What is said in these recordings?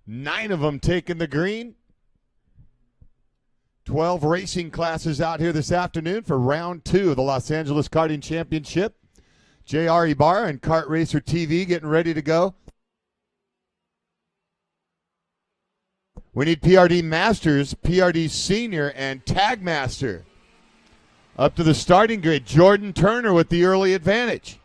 9 of them taking the green. 12 racing classes out here this afternoon for round 2 of the Los Angeles Karting Championship. J.R. Ibarra and Kart Racer TV getting ready to go. We need PRD Masters, PRD Senior, and Tag Master. Up to the starting grid, Jordan Turner with the early advantage.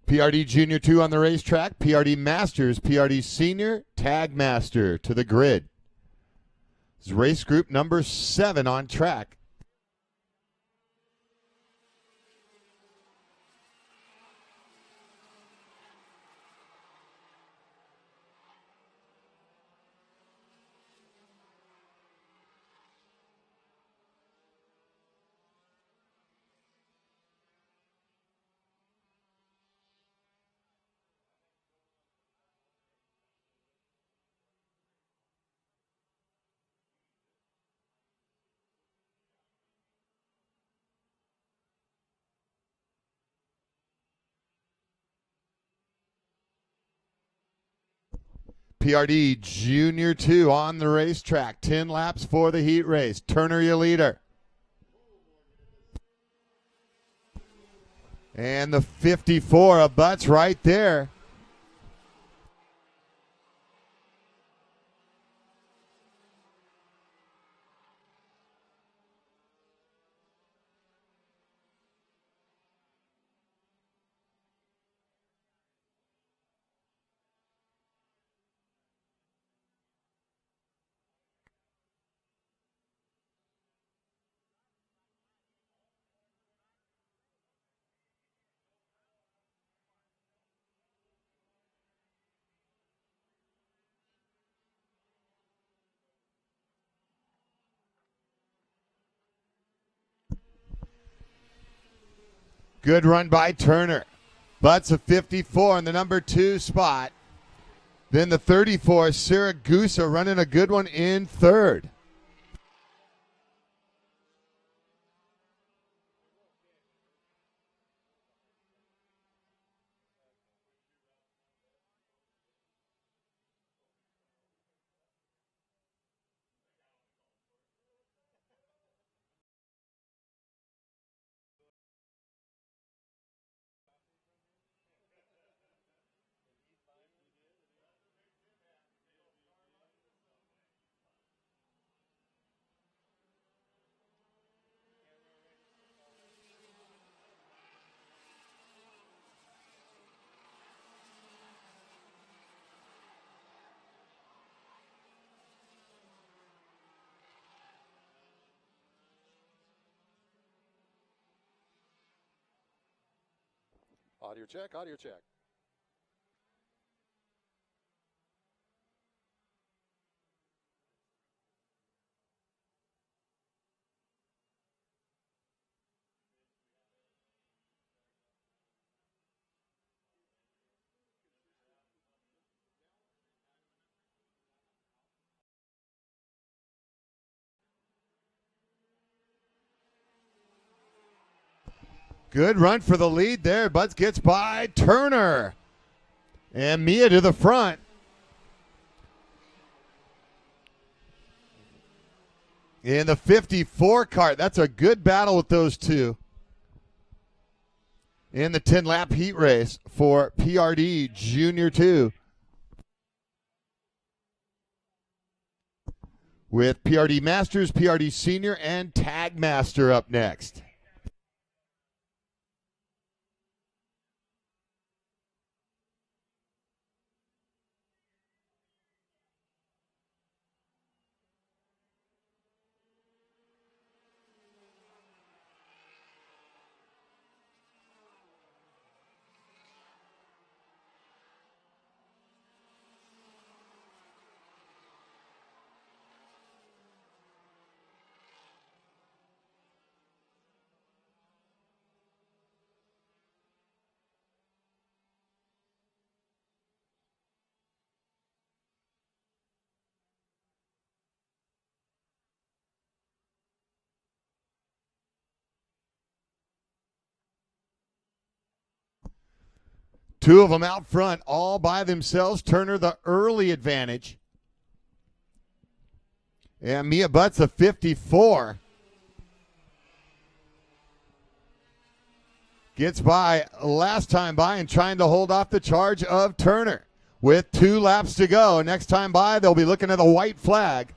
PRD Junior 2 on the racetrack, PRD Masters, PRD Senior, Tag Master to the grid. This is race group number 7 on track. PRD Junior 2 on the racetrack. 10 laps for the heat race. Turner, your leader. And the 54 abuts right there. Good run by Turner. Butts a 54 in the number 2 spot. Then the 34, Siragusa running a good one in 3rd. Audio check, audio check. Good run for the lead there. Butts gets by Turner. And Mia to the front. In the 54 Kart. That's a good battle with those two. In the 10-lap heat race for PRD Junior 2. With PRD Masters, PRD Senior, and Tag Master up next. Two of them out front, all by themselves. Turner the early advantage. And Mia Butts, a 54. Gets by last time by and trying to hold off the charge of Turner. With 2 laps to go. Next time by, they'll be looking at a white flag.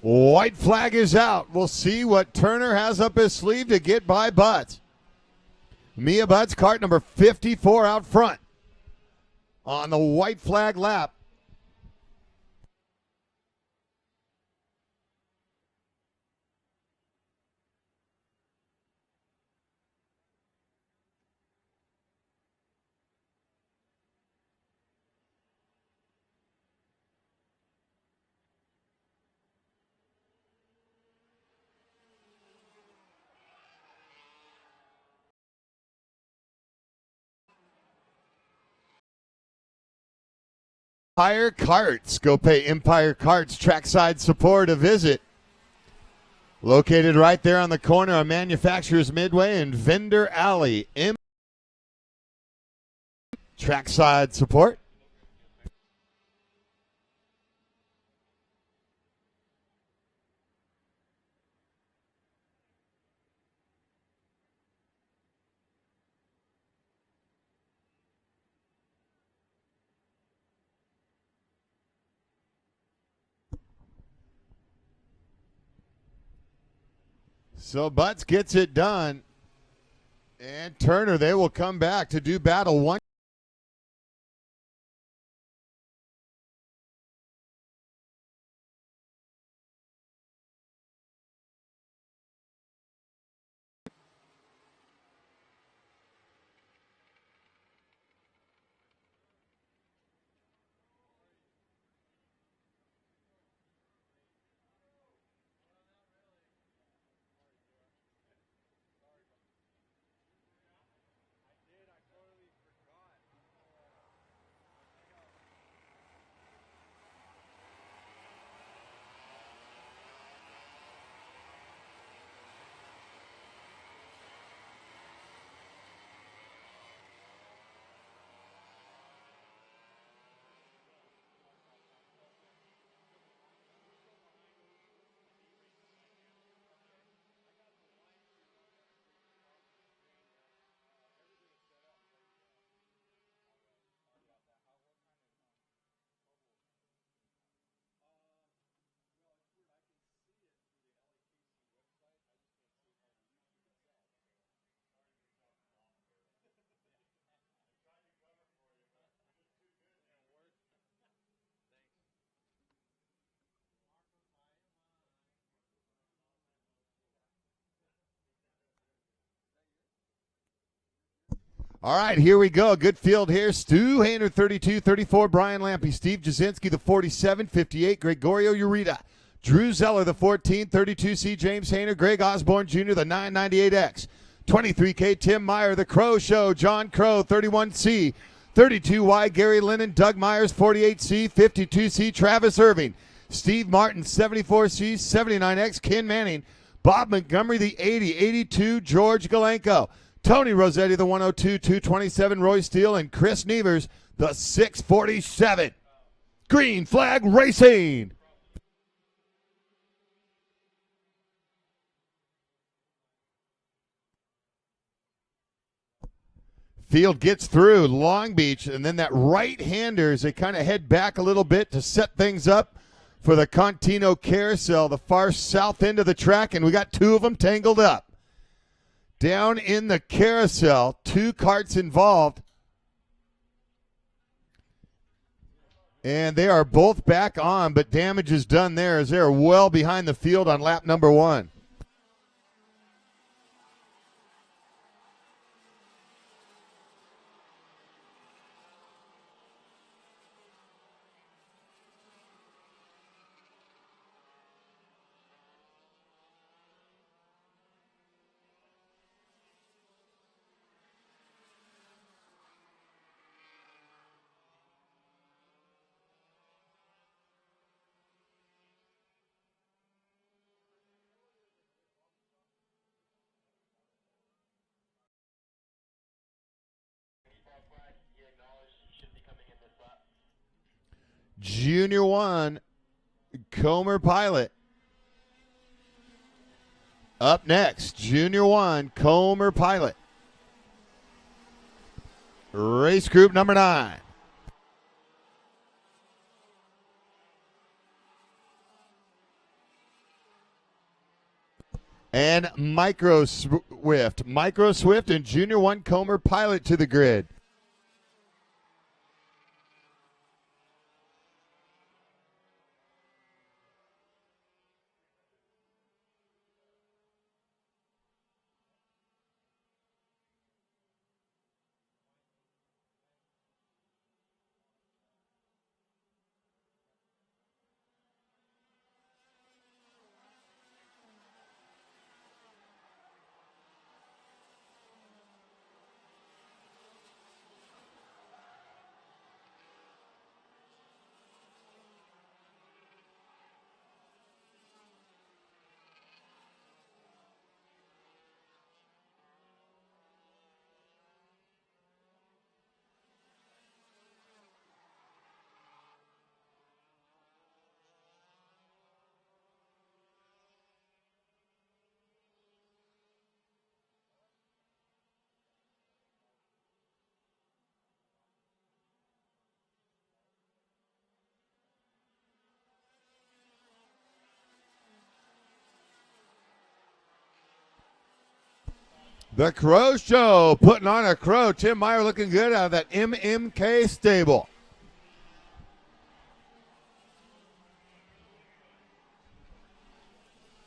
White flag is out. We'll see what Turner has up his sleeve to get by Butts. Mia Butts, cart number 54 out front on the white flag lap. Empire Karts. Go pay Empire Karts trackside support a visit. Located right there on the corner of Manufacturers Midway and Vendor Alley. Trackside support. So Butts gets it done. And Turner, they will come back to do battle one. All right, here we go. Good field here. Stu Hainer, 32, 34. Brian Lampy. Steve Jasinski, the 47, 58. Gregorio Urita. Drew Zeller, the 14, 32C. James Hainer. Greg Osborne Jr., the 998X. 23K. Tim Meyer, the Crow Show. John Crow, 31C. 32Y. Gary Lennon. Doug Myers, 48C. 52C. Travis Irving. Steve Martin, 74C. 79X. Ken Manning. Bob Montgomery, the 80. 82. George Galenko. Tony Rossetti, the 102, 227, Roy Steele, and Chris Nevers, the 647. Green flag racing. Field gets through Long Beach, and then that right-hander as they kind of head back a little bit to set things up for the Contino Carousel, the far south end of the track, and we got 2 of them tangled up. Down in the carousel, 2 karts involved. And they are both back on, but damage is done there as they're well behind the field on lap number 1. Junior 1, Comer Pilot. Up next, Junior 1, Comer Pilot. Race group number 9. And Micro Swift and Junior 1 Comer Pilot to the grid. The Crow Show putting on a crow. Tim Meyer looking good out of that MMK stable.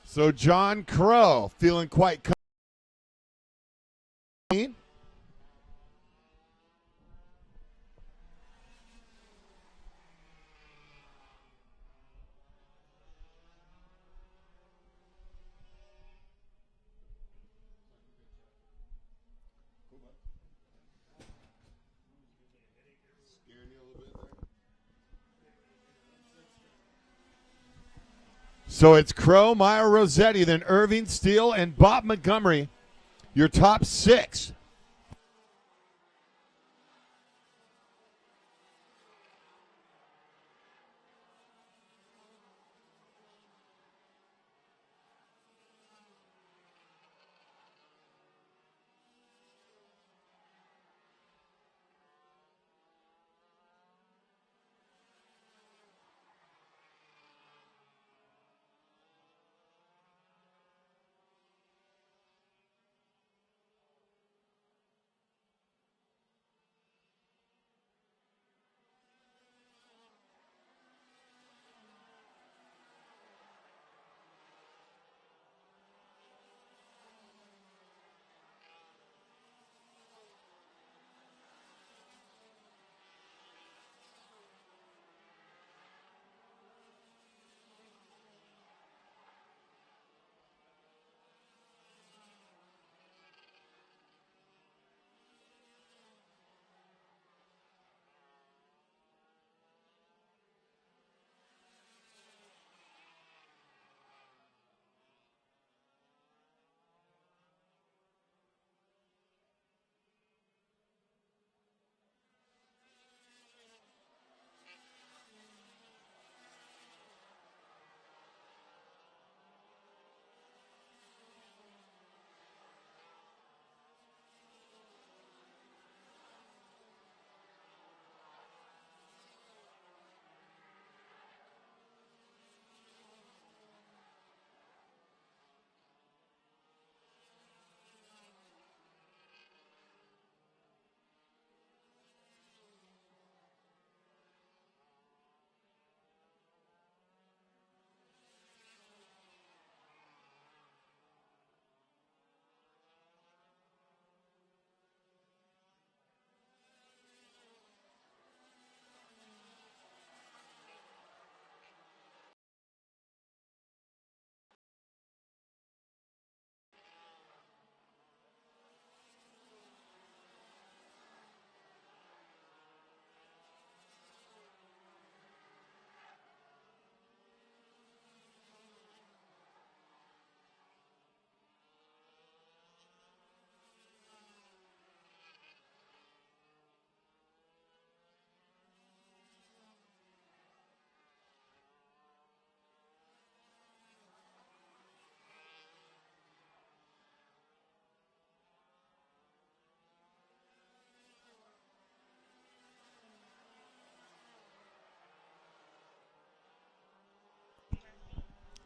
So John Crow feeling quite clean. So it's Crow, Meyer, Rossetti, then Irving, Steele, and Bob Montgomery, your top 6.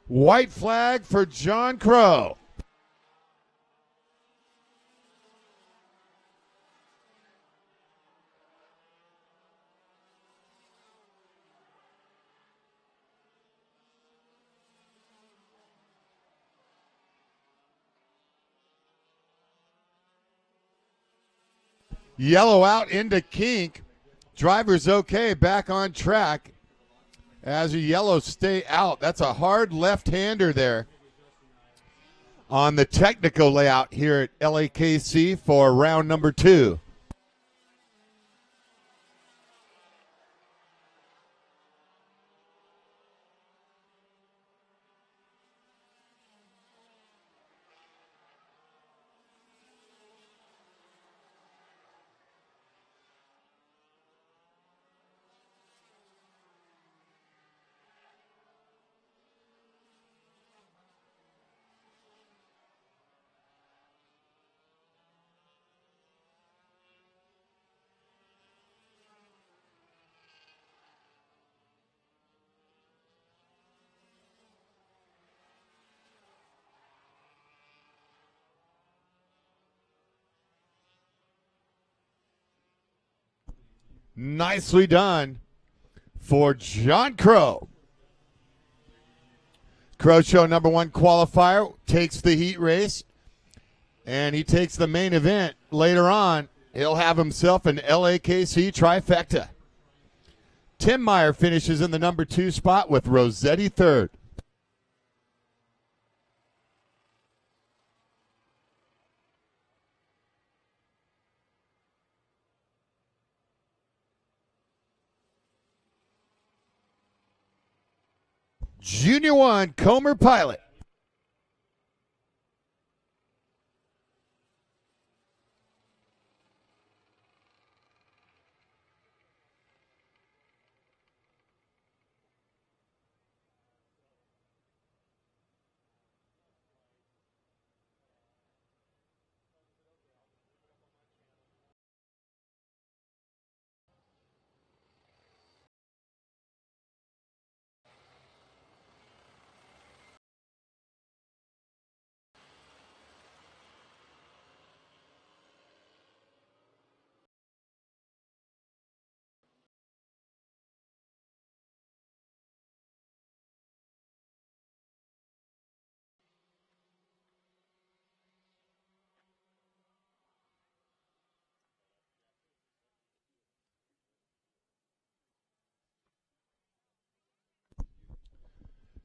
White flag for John Crow. Yellow out into kink. Driver's okay, back on track. As a yellow stay out. That's a hard left-hander there on the technical layout here at LAKC for round number 2. Nicely done for John Crow. Crow Show number 1 qualifier takes the heat race, and he takes the main event later on. He'll have himself an LAKC trifecta. Tim Meyer finishes in the number 2 spot with Rossetti third. Junior 1, Comer Pilot.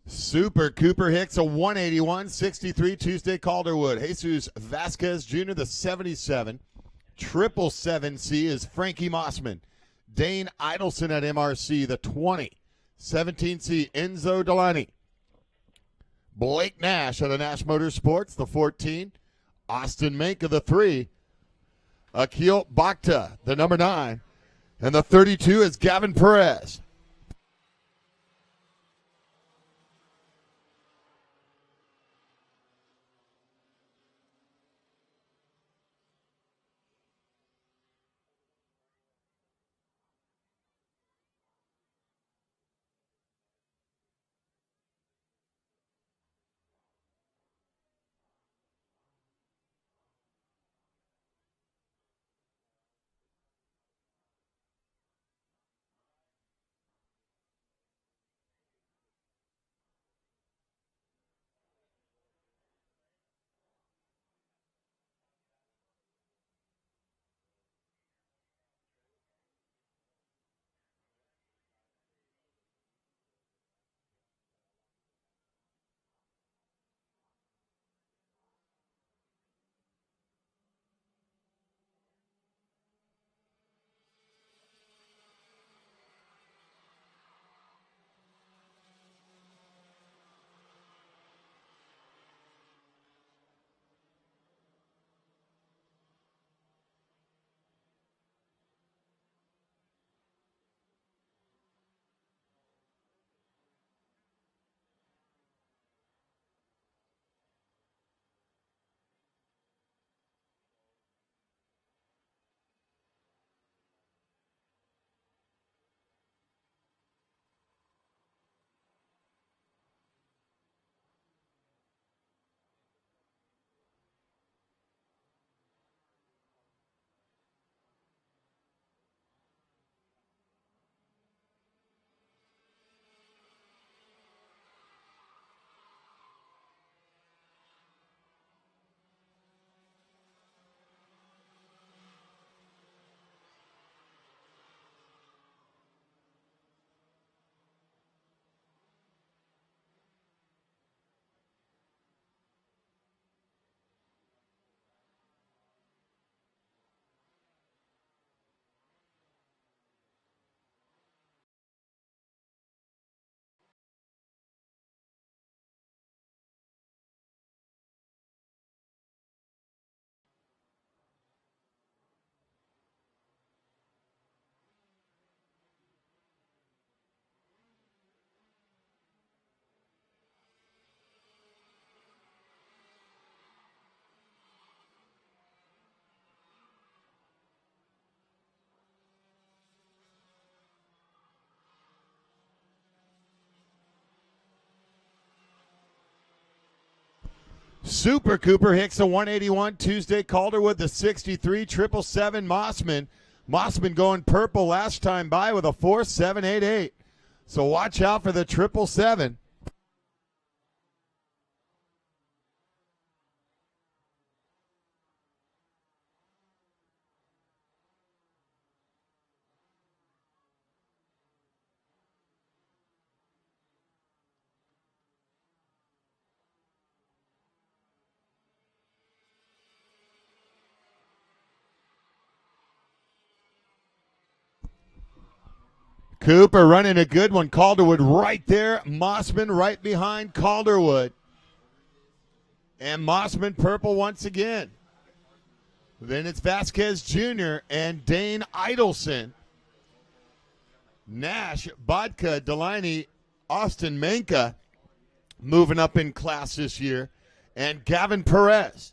Super Cooper Hicks, a 181, 63 Tuesday Calderwood. Jesus Vasquez Jr., the 77. 777C is Frankie Mossman. Dane Idelson at MRC, the 20. 17C, Enzo Delaney. Blake Nash at the Nash Motorsports, the 14. Austin Manka, the 3. Akil Bakhta, the number 9. And the 32 is Gavin Perez. Super Cooper Hicks a 181. Tuesday Calderwood the 63. 777 Mossman. Mossman going purple last time by with a 4.788. So watch out for the 777. Cooper running a good one. Calderwood right there. Mossman right behind Calderwood. And Mossman purple once again. Then it's Vasquez Jr. and Dane Idelson. Nash, Bodka, Delaney, Austin Menka moving up in class this year. And Gavin Perez.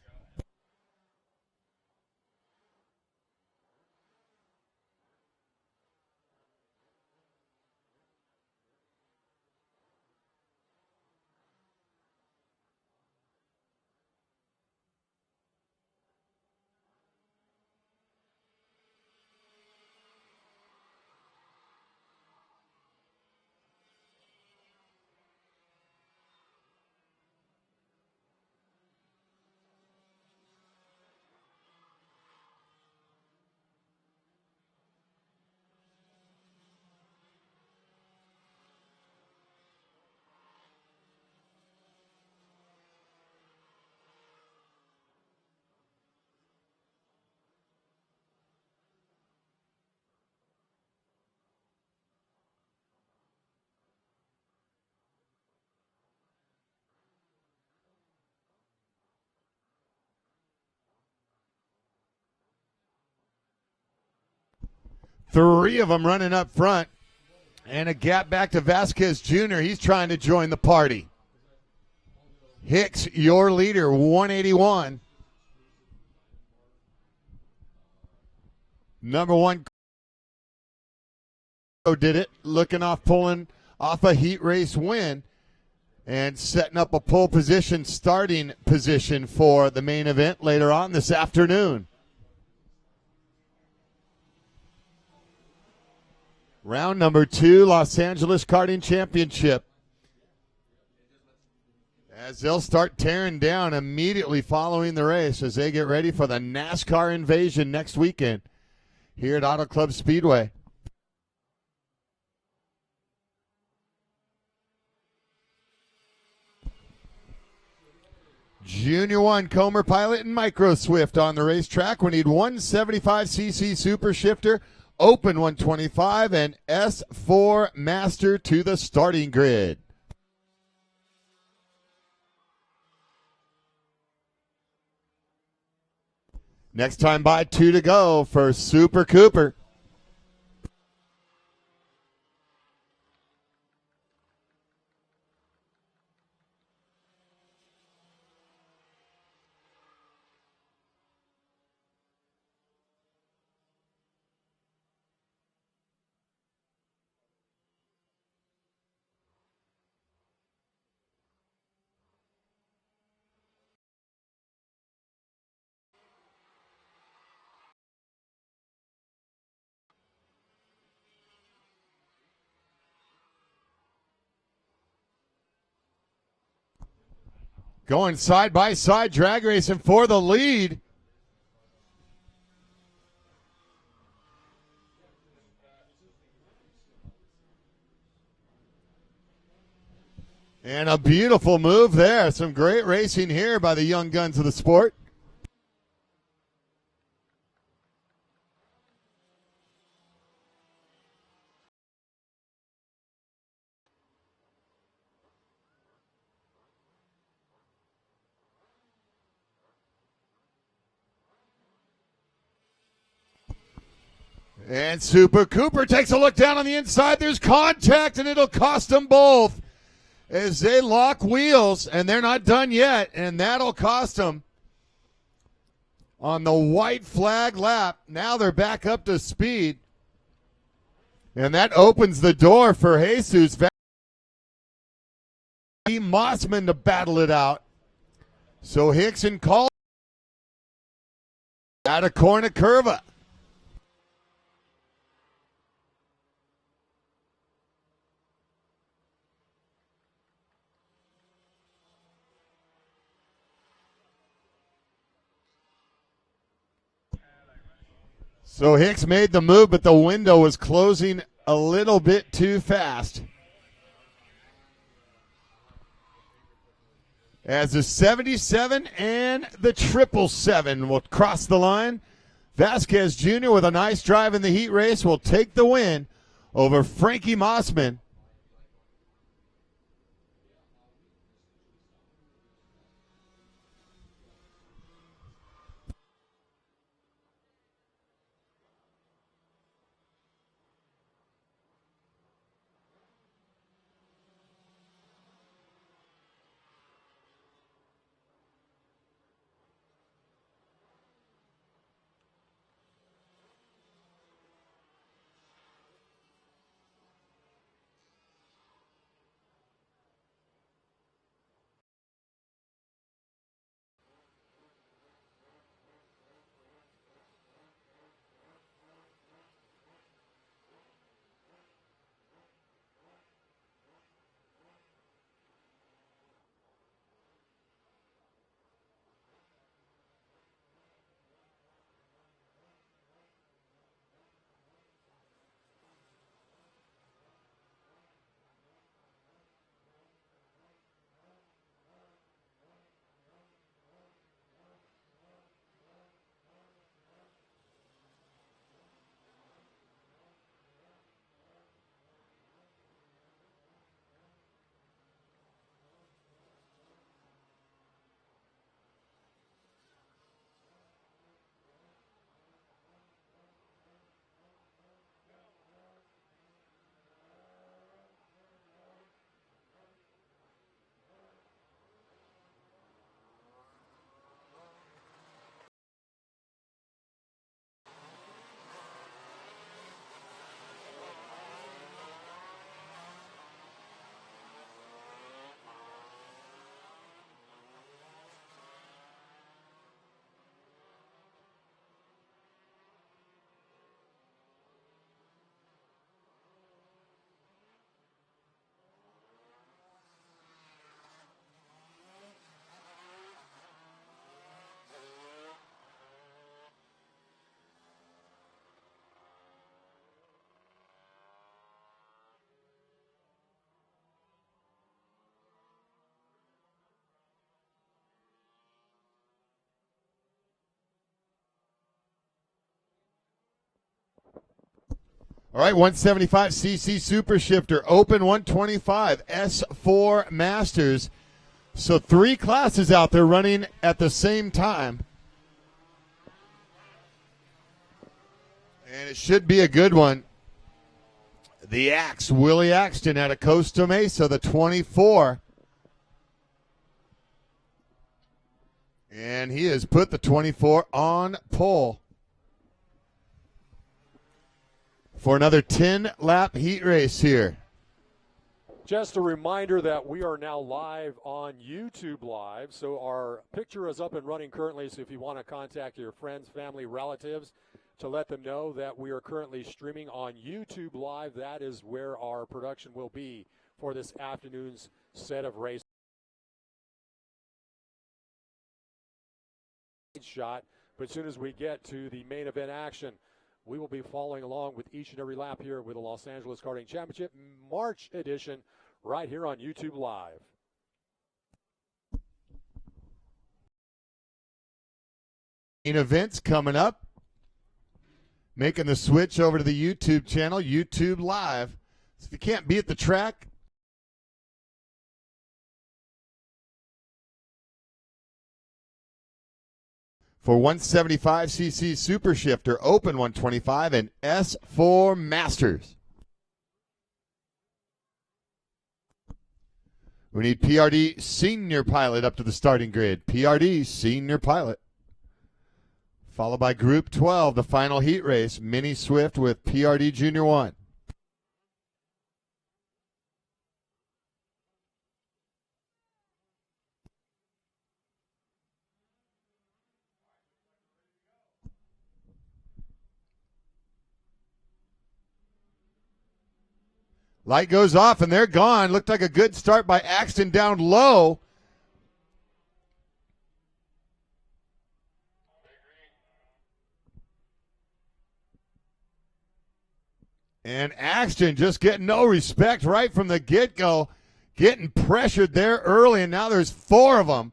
Three of them running up front. And a gap back to Vasquez Jr. He's trying to join the party. Hicks, your leader, 181. Number one did it, pulling off a heat race win and setting up a pole position, starting position for the main event later on this afternoon. Round number 2, Los Angeles Karting Championship. As they'll start tearing down immediately following the race as they get ready for the NASCAR invasion next weekend here at Auto Club Speedway. Junior 1 Comer Pilot and Micro Swift on the racetrack. We need 175cc Super Shifter, Open 125, and S4 Master to the starting grid. Next time by, 2 to go for Super Cooper. Going side by side, drag racing for the lead. And a beautiful move there. Some great racing here by the young guns of the sport. And Super Cooper takes a look down on the inside. There's contact, and it'll cost them both as they lock wheels, and they're not done yet, and that'll cost them on the white flag lap. Now they're back up to speed, and that opens the door for Jesus Mossman to battle it out. So Hickson called out of corner curva. So Hicks made the move, but the window was closing a little bit too fast. As the 77 and the 777 will cross the line, Vasquez Jr. with a nice drive in the heat race will take the win over Frankie Mossman. All right, 175cc Super Shifter, Open 125, S4 Masters. So 3 classes out there running at the same time. And it should be a good one. The Axe, Willie Axton out of Costa Mesa, the 24. And he has put the 24 on pole for another 10-lap heat race here. Just a reminder that we are now live on YouTube Live, so our picture is up and running currently, so if you want to contact your friends, family, relatives to let them know that we are currently streaming on YouTube Live, that is where our production will be for this afternoon's set of races. Shot, but as soon as we get to the main event action, we will be following along with each and every lap here with the Los Angeles Karting Championship March edition right here on YouTube Live. Main events coming up. Making the switch over to the YouTube channel, YouTube Live. So if you can't be at the track, for 175cc Super Shifter, Open 125, and S4 Masters. We need PRD Senior Pilot up to the starting grid. PRD Senior Pilot. Followed by Group 12, the final heat race, Mini Swift with PRD Junior 1. Light goes off, and they're gone. Looked like a good start by Axton down low. And Axton just getting no respect right from the get-go. Getting pressured there early, and now there's 4 of them.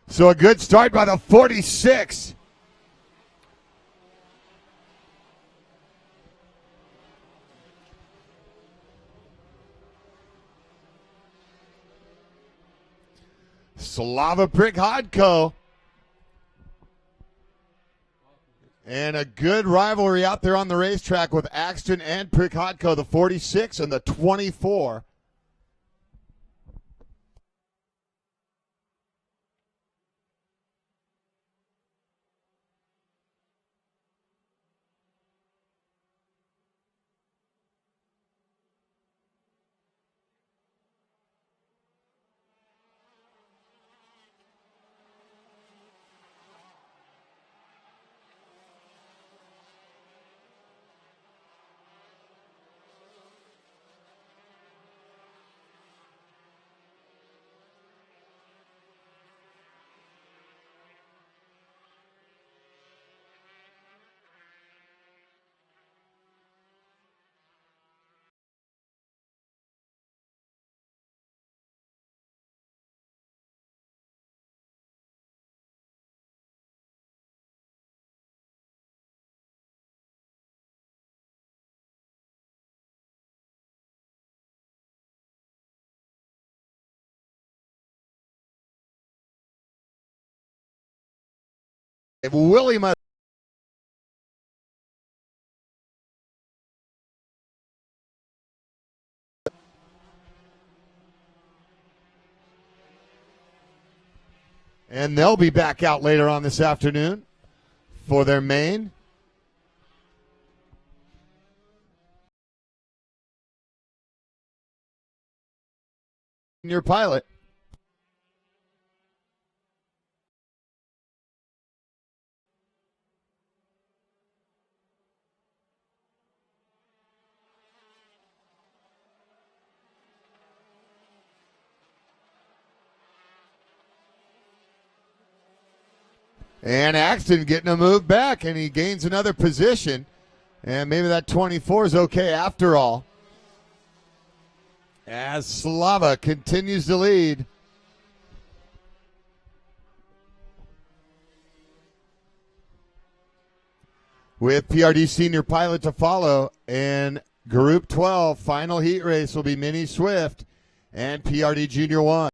So a good start by the 46. Slava Prihodko. And a good rivalry out there on the racetrack with Axton and Prihodko, the 46 and the 24. Willie must. And they'll be back out later on this afternoon for their main. Your pilot. And Axton getting a move back, and he gains another position. And maybe that 24 is okay after all. As Slava continues to lead. With PRD senior pilot to follow, and Group 12 final heat race will be Minnie Swift and PRD Junior 1.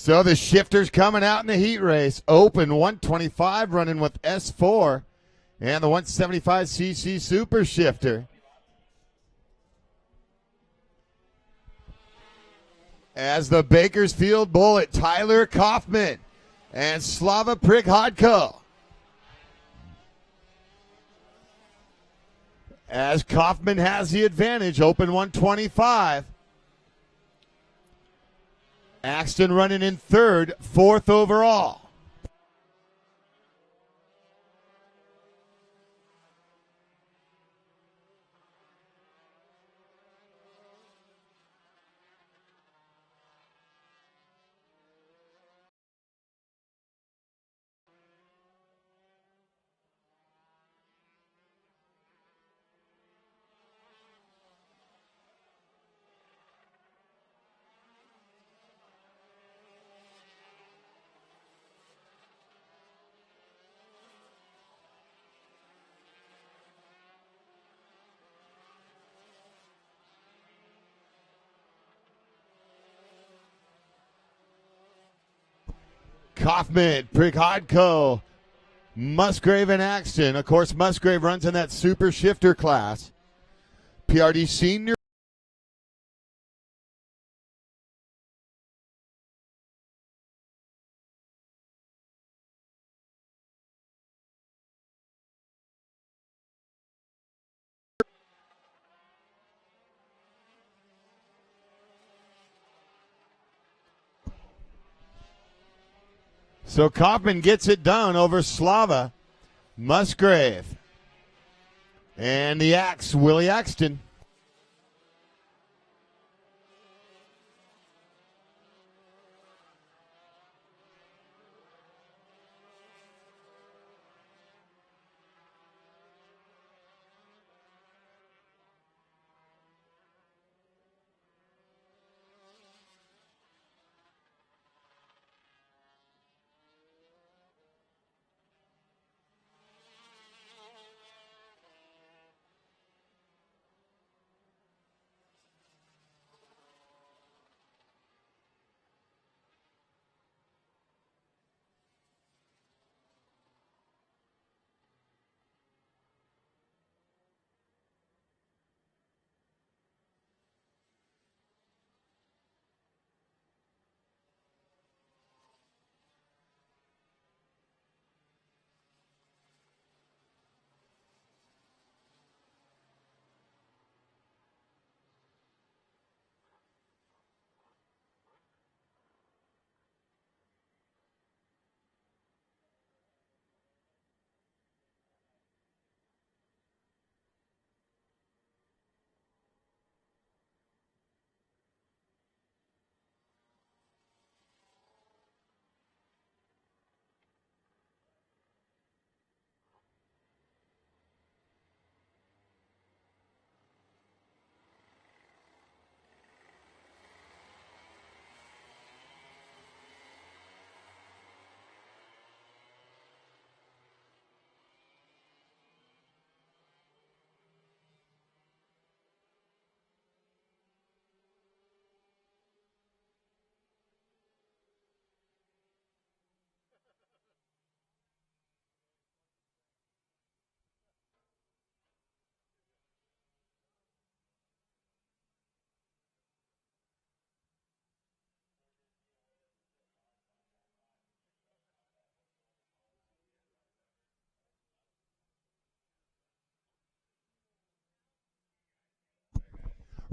So the shifters coming out in the heat race. Open 125 running with S4 and the 175cc Super Shifter. As the Bakersfield Bullet, Tyler Kaufman and Slava Prihodko. As Kaufman has the advantage, open 125. Axton running in third, fourth overall. Kaufman, Prihodko, Musgrave, and Axton. Of course, Musgrave runs in that Super Shifter class. PRD Senior. So Kaufman gets it done over Slava, Musgrave, and the Axe, Willie Axton.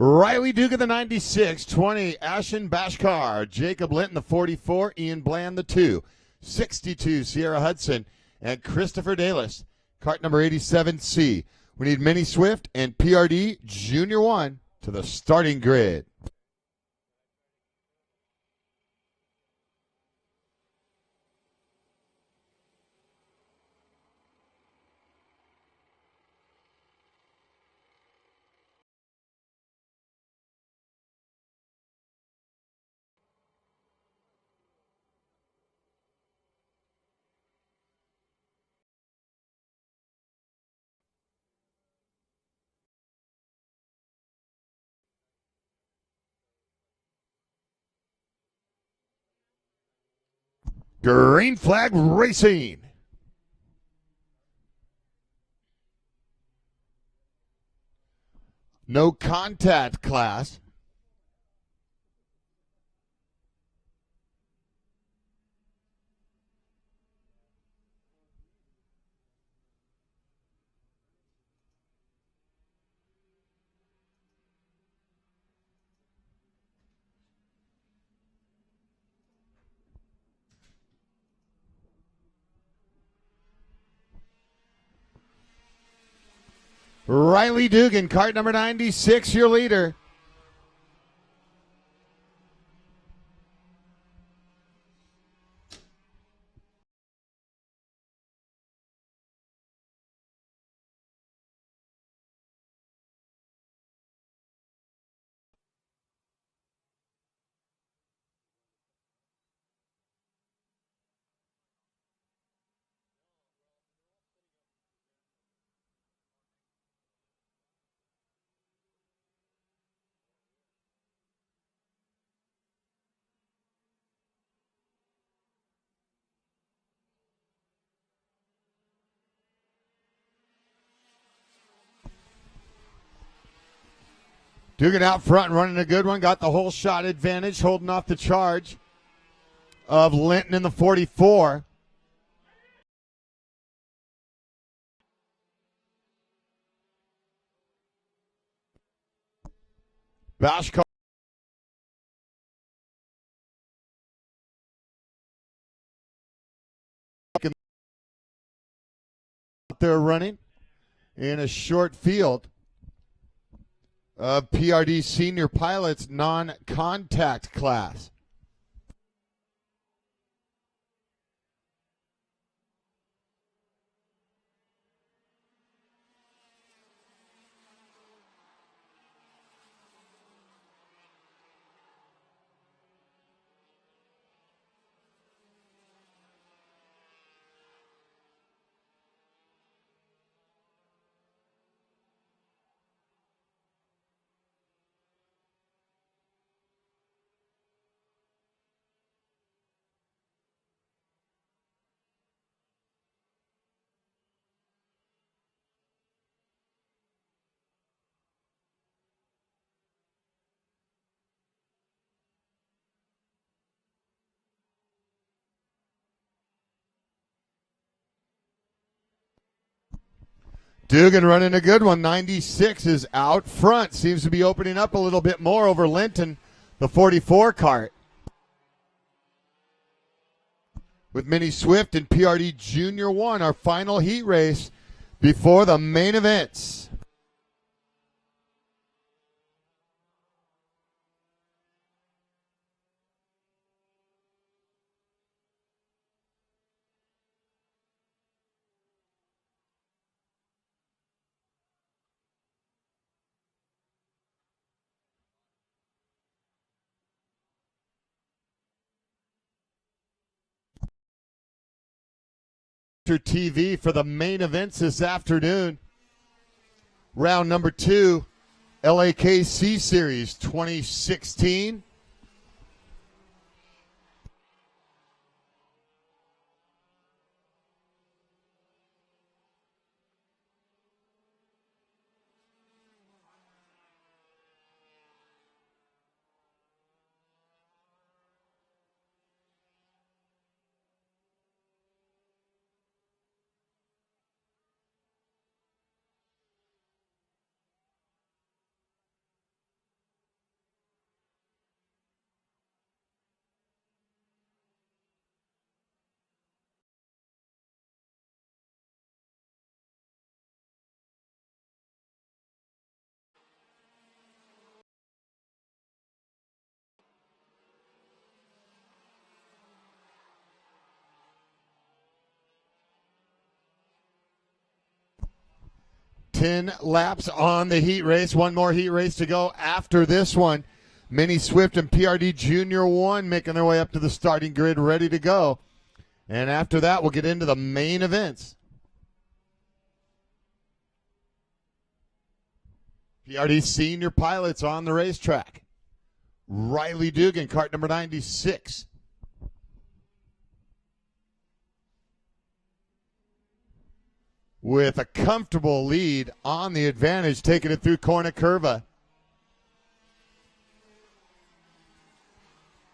Riley Duke of the 96, 20, Ashen Bashkar, Jacob Linton, the 44, Ian Bland, the 2, 62, Sierra Hudson, and Christopher Dalis, cart number 87C. We need Minnie Swift and PRD Junior 1 to the starting grid. Green flag racing. No contact class. Riley Dugan, cart number 96, your leader. Dugan out front, running a good one. Got the whole shot advantage, holding off the charge of Linton in the 44. Bausch they're running in a short field of PRD senior pilots non-contact class. Dugan running a good one. 96 is out front. Seems to be opening up a little bit more over Linton, the 44 cart. With Minnie Swift and PRD Junior 1, our final heat race before the main events. TV for the main events this afternoon. Round number 2, LAKC Series 2016. Ten laps on the heat race. One more heat race to go after this one. Minnie Swift and PRD Junior 1 making their way up to the starting grid, ready to go. And after that, we'll get into the main events. PRD senior pilots on the racetrack. Riley Dugan, cart number 96. with a comfortable lead on the advantage, taking it through corner curva.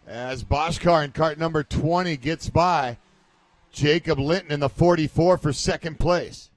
As Boschkar in cart number 20 gets by Jacob Linton in the 44 for second place.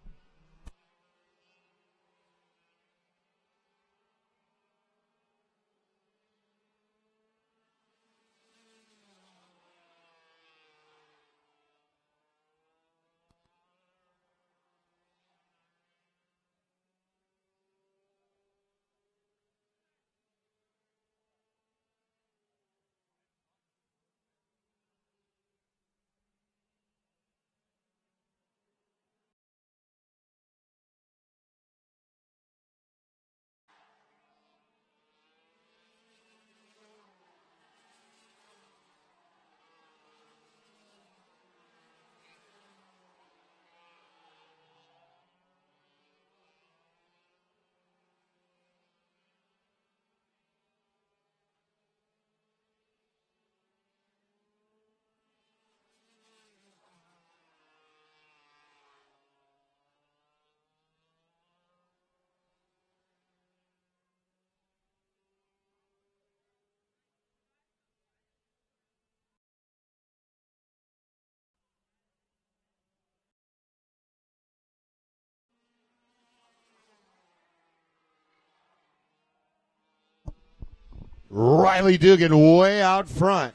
Riley Dugan way out front.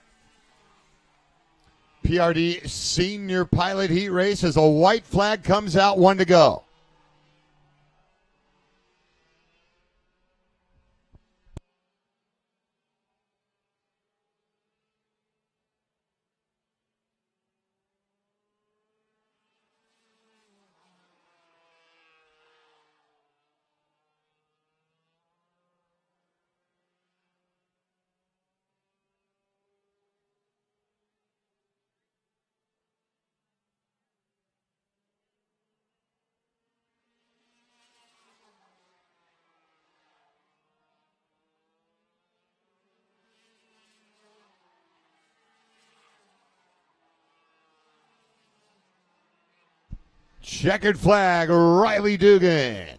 PRD Senior Pilot Heat Race as a white flag comes out, 1 to go. Checkered flag, Riley Dugan.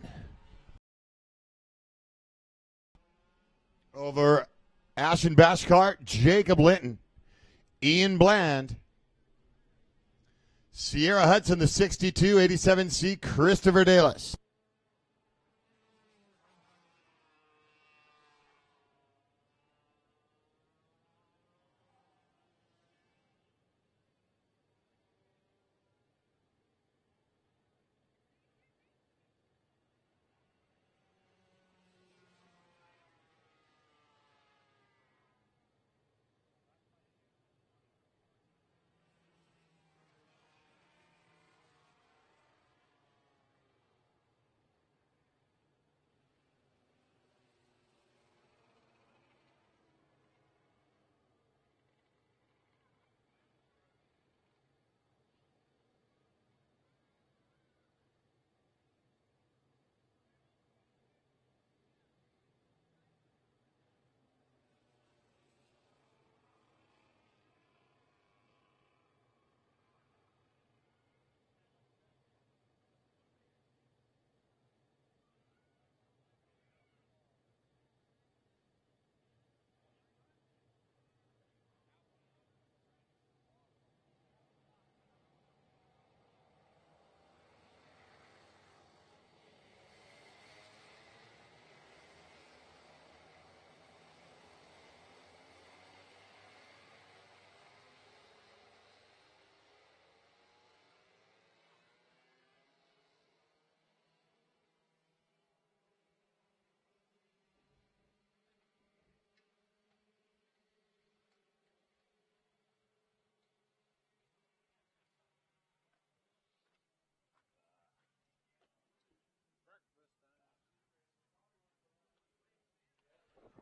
Over Ashton Bashkart, Jacob Linton, Ian Bland, Sierra Hudson, the 6287C, Christopher Dalis.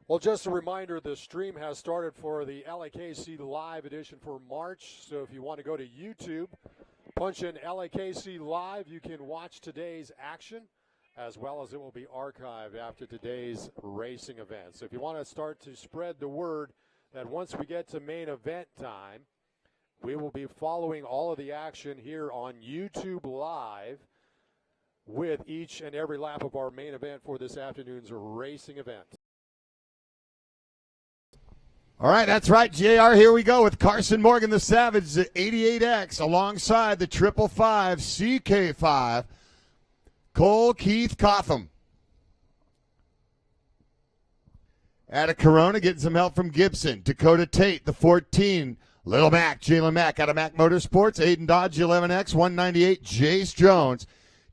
Well, just a reminder, the stream has started for the LAKC Live edition for March. So if you want to go to YouTube, punch in LAKC Live, you can watch today's action, as well as it will be archived after today's racing event. So if you want to start to spread the word that once we get to main event time, we will be following all of the action here on YouTube Live. with each and every lap of our main event for this afternoon's racing event. All right, that's right, JR. Here we go with Carson Morgan, the Savage, the 88X, alongside the 555 CK5, Cole Keith Cotham. Out of Corona, getting some help from Gibson. Dakota Tate, the 14. Little Mac, Jalen Mack out of Mack Motorsports. Aiden Dodge, 11X, 198. Jace Jones.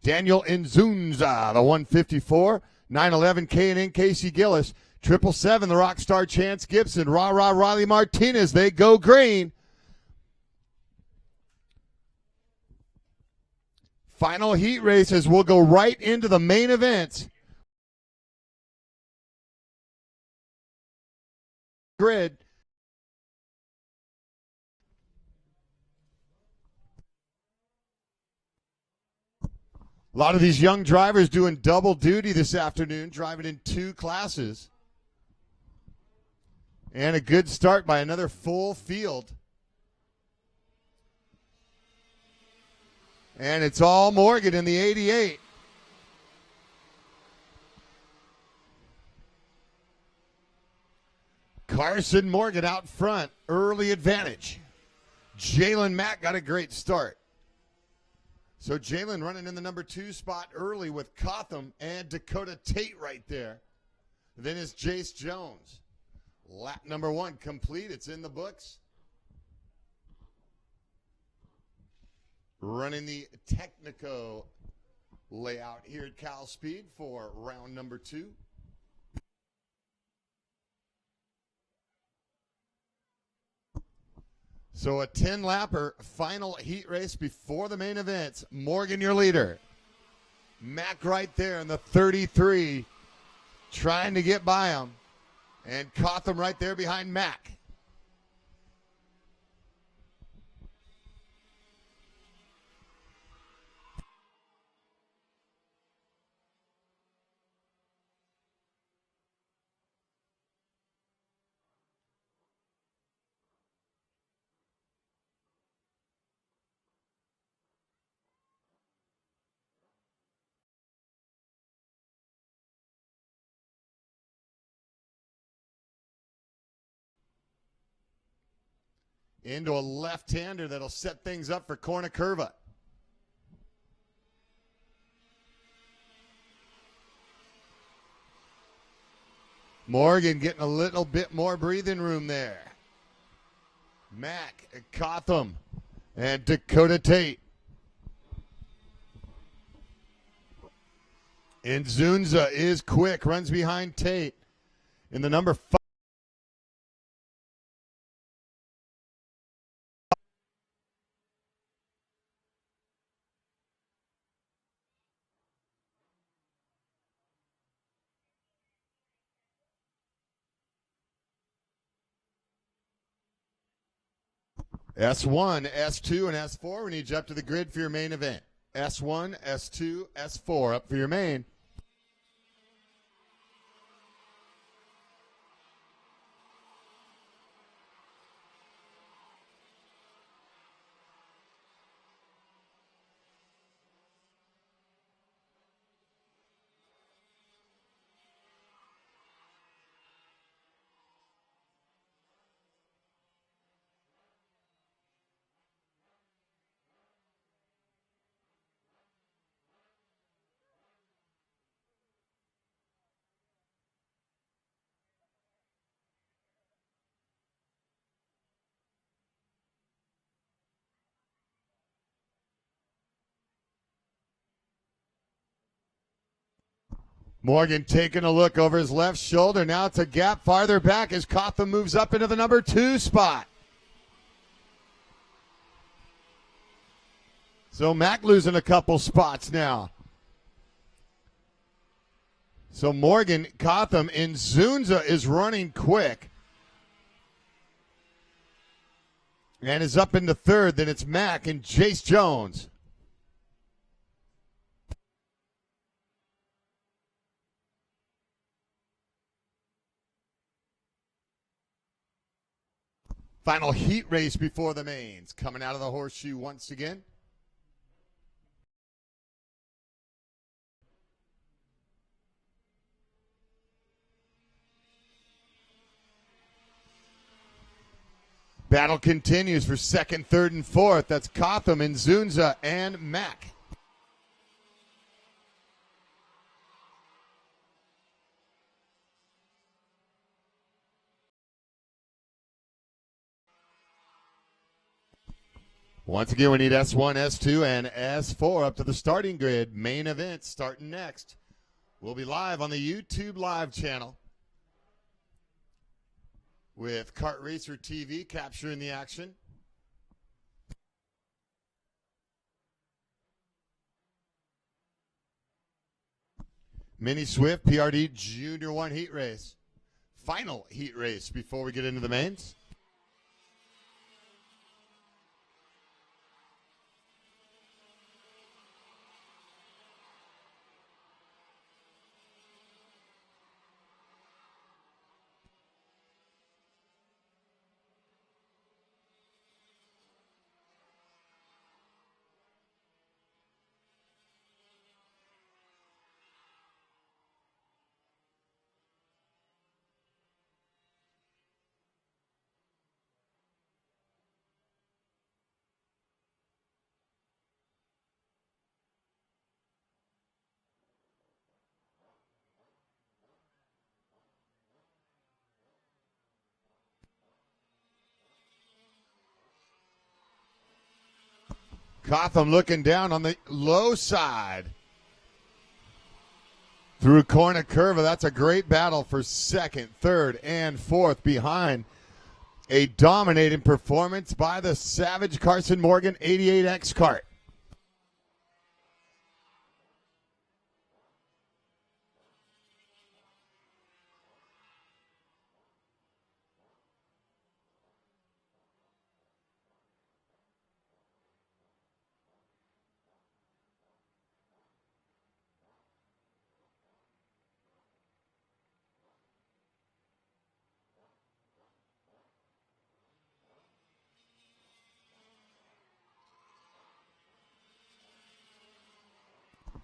Daniel Inzunza, the 154. 911 K&N Casey Gillis. 777, the Rockstar Chance Gibson. Rah-Rah Riley Martinez, they go green. Final heat races will go right into the main events. Grid. A lot of these young drivers doing double duty this afternoon, driving in 2 classes. And a good start by another full field. And it's all Morgan in the 88. Carson Morgan out front, early advantage. Jalen Mack got a great start. So Jalen running in the number 2 spot early with Cotham and Dakota Tate right there. Then is Jace Jones. Lap number 1 complete. It's in the books. Running the Technico layout here at CalSpeed for round number 2. So a 10-lapper final heat race before the main events. Morgan, your leader. Mack right there in the 33, trying to get by him. And Cotham right there behind Mack. Into a left-hander that'll set things up for Corna Curva. Morgan getting a little bit more breathing room there. Mack, Cotham, and Dakota Tate. Inzunza is quick, runs behind Tate in the number 5. S1, S2, and S4. We need you up to the grid for your main event. S1, S2, S4 up for your main. Morgan taking a look over his left shoulder. Now it's a gap farther back as Cotham moves up into the number 2 spot. So Mack losing a couple spots now. So Morgan, Cotham, and Zunza is running quick. And is up into 3rd. Then it's Mack and Jace Jones. Final heat race before the mains. Coming out of the horseshoe once again. Battle continues for second, third, and fourth. That's Cotham, Inzunza, and Mack. Once again, we need S1, S2, and S4 up to the starting grid. Main event starting next. We'll be live on the YouTube Live channel with Kart Racer TV capturing the action. Mini Swift PRD Junior 1 heat race. Final heat race before we get into the mains. Cotham looking down on the low side. Through corner curva. That's a great battle for second, third, and fourth behind a dominating performance by the Savage Carson Morgan 88X Kart.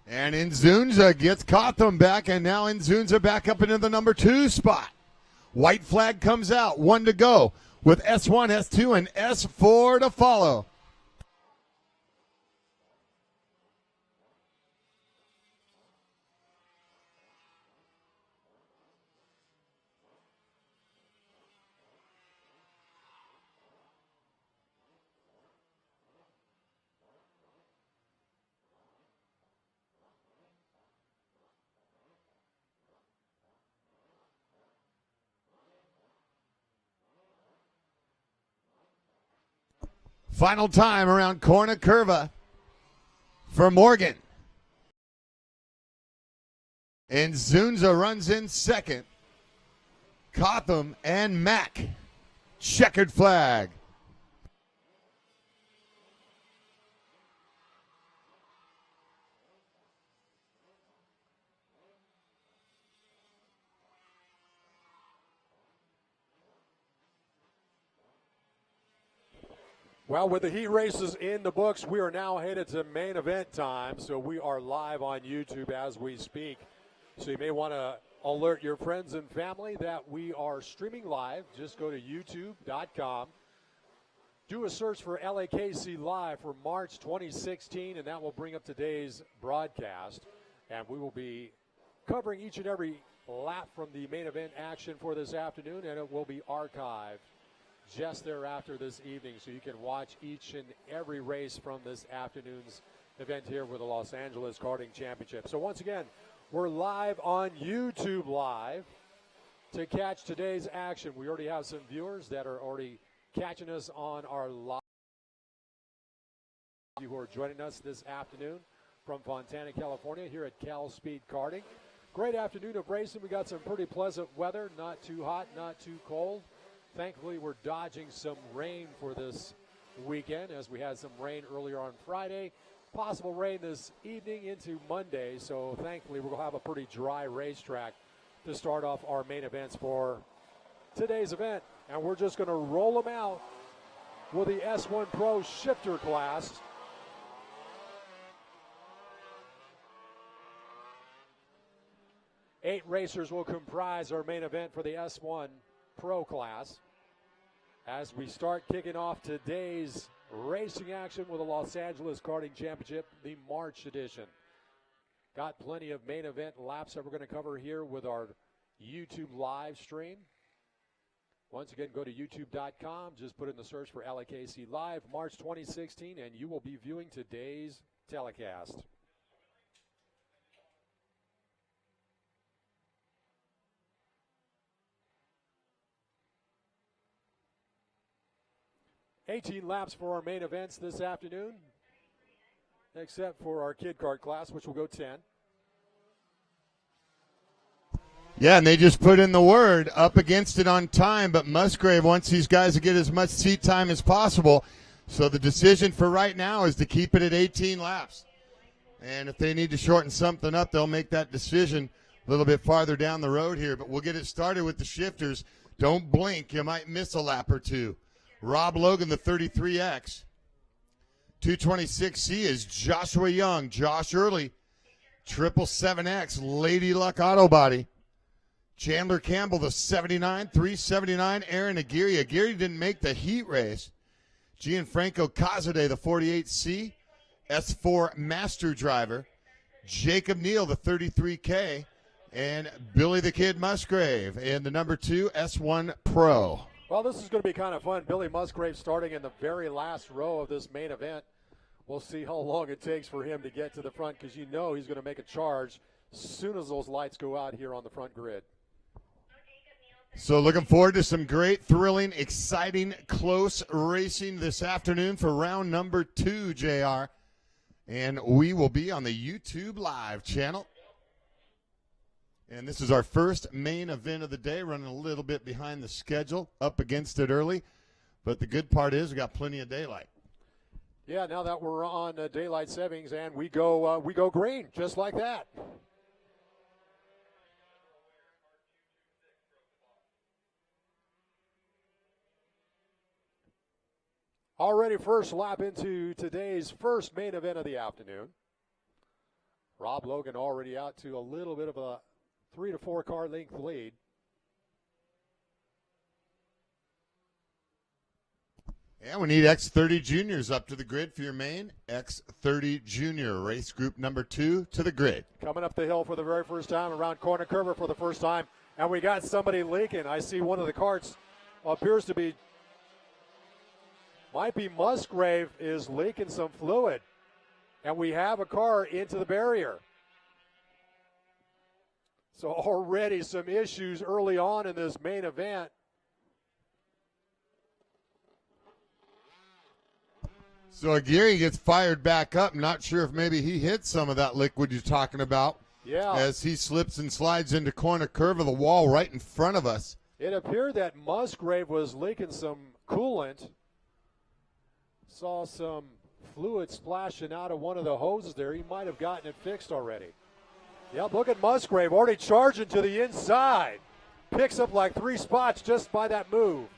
And Inzunza gets Cotham back, and now Inzunza back up into the number 2 spot. White flag comes out, 1 to go, with S1, S2, and S4 to follow. Final time around corner curva for Morgan. And Zunza runs in second. Cotham and Mack. Checkered flag. Well, with the heat races in the books, we are now headed to main event time. So we are live on YouTube as we speak. So you may want to alert your friends and family that we are streaming live. Just go to youtube.com. Do a search for LAKC Live for March 2016, and that will bring up today's broadcast. And we will be covering each and every lap from the main event action for this afternoon, and it will be archived just thereafter this evening, so you can watch each and every race from this afternoon's event here with the Los Angeles Karting Championship. So once again, we're live on YouTube Live to catch today's action. We already have some viewers that are already catching us on our live. You who are joining us this afternoon from Fontana, California, here at CalSpeed Karting. Great afternoon of racing. We got some pretty pleasant weather, not too hot, not too cold. Thankfully, we're dodging some rain for this weekend, as we had some rain earlier on Friday. Possible rain this evening into Monday, so thankfully we're going to have a pretty dry racetrack to start off our main events for today's event. And we're just going to roll them out with the S1 Pro shifter class. Eight racers will comprise our main event for the S1 Pro class. as we start kicking off today's racing action with the Los Angeles Karting Championship, the March edition. Got plenty of main event laps that we're going to cover here with our YouTube live stream. Once again, go to youtube.com, just put in the search for LAKC Live March 2016, and you will be viewing today's telecast. $18 laps for our main events this afternoon, except for our kid kart class, which will go 10. Yeah, and they just put in the word up against it on time, but Musgrave wants these guys to get as much seat time as possible. So the decision for right now is to keep it at 18 laps. And if they need to shorten something up, they'll make that decision a little bit farther down the road here. But we'll get it started with the shifters. Don't blink. You might miss a lap or two. Rob Logan, the 33X. 226C is Joshua Young. Josh Early. 777X, Lady Luck Auto Body. Chandler Campbell, the 79. 379, Aaron Aguirre. Aguirre didn't make the heat race. Gianfranco Cazade, the 48C. S4 Master Driver. Jacob Neal, the 33K. And Billy the Kid Musgrave in the number 2 S1 Pro. Well, this is going to be kind of fun. Billy Musgrave starting in the very last row of this main event. We'll see how long it takes for him to get to the front, because you know he's going to make a charge as soon as those lights go out here on the front grid. So looking forward to some great, thrilling, exciting, close racing this afternoon for round number 2, JR. And we will be on the YouTube Live channel. And this is our first main event of the day, running a little bit behind the schedule, up against it early. But the good part is we got plenty of daylight. Yeah, now that we're on daylight savings, and we go green, just like that. Already first lap into today's first main event of the afternoon. Rob Logan already out to a little bit of a 3 to 4 car length lead. And we need X30 Juniors up to the grid for your main. X30 Junior, race group number 2 to the grid. Coming up the hill for the very first time, around corner curve for the first time. And we got somebody leaking. I see one of the carts appears to be, might be Musgrave, is leaking some fluid. And we have a car into the barrier. So already some issues early on in this main event. So Aguirre gets fired back up. Not sure if maybe he hit some of that liquid you're talking about. Yeah. As he slips and slides into corner curve of the wall right in front of us. It appeared that Musgrave was leaking some coolant. Saw some fluid splashing out of one of the hoses there. He might have gotten it fixed already. Yep, look at Musgrave already charging to the inside. Picks up like 3 spots just by that move.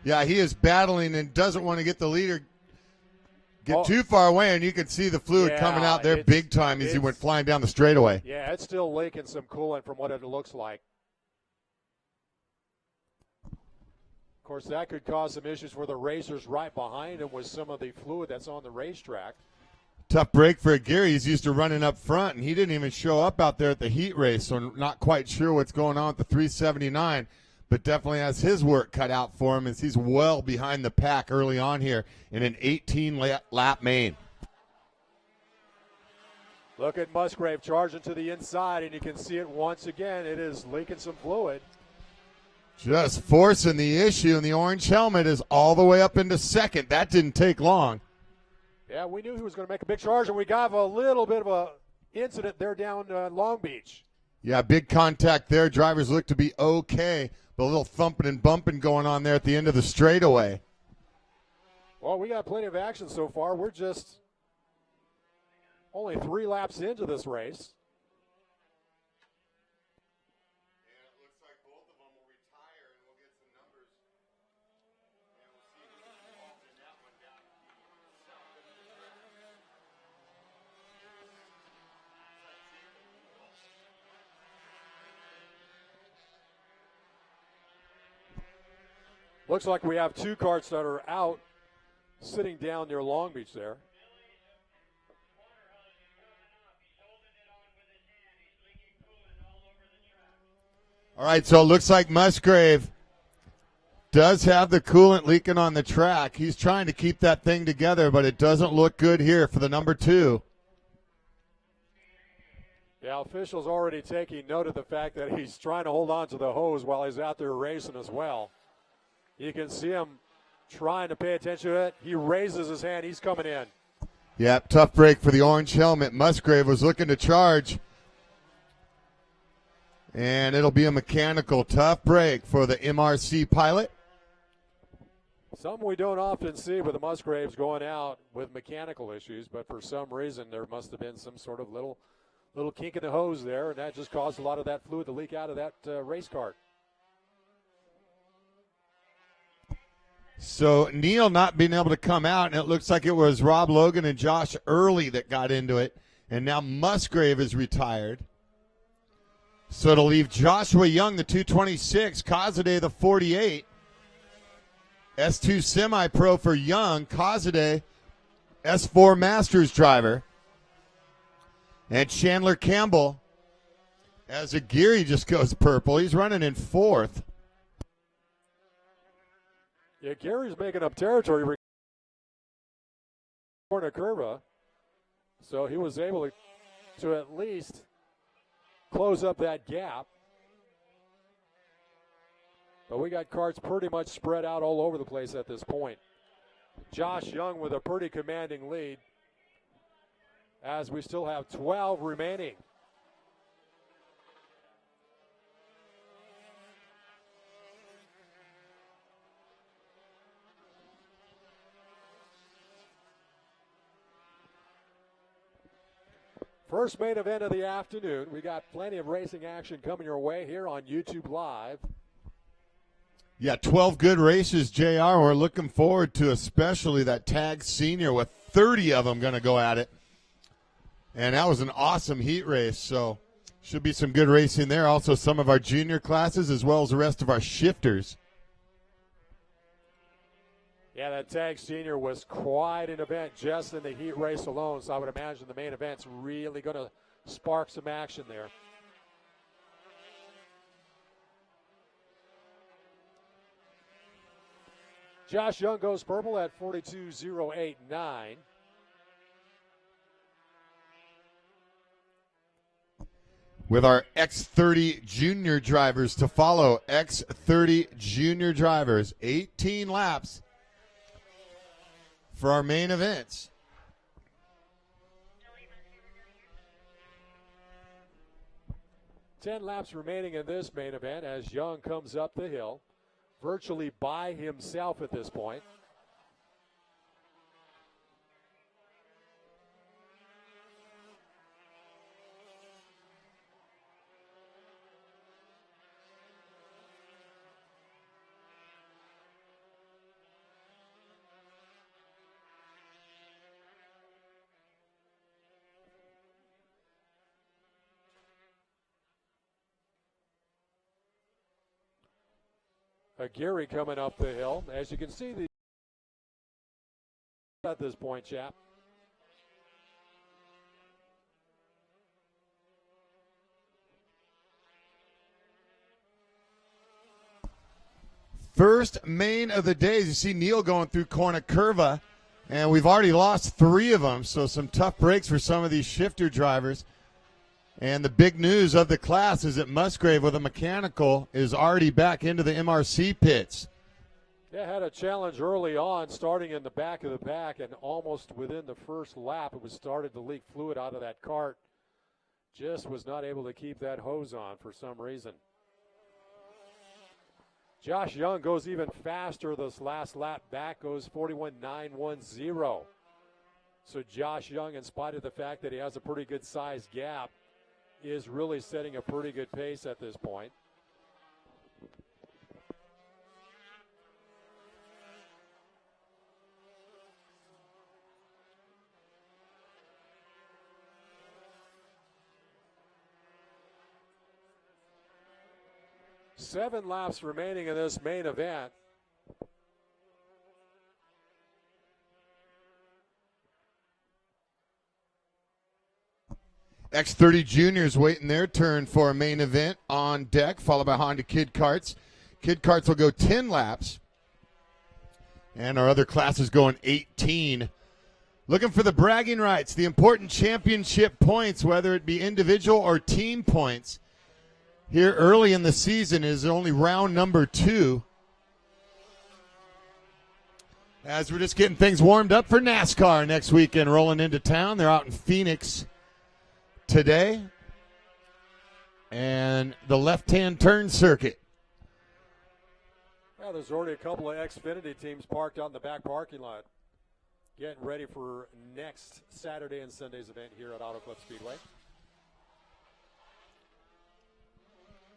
Yeah, he is battling and doesn't want to get the leader too far away, and you can see the fluid coming out there big time as he went flying down the straightaway. Yeah, it's still leaking some coolant from what it looks like. Of course, that could cause some issues for the racers right behind him with some of the fluid that's on the racetrack. Tough break for Aguirre. He's used to running up front, and he didn't even show up out there at the heat race, so not quite sure what's going on with the 379, but definitely has his work cut out for him as he's well behind the pack early on here in an 18-lap main. Look at Musgrave charging to the inside, and you can see it once again. It is leaking some fluid. Just forcing the issue, and the orange helmet is all the way up into second. That didn't take long. Yeah, we knew he was going to make a big charge, and we got a little bit of a incident there down Long Beach. Yeah, big contact there. Drivers look to be okay, but a little thumping and bumping going on there at the end of the straightaway. Well, we got plenty of action so far. We're just only 3 laps into this race. Looks like we have two karts that are out, sitting down near Long Beach there. All right, so it looks like Musgrave does have the coolant leaking on the track. He's trying to keep that thing together, but it doesn't look good here for the number 2. Yeah, officials already taking note of the fact that he's trying to hold on to the hose while he's out there racing as well. You can see him trying to pay attention to it. He raises his hand. He's coming in. Yep, tough break for the orange helmet. Musgrave was looking to charge. And it'll be a mechanical tough break for the MRC pilot. Something we don't often see with the Musgraves going out with mechanical issues, but for some reason there must have been some sort of little kink in the hose there, and that just caused a lot of that fluid to leak out of that race cart. So Neal not being able to come out, and it looks like it was Rob Logan and Josh Early that got into it, and now Musgrave is retired. So it'll leave Joshua Young, the 226, Kazade, the 48. S2 semi-pro for Young, Kazade, S4 Masters driver. And Chandler Campbell, as Aguirre just goes purple. He's running in 4th. Yeah, Gary's making up territory. Corner curva, so he was able to at least close up that gap. But we got karts pretty much spread out all over the place at this point. Josh Young with a pretty commanding lead as we still have 12 remaining. First main event of the afternoon. We got plenty of racing action coming your way here on YouTube Live. Yeah, 12 good races, JR. We're looking forward to especially that tag senior with 30 of them going to go at it. And that was an awesome heat race, so should be some good racing there. Also some of our junior classes as well as the rest of our shifters. Yeah, that tag senior was quite an event just in the heat race alone, so I would imagine the main event's really going to spark some action there. Josh Young goes purple at 42.089. With our X30 junior drivers to follow. X30 junior drivers, 18 laps for our main events. Ten laps remaining in this main event as Young comes up the hill, virtually by himself at this point. Aguirre coming up the hill. As you can see, at this point, chap. First main of the day, as you see Neal going through Corner Curva, and we've already lost 3 of them, so some tough breaks for some of these shifter drivers. And the big news of the class is that Musgrave with a mechanical is already back into the MRC pits. Yeah, had a challenge early on, starting in the back of the pack, and almost within the first lap, it was started to leak fluid out of that cart. Just was not able to keep that hose on for some reason. Josh Young goes even faster this last lap back, goes 41.910. So Josh Young, in spite of the fact that he has a pretty good size gap, is really setting a pretty good pace at this point. Seven laps remaining in this main event. X30 Juniors waiting their turn for a main event on deck, followed by Honda Kid Karts. Kid Karts will go 10 laps, and our other classes going 18. Looking for the bragging rights, the important championship points, whether it be individual or team points. Here early in the season is only round number 2. As we're just getting things warmed up for NASCAR next weekend, rolling into town. They're out in Phoenix today. And the left-hand turn circuit. Well, there's already a couple of Xfinity teams parked out in the back parking lot, getting ready for next Saturday and Sunday's event here at Auto Club Speedway.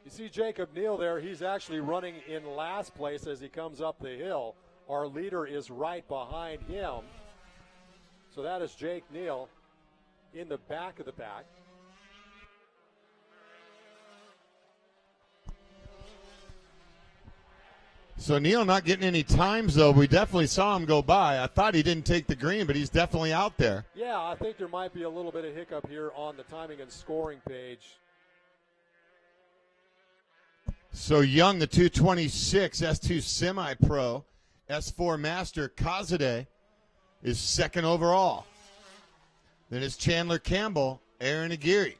You see Jacob Neal there. He's actually running in last place as he comes up the hill. Our leader is right behind him. So that is Jake Neal in the back of the pack. So Neal not getting any times, though. We definitely saw him go by. I thought he didn't take the green, but he's definitely out there. Yeah, I think there might be a little bit of hiccup here on the timing and scoring page. So Young, the 226 S2 Semi-Pro, S4 Master, Kazade, is second overall. Then it's Chandler Campbell, Aaron Aguirre,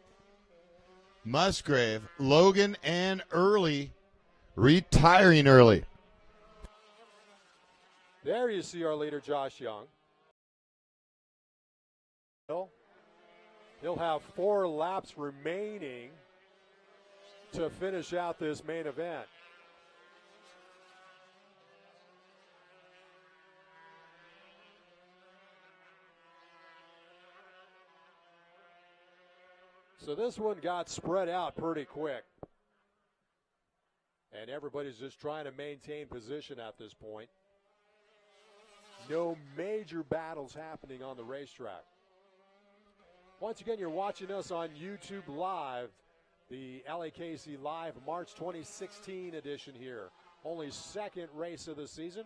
Musgrave, Logan, and Early retiring early. There you see our leader, Josh Young. He'll have 4 laps remaining to finish out this main event. So this one got spread out pretty quick. And everybody's just trying to maintain position at this point. No major battles happening on the racetrack. Once again, you're watching us on YouTube Live, the LAKC Live-March 2016 edition here. Only second race of the season.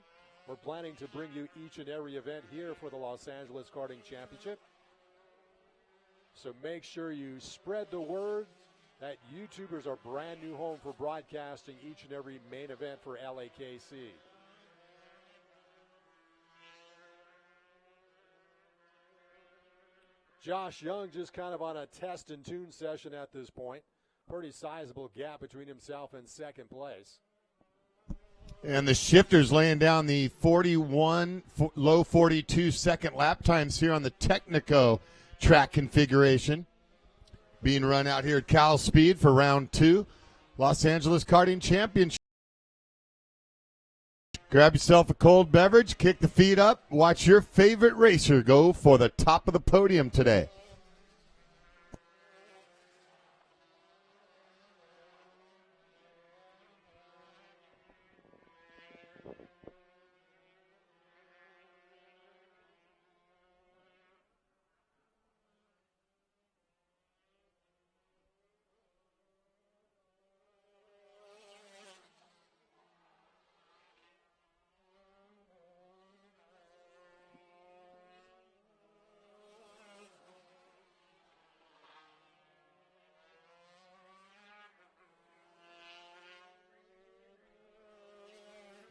We're planning to bring you each and every event here for the Los Angeles Karting Championship. So make sure you spread the word that YouTubers are brand new home for broadcasting each and every main event for LAKC. Josh Young just kind of on a test and tune session at this point. Pretty sizable gap between himself and second place. And the shifters laying down the 41, low 42 second lap times here on the Technico track configuration. Being run out here at CalSpeed for round 2. Los Angeles Karting Championship. Grab yourself a cold beverage, kick the feet up, watch your favorite racer go for the top of the podium today.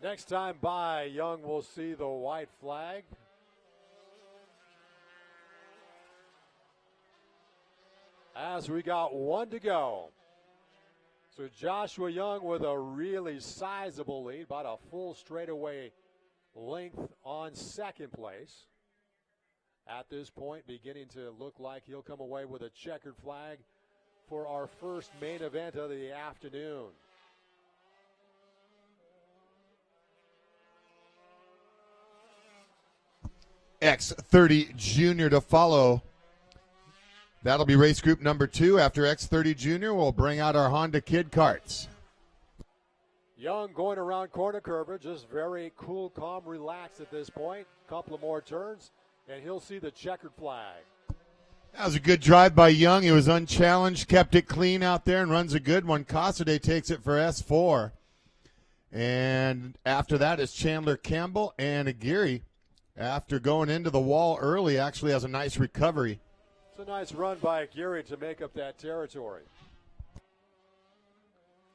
Next time by, Young will see the white flag. As we got 1 to go. So Joshua Young with a really sizable lead, about a full straightaway length on second place. At this point, beginning to look like he'll come away with a checkered flag for our first main event of the afternoon. X30 Junior to follow. That'll be race group number 2. After X30 Junior, we'll bring out our Honda Kid Karts. Young going around corner curve, just very cool, calm, relaxed at this point. Couple of more turns, and he'll see the checkered flag. That was a good drive by Young. He was unchallenged, kept it clean out there, and runs a good one. Casade takes it for S4. And after that is Chandler Campbell, and Aguirre, after going into the wall early, actually has a nice recovery. It's a nice run by Gary to make up that territory.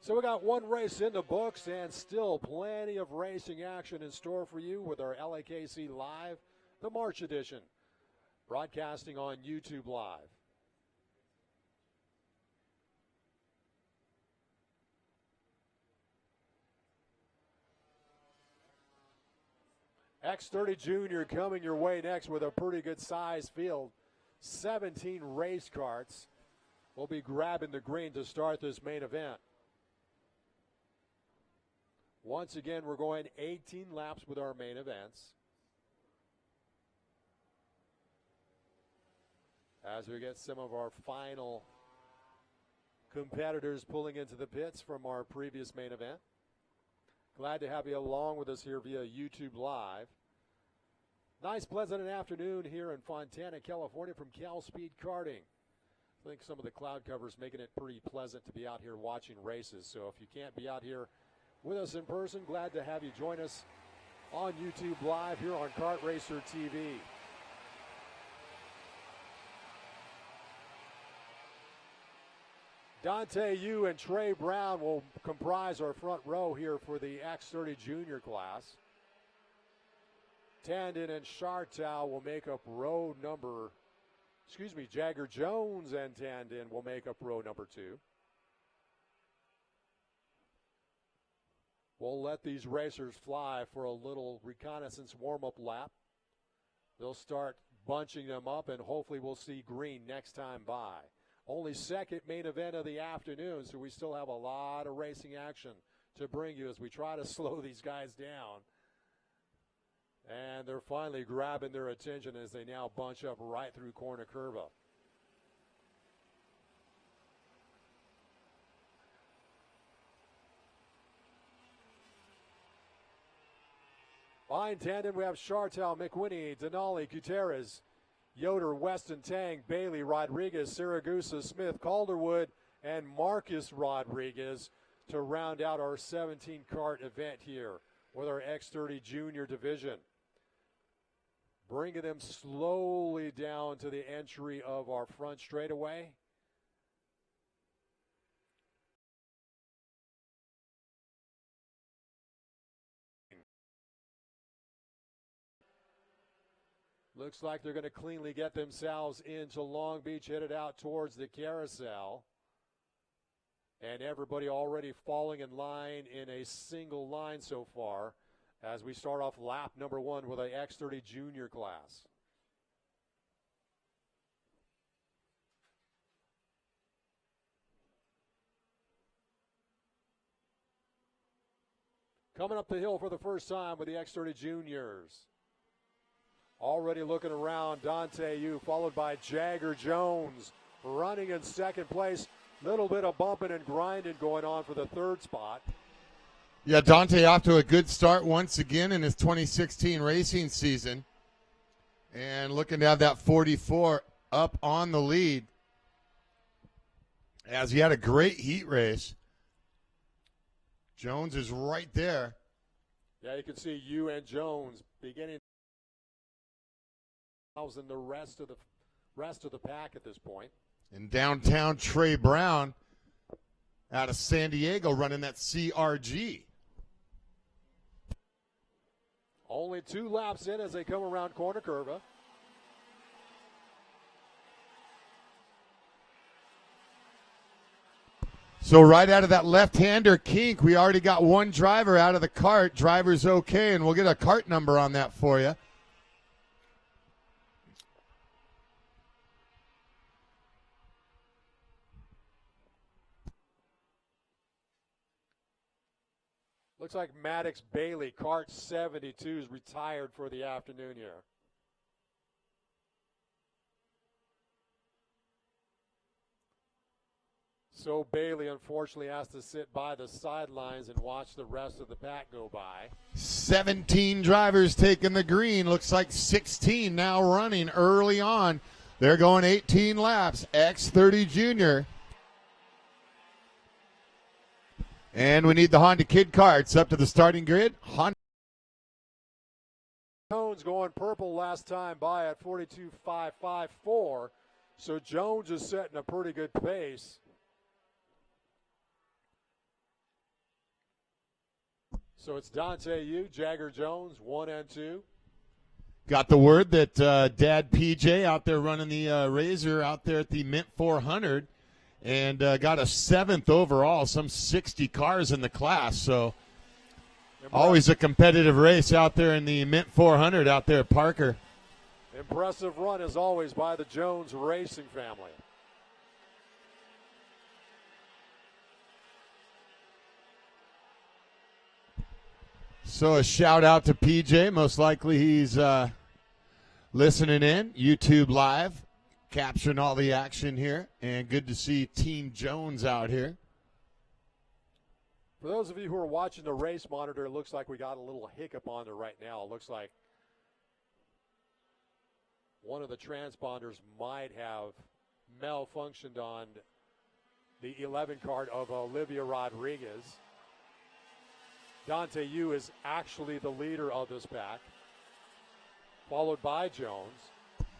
So we got one race in the books and still plenty of racing action in store for you with our LAKC Live, the March edition, broadcasting on YouTube Live. X30 Junior coming your way next with a pretty good size field. 17 race carts will be grabbing the green to start this main event. Once again, we're going 18 laps with our main events. As we get some of our final competitors pulling into the pits from our previous main event. Glad to have you along with us here via YouTube Live. Nice, pleasant afternoon here in Fontana, California from CalSpeed Karting. I think some of the cloud cover is making it pretty pleasant to be out here watching races. So if you can't be out here with us in person, glad to have you join us on YouTube Live here on Kart Racer TV. Dante Yu and Trey Brown will comprise our front row here for the X30 Junior class. Tandon and Chartow will make up row number, Jagger Jones and Tandon will make up row number 2. We'll let these racers fly for a little reconnaissance warm-up lap. They'll start bunching them up, and hopefully we'll see green next time by. Only second main event of the afternoon, so we still have a lot of racing action to bring you as we try to slow these guys down. And they're finally grabbing their attention as they now bunch up right through Corner Curva. Behind Tandon, we have Chartow, McWhinney, Denali, Gutierrez, Yoder, Weston, Tang, Bailey, Rodriguez, Saragusa, Smith, Calderwood, and Marcus Rodriguez to round out our 17-cart event here with our X30 Junior division. Bringing them slowly down to the entry of our front straightaway. Looks like they're going to cleanly get themselves into Long Beach, headed out towards the carousel. And everybody already falling in line in a single line so far as we start off lap number 1 with a X30 Junior class. Coming up the hill for the first time with the X30 Juniors. Already looking around, Dante Yu, followed by Jagger Jones, running in second place. Little bit of bumping and grinding going on for the third spot. Yeah, Dante off to a good start once again in his 2016 racing season. And looking to have that 44 up on the lead as he had a great heat race. Jones is right there. Yeah, you can see Yu and Jones beginning and the rest of the pack at this point. In downtown, Trey Brown out of San Diego running that CRG. Only 2 laps in as they come around Corner Curva. So right out of that left-hander kink, we already got one driver out of the cart. Driver's okay, and we'll get a cart number on that for you. Looks like Maddox Bailey, Kart 72, is retired for the afternoon here. So Bailey, unfortunately, has to sit by the sidelines and watch the rest of the pack go by. 17 drivers taking the green. Looks like 16 now running early on. They're going 18 laps. X30 Junior. And we need the Honda Kid carts up to the starting grid. Honda. Jones going purple last time by at 42.554. So Jones is setting a pretty good pace. So it's Dante Yu, Jagger Jones, 1 and 2. Got the word that Dad PJ out there running the Razor out there at the Mint 400 and got a 7th overall, some 60 cars in the class. So always a competitive race out there in the Mint 400 out there at Parker. Impressive run as always by the Jones Racing family. So a shout out to PJ. Most likely he's listening in, YouTube Live, capturing all the action here. And good to see Team Jones out here. For those of you who are watching the race monitor, it looks like we got a little hiccup on there right now. It looks like one of the transponders might have malfunctioned on the 11 card of Olivia Rodriguez. Dante Yu is actually the leader of this pack, followed by Jones.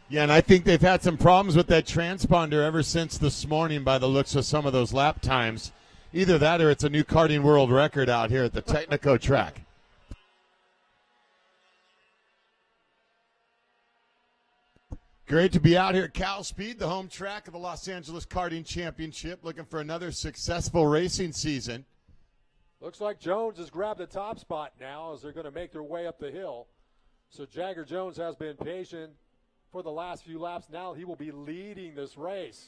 Yeah, and I think they've had some problems with that transponder ever since this morning by the looks of some of those lap times. Either that or it's a new karting world record out here at the Technico track. Great to be out here at CalSpeed, the home track of the Los Angeles Karting Championship, looking for another successful racing season. Looks like Jones has grabbed the top spot now as they're going to make their way up the hill. So Jagger Jones has been patient for the last few laps. Now he will be leading this race.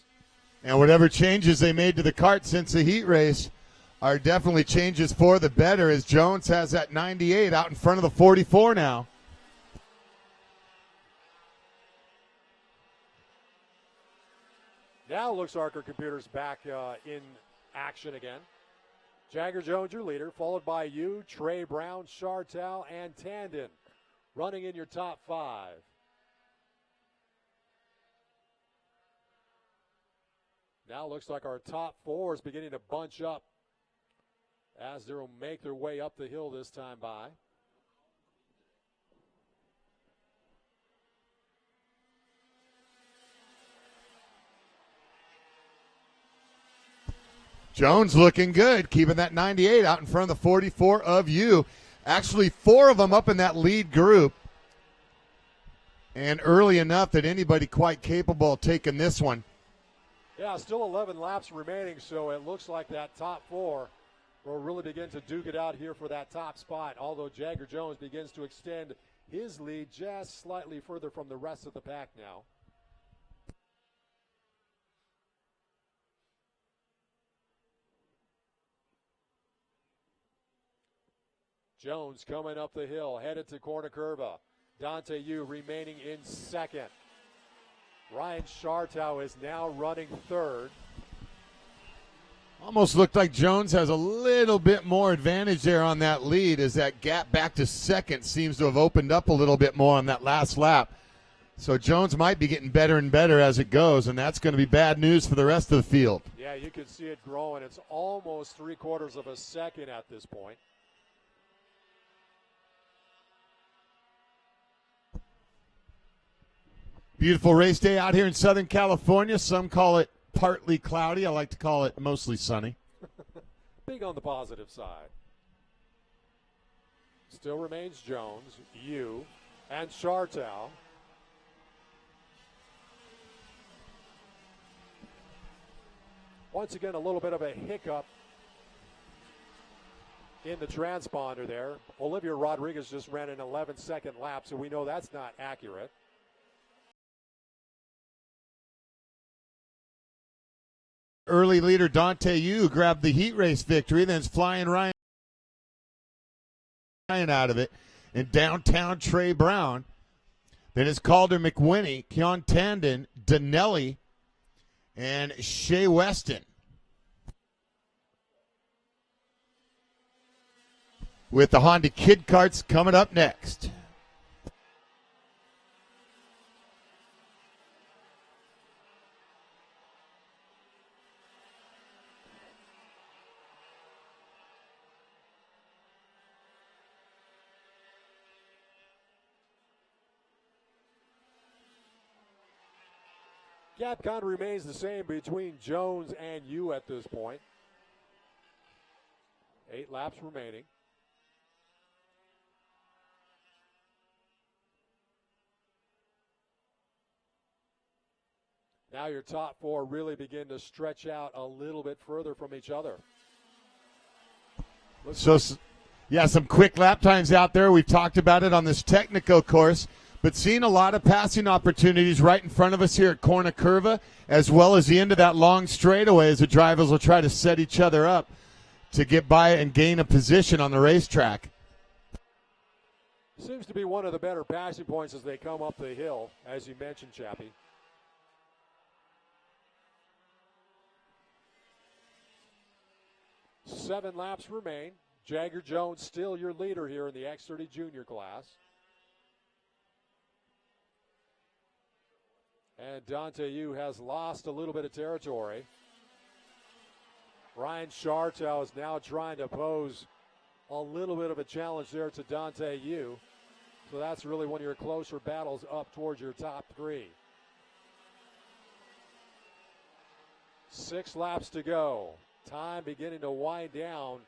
And whatever changes they made to the kart since the heat race are definitely changes for the better, as Jones has that 98 out in front of the 44 now. Now looks like our computer's back in action again. Jagger Jones, your leader, followed by you, Trey Brown, Chartel, and Tandon, running in your top 5. Now looks like our top 4 is beginning to bunch up as they'll make their way up the hill this time by. Jones looking good, keeping that 98 out in front of the 44 of you. Actually, 4 of them up in that lead group. And early enough that anybody quite capable of taking this one. Yeah, still 11 laps remaining, so it looks like that top 4 will really begin to duke it out here for that top spot, although Jagger Jones begins to extend his lead just slightly further from the rest of the pack now. Jones coming up the hill, headed to corner curva. Dante Yu remaining in second. Ryan Chartow is now running third. Almost looked like Jones has a little bit more advantage there on that lead, as that gap back to second seems to have opened up a little bit more on that last lap. So Jones might be getting better and better as it goes, and that's going to be bad news for the rest of the field. Yeah, you can see it growing. It's almost 3/4 of a second at this point. Beautiful race day out here in Southern California. Some call it partly cloudy. I like to call it mostly sunny. Big on the positive side. Still remains Jones, Yu, and Chartow. Once again, a little bit of a hiccup in the transponder there. Olivia Rodriguez just ran an 11-second lap, so we know that's not accurate. Early leader Dante Yu grabbed the heat race victory, then it's flying Ryan out of it. And downtown Trey Brown. Then it's Calder McWhinney, Keon Tandon, Danelli, and Shea Weston. With the Honda Kid Karts coming up next. Gap kind of remains the same between Jones and you at this point. 8 laps remaining. Now your top 4 really begin to stretch out a little bit further from each other. Some quick lap times out there. We've talked about it on this technical course, but seeing a lot of passing opportunities right in front of us here at Corner Curva, as well as the end of that long straightaway as the drivers will try to set each other up to get by and gain a position on the racetrack. Seems to be one of the better passing points as they come up the hill, as you mentioned, Chappie. Seven laps remain. Jagger Jones still your leader here in the X30 junior class. And Dante Yu has lost a little bit of territory. Ryan Chartel is now trying to pose a little bit of a challenge there to Dante Yu. So that's really one of your closer battles up towards your top 3. 6 laps to go. Time beginning to wind down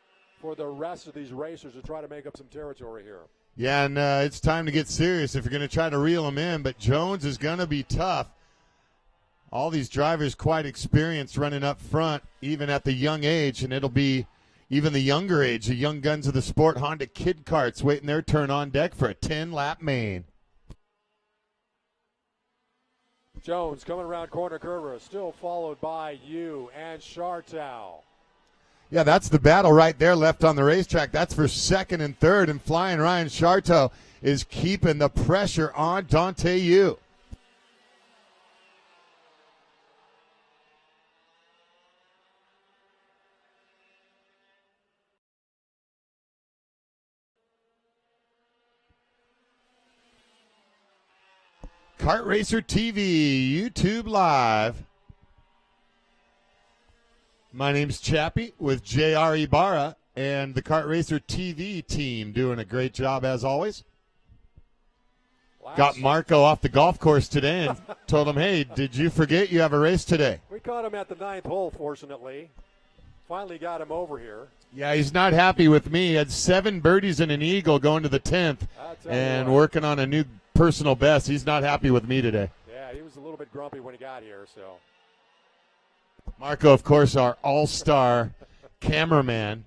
for the rest of these racers to try to make up some territory here. Yeah, and it's time to get serious if you're going to try to reel them in, but Jones is going to be tough. All these drivers quite experienced running up front, even at the young age, and it'll be even the younger age, the young guns of the sport, Honda Kid Karts, waiting their turn on deck for a 10-lap main. Jones coming around Corner Curva, still followed by you and Chartel. Yeah, that's the battle right there left on the racetrack. That's for second and third, and flying Ryan Chartel is keeping the pressure on Dante Yu. Kart Racer TV, YouTube Live. My name's Chappie with J.R. Ibarra and the Kart Racer TV team doing a great job as always. Got Marco off the golf course today and told him, hey, did you forget you have a race today? We caught him at the 9th hole, fortunately. Finally got him over here. Yeah, he's not happy with me. He had 7 birdies and an eagle going to the 10th and working on a new personal best. He's not happy with me today. Yeah, he was a little bit grumpy when he got here, so. Marco, of course, our all-star cameraman,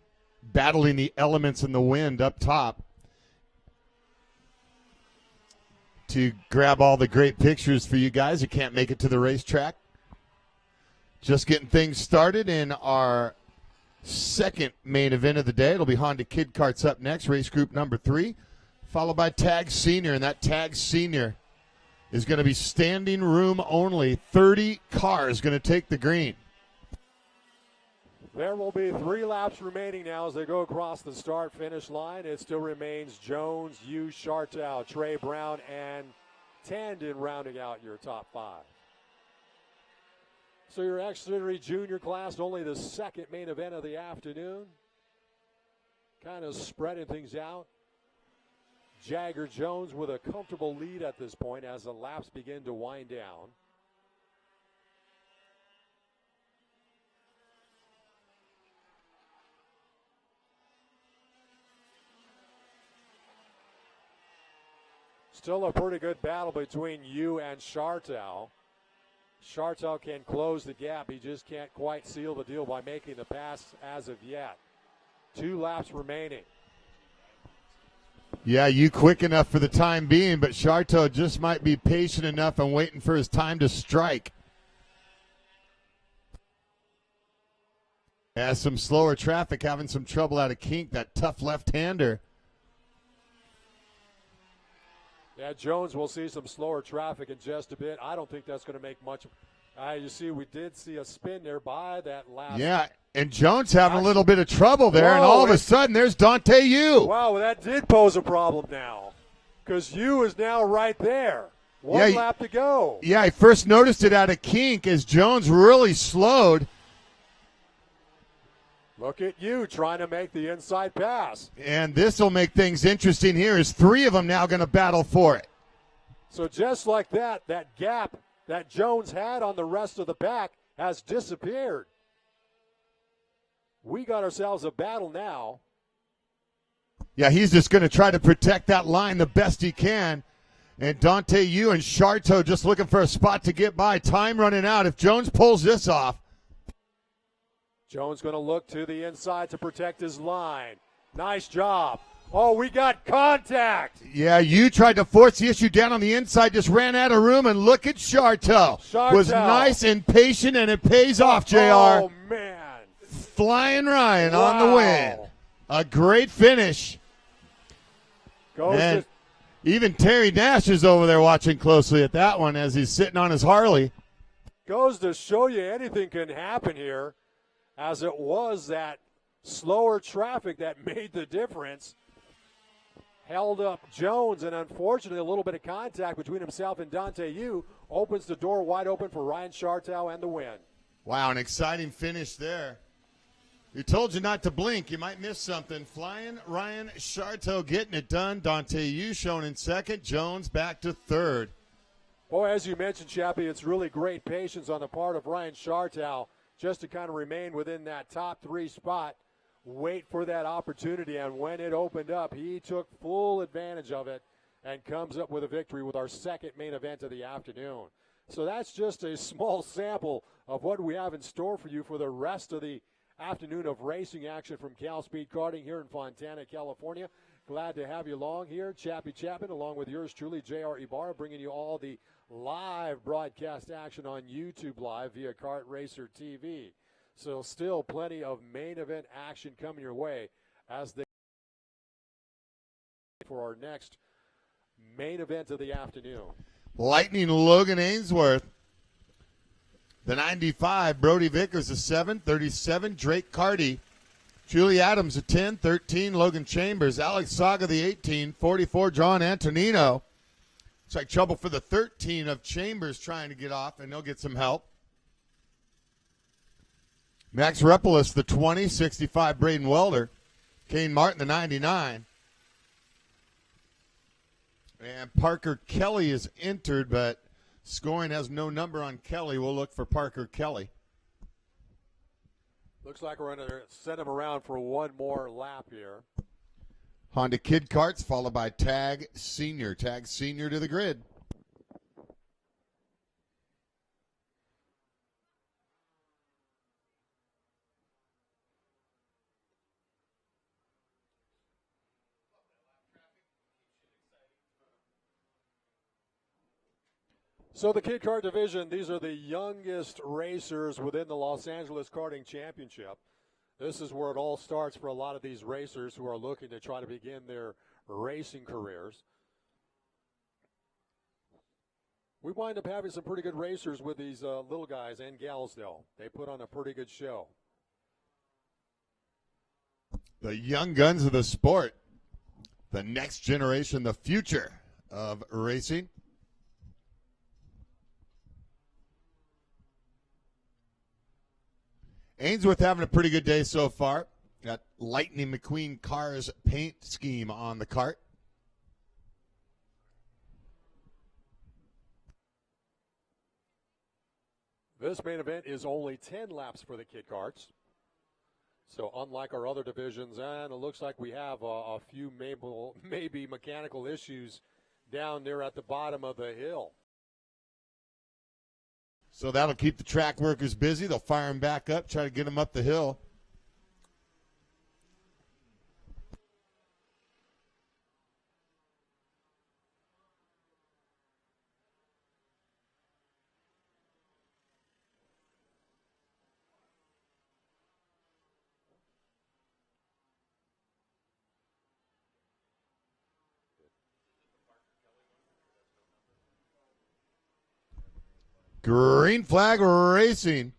battling the elements and the wind up top to grab all the great pictures for you guys who can't make it to the racetrack. Just getting things started in our second main event of the day. It'll be Honda Kid Karts up next, race group number 3, followed by Tag Senior, and that Tag Senior is going to be standing room only. 30 cars going to take the green. There will be 3 laps remaining now as they go across the start-finish line. It still remains Jones, Yu, Chartel, Trey Brown, and Tandon rounding out your top 5. So your X30 junior class, only the second main event of the afternoon. Kind of spreading things out. Jagger Jones with a comfortable lead at this point as the laps begin to wind down. Still a pretty good battle between you and Chartel. Chartel can close the gap. He just can't quite seal the deal by making the pass as of yet. 2 laps remaining. Yeah, you quick enough for the time being, but Chartel just might be patient enough and waiting for his time to strike. Has some slower traffic, having some trouble out of kink, that tough left-hander. Yeah, Jones will see some slower traffic in just a bit. I don't think that's going to make much. You see, we did see a spin there by that last. Yeah, and Jones having a little bit of trouble there, and all of a sudden there's Dante Yu. Wow, that did pose a problem now because Yu is now right there. One lap to go. Yeah, I first noticed it out of kink as Jones really slowed. Look at you trying to make the inside pass. And this will make things interesting here as 3 of them now going to battle for it. So just like that, that gap that Jones had on the rest of the pack has disappeared. We got ourselves a battle now. Yeah, he's just going to try to protect that line the best he can. And Dante Yu and Charteau just looking for a spot to get by. Time running out. If Jones pulls this off. Jones going to look to the inside to protect his line. Nice job. Oh, we got contact. Yeah, you tried to force the issue down on the inside, just ran out of room, and look at Charteau. Was nice and patient, and it pays off, JR. Oh, man. Flying Ryan on the win. A great finish. And even Terry Nash is over there watching closely at that one as he's sitting on his Harley. Goes to show you anything can happen here, as it was that slower traffic that made the difference. Held up Jones, and unfortunately a little bit of contact between himself and Dante Yu opens the door wide open for Ryan Charteau and the win. Wow, an exciting finish there. We told you not to blink. You might miss something. Flying Ryan Charteau getting it done. Dante Yu shown in second. Jones back to third. Boy, as you mentioned, Chappie, it's really great patience on the part of Ryan Charteau just to kind of remain within that top three spot. Wait for that opportunity, and when it opened up, he took full advantage of it and comes up with a victory with our second main event of the afternoon. So that's just a small sample of what we have in store for you for the rest of the afternoon of racing action from CalSpeed Karting here in Fontana, California. Glad to have you along here. Chappie Chapman, along with yours truly, J.R. Ibarra, bringing you all the live broadcast action on YouTube Live via Kart Racer TV. So still plenty of main event action coming your way as they for our next main event of the afternoon. Lightning Logan Ainsworth. The 95, Brody Vickers a 7, 37, Drake Carty. Julie Adams a 10, 13, Logan Chambers. Alex Saga the 18, 44, John Antonino. It's like trouble for the 13 of Chambers trying to get off, and they'll get some help. Max Repolis the 20, 65, Braden Welder. Kane Martin the 99. And Parker Kelly is entered, but scoring has no number on Kelly. We'll look for Parker Kelly. Looks like we're going to send him around for one more lap here. Honda Kid Karts followed by Tag Senior. Tag Senior to the grid. So the Kid Kart division, these are the youngest racers within the Los Angeles Karting Championship. This is where it all starts for a lot of these racers who are looking to try to begin their racing careers. We wind up having some pretty good racers with these little guys and gals, though. They put on a pretty good show. The young guns of the sport. The next generation, the future of racing. Ainsworth having a pretty good day so far. Got Lightning McQueen Cars paint scheme on the kart. This main event is only 10 laps for the Kid Karts. So unlike our other divisions, and it looks like we have a few maybe mechanical issues down there at the bottom of the hill. So that'll keep the track workers busy. They'll fire them back up, try to get them up the hill. Green flag racing.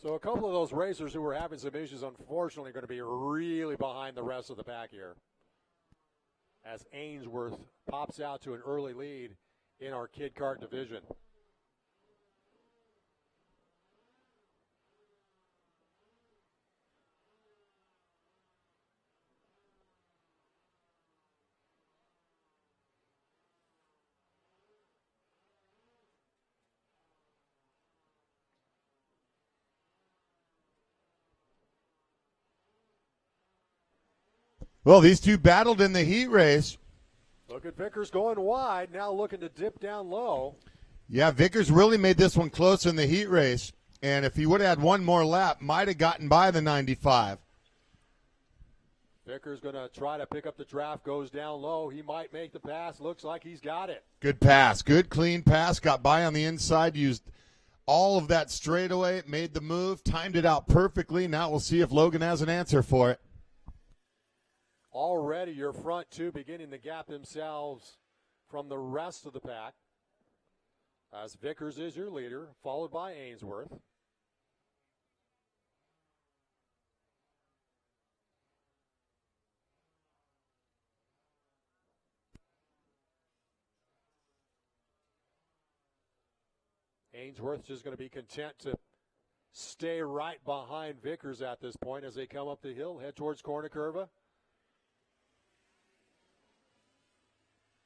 So a couple of those racers who were having some issues, unfortunately, are going to be really behind the rest of the pack here. As Ainsworth pops out to an early lead in our Kid Kart division. Well, these two battled in the heat race. Look at Vickers going wide, now looking to dip down low. Yeah, Vickers really made this one close in the heat race. And if he would have had one more lap, might have gotten by the 95. Vickers going to try to pick up the draft, goes down low. He might make the pass. Looks like he's got it. Good pass. Good, clean pass. Got by on the inside, used all of that straightaway, made the move, timed it out perfectly. Now we'll see if Logan has an answer for it. Already your front two beginning to gap themselves from the rest of the pack. As Vickers is your leader, followed by Ainsworth. Ainsworth just going to be content to stay right behind Vickers at this point as they come up the hill, head towards corner curva.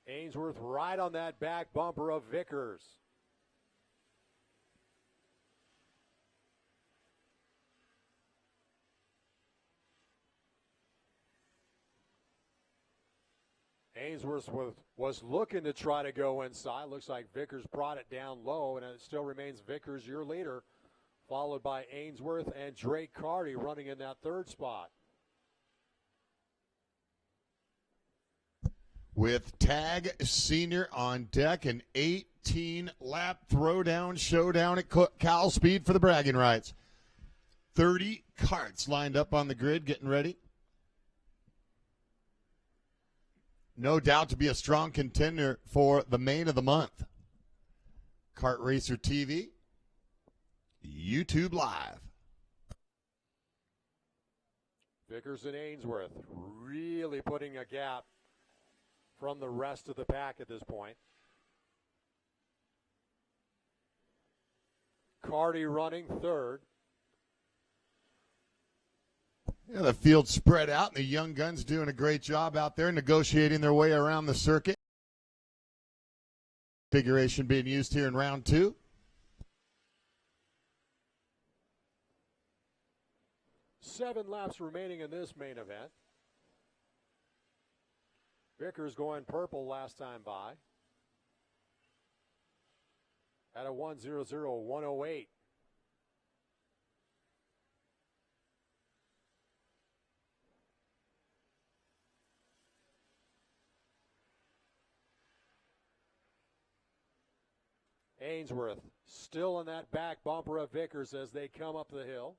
Ainsworth right on that back bumper of Vickers. Ainsworth was looking to try to go inside. Looks like Vickers brought it down low, and it still remains Vickers your leader, followed by Ainsworth and Drake Carty running in that third spot. With Tag Senior on deck, an 18-lap throwdown showdown at CalSpeed for the bragging rights. 30 karts lined up on the grid, getting ready. No doubt to be a strong contender for the main of the month. Kart Racer TV, YouTube Live. Vickers and Ainsworth really putting a gap from the rest of the pack at this point. Carty running third. Yeah, the field spread out, and the young guns doing a great job out there negotiating their way around the circuit. Configuration being used here in round two. Seven laps remaining in this main event. Vickers going purple last time by. At a 1:00.108. Ainsworth still on that back bumper of Vickers as they come up the hill.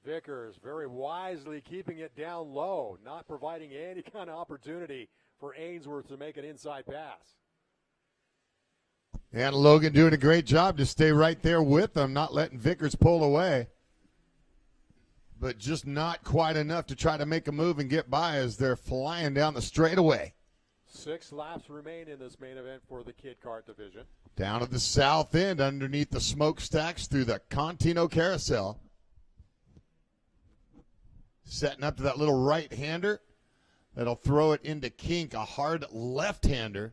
Vickers very wisely keeping it down low, not providing any kind of opportunity for Ainsworth to make an inside pass. And Logan doing a great job to stay right there with them, not letting Vickers pull away. But just not quite enough to try to make a move and get by as they're flying down the straightaway. 6 laps remain in this main event for the Kid Kart division. Down at the south end underneath the smokestacks through the Contino Carousel. Setting up to that little right-hander that'll throw it into kink, a hard left-hander.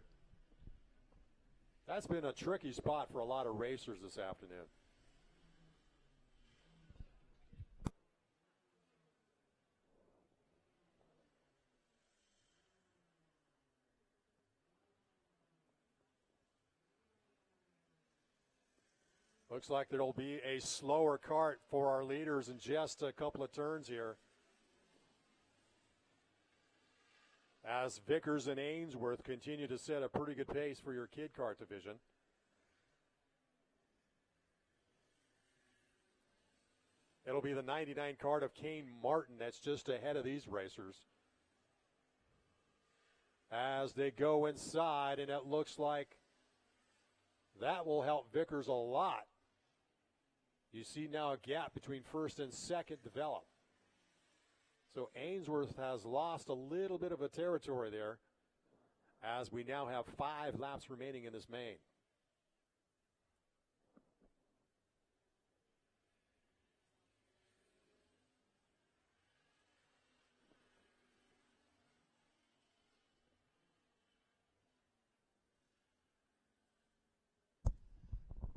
That's been a tricky spot for a lot of racers this afternoon. Looks like there'll be a slower kart for our leaders in just a couple of turns here. As Vickers and Ainsworth continue to set a pretty good pace for your Kid Kart division. It'll be the 99 kart of Kane Martin that's just ahead of these racers. As they go inside, and it looks like that will help Vickers a lot. You see now a gap between first and second develop. So Ainsworth has lost a little bit of a territory there as we now have 5 laps remaining in this main.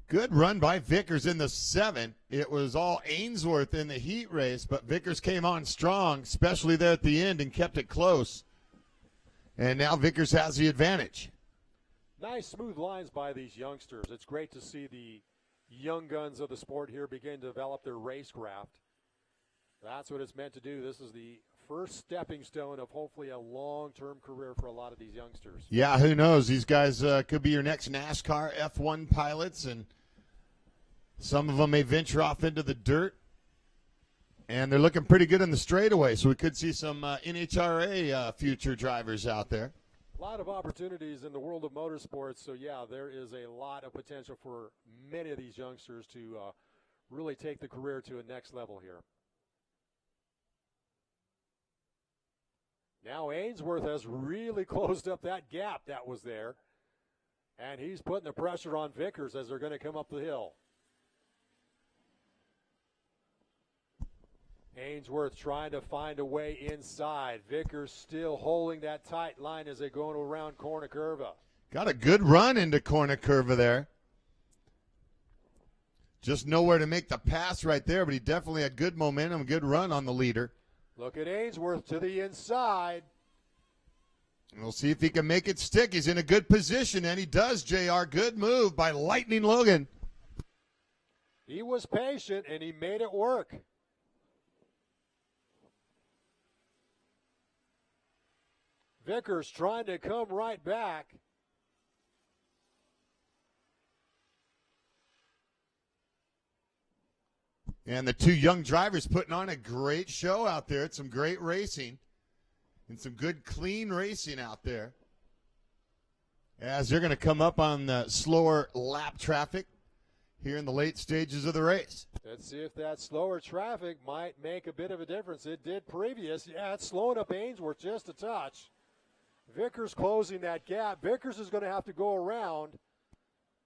Good run by Vickers in the 7. It was all Ainsworth in the heat race, but Vickers came on strong, especially there at the end, and kept it close. And now Vickers has the advantage. Nice smooth lines by these youngsters. It's great to see the young guns of the sport here begin to develop their racecraft. That's what it's meant to do. This is the first stepping stone of hopefully a long-term career for a lot of these youngsters. Yeah, who knows? These guys could be your next NASCAR F1 pilots, and some of them may venture off into the dirt. And they're looking pretty good in the straightaway, so we could see some NHRA future drivers out there. A lot of opportunities in the world of motorsports, so yeah, there is a lot of potential for many of these youngsters to really take the career to a next level here. Now Ainsworth has really closed up that gap that was there, and he's putting the pressure on Vickers as they're going to come up the hill. Ainsworth trying to find a way inside. Vickers still holding that tight line as they go around Corner Curva. Got a good run into Corner Curva there. Just nowhere to make the pass right there, but he definitely had good momentum, good run on the leader. Look at Ainsworth to the inside. We'll see if he can make it stick. He's in a good position, and he does, JR. Good move by Lightning Logan. He was patient, and he made it work. Vickers trying to come right back. And the two young drivers putting on a great show out there. It's some great racing and some good, clean racing out there. As they're going to come up on the slower lap traffic here in the late stages of the race. Let's see if that slower traffic might make a bit of a difference. It did previous. Yeah, it's slowing up Ainsworth just a touch. Vickers closing that gap. Vickers is going to have to go around.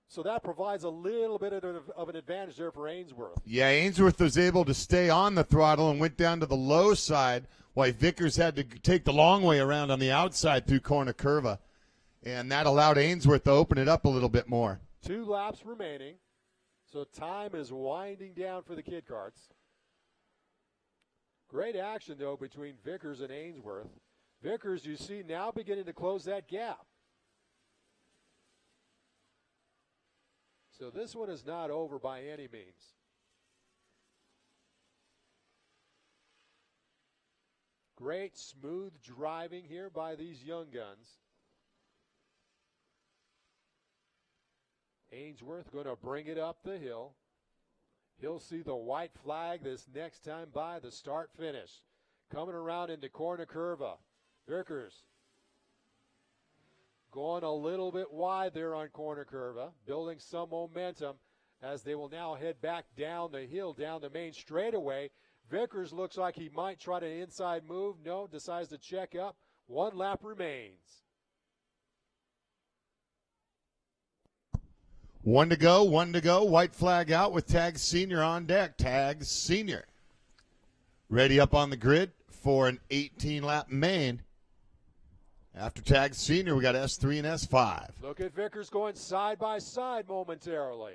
So that provides a little bit of an advantage there for Ainsworth. Yeah, Ainsworth was able to stay on the throttle and went down to the low side, while Vickers had to take the long way around on the outside through Corner Curva. And that allowed Ainsworth to open it up a little bit more. 2 laps remaining. So time is winding down for the kid karts. Great action, though, between Vickers and Ainsworth. Vickers, you see, now beginning to close that gap. So this one is not over by any means. Great smooth driving here by these young guns. Ainsworth going to bring it up the hill. He'll see the white flag this next time by the start finish. Coming around into Corner Curva. Vickers going a little bit wide there on Corner Curva, building some momentum as they will now head back down the hill, down the main straightaway. Vickers looks like he might try to inside move. No, decides to check up. 1 lap remains. 1 to go, 1 to go. White flag out with Tags Sr. on deck. Tags Sr. ready up on the grid for an 18-lap main. After Tags Sr., we got S3 and S5. Look at Vickers going side by side momentarily.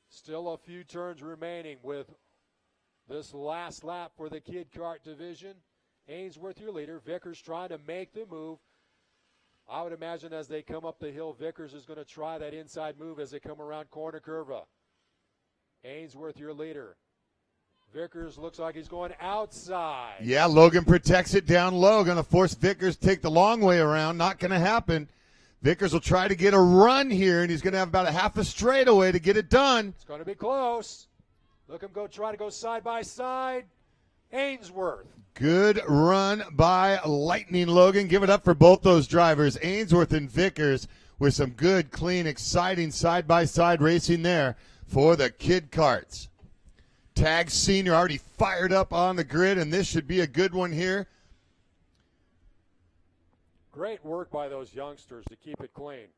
Still a few turns remaining with this last lap for the kid kart division. Ainsworth, your leader. Vickers trying to make the move. I would imagine as they come up the hill, Vickers is going to try that inside move as they come around Corner Curva. Ainsworth, your leader. Vickers looks like he's going outside. Yeah, Logan protects it down low. Going to force Vickers to take the long way around. Not going to happen. Vickers will try to get a run here, and he's going to have about a half a straightaway to get it done. It's going to be close. Look him go try to go side by side. Ainsworth. Good run by Lightning Logan. Give it up for both those drivers, Ainsworth and Vickers, with some good, clean, exciting side-by-side racing there for the kid karts. Tag Senior already fired up on the grid, and this should be a good one here. Great work by those youngsters to keep it clean.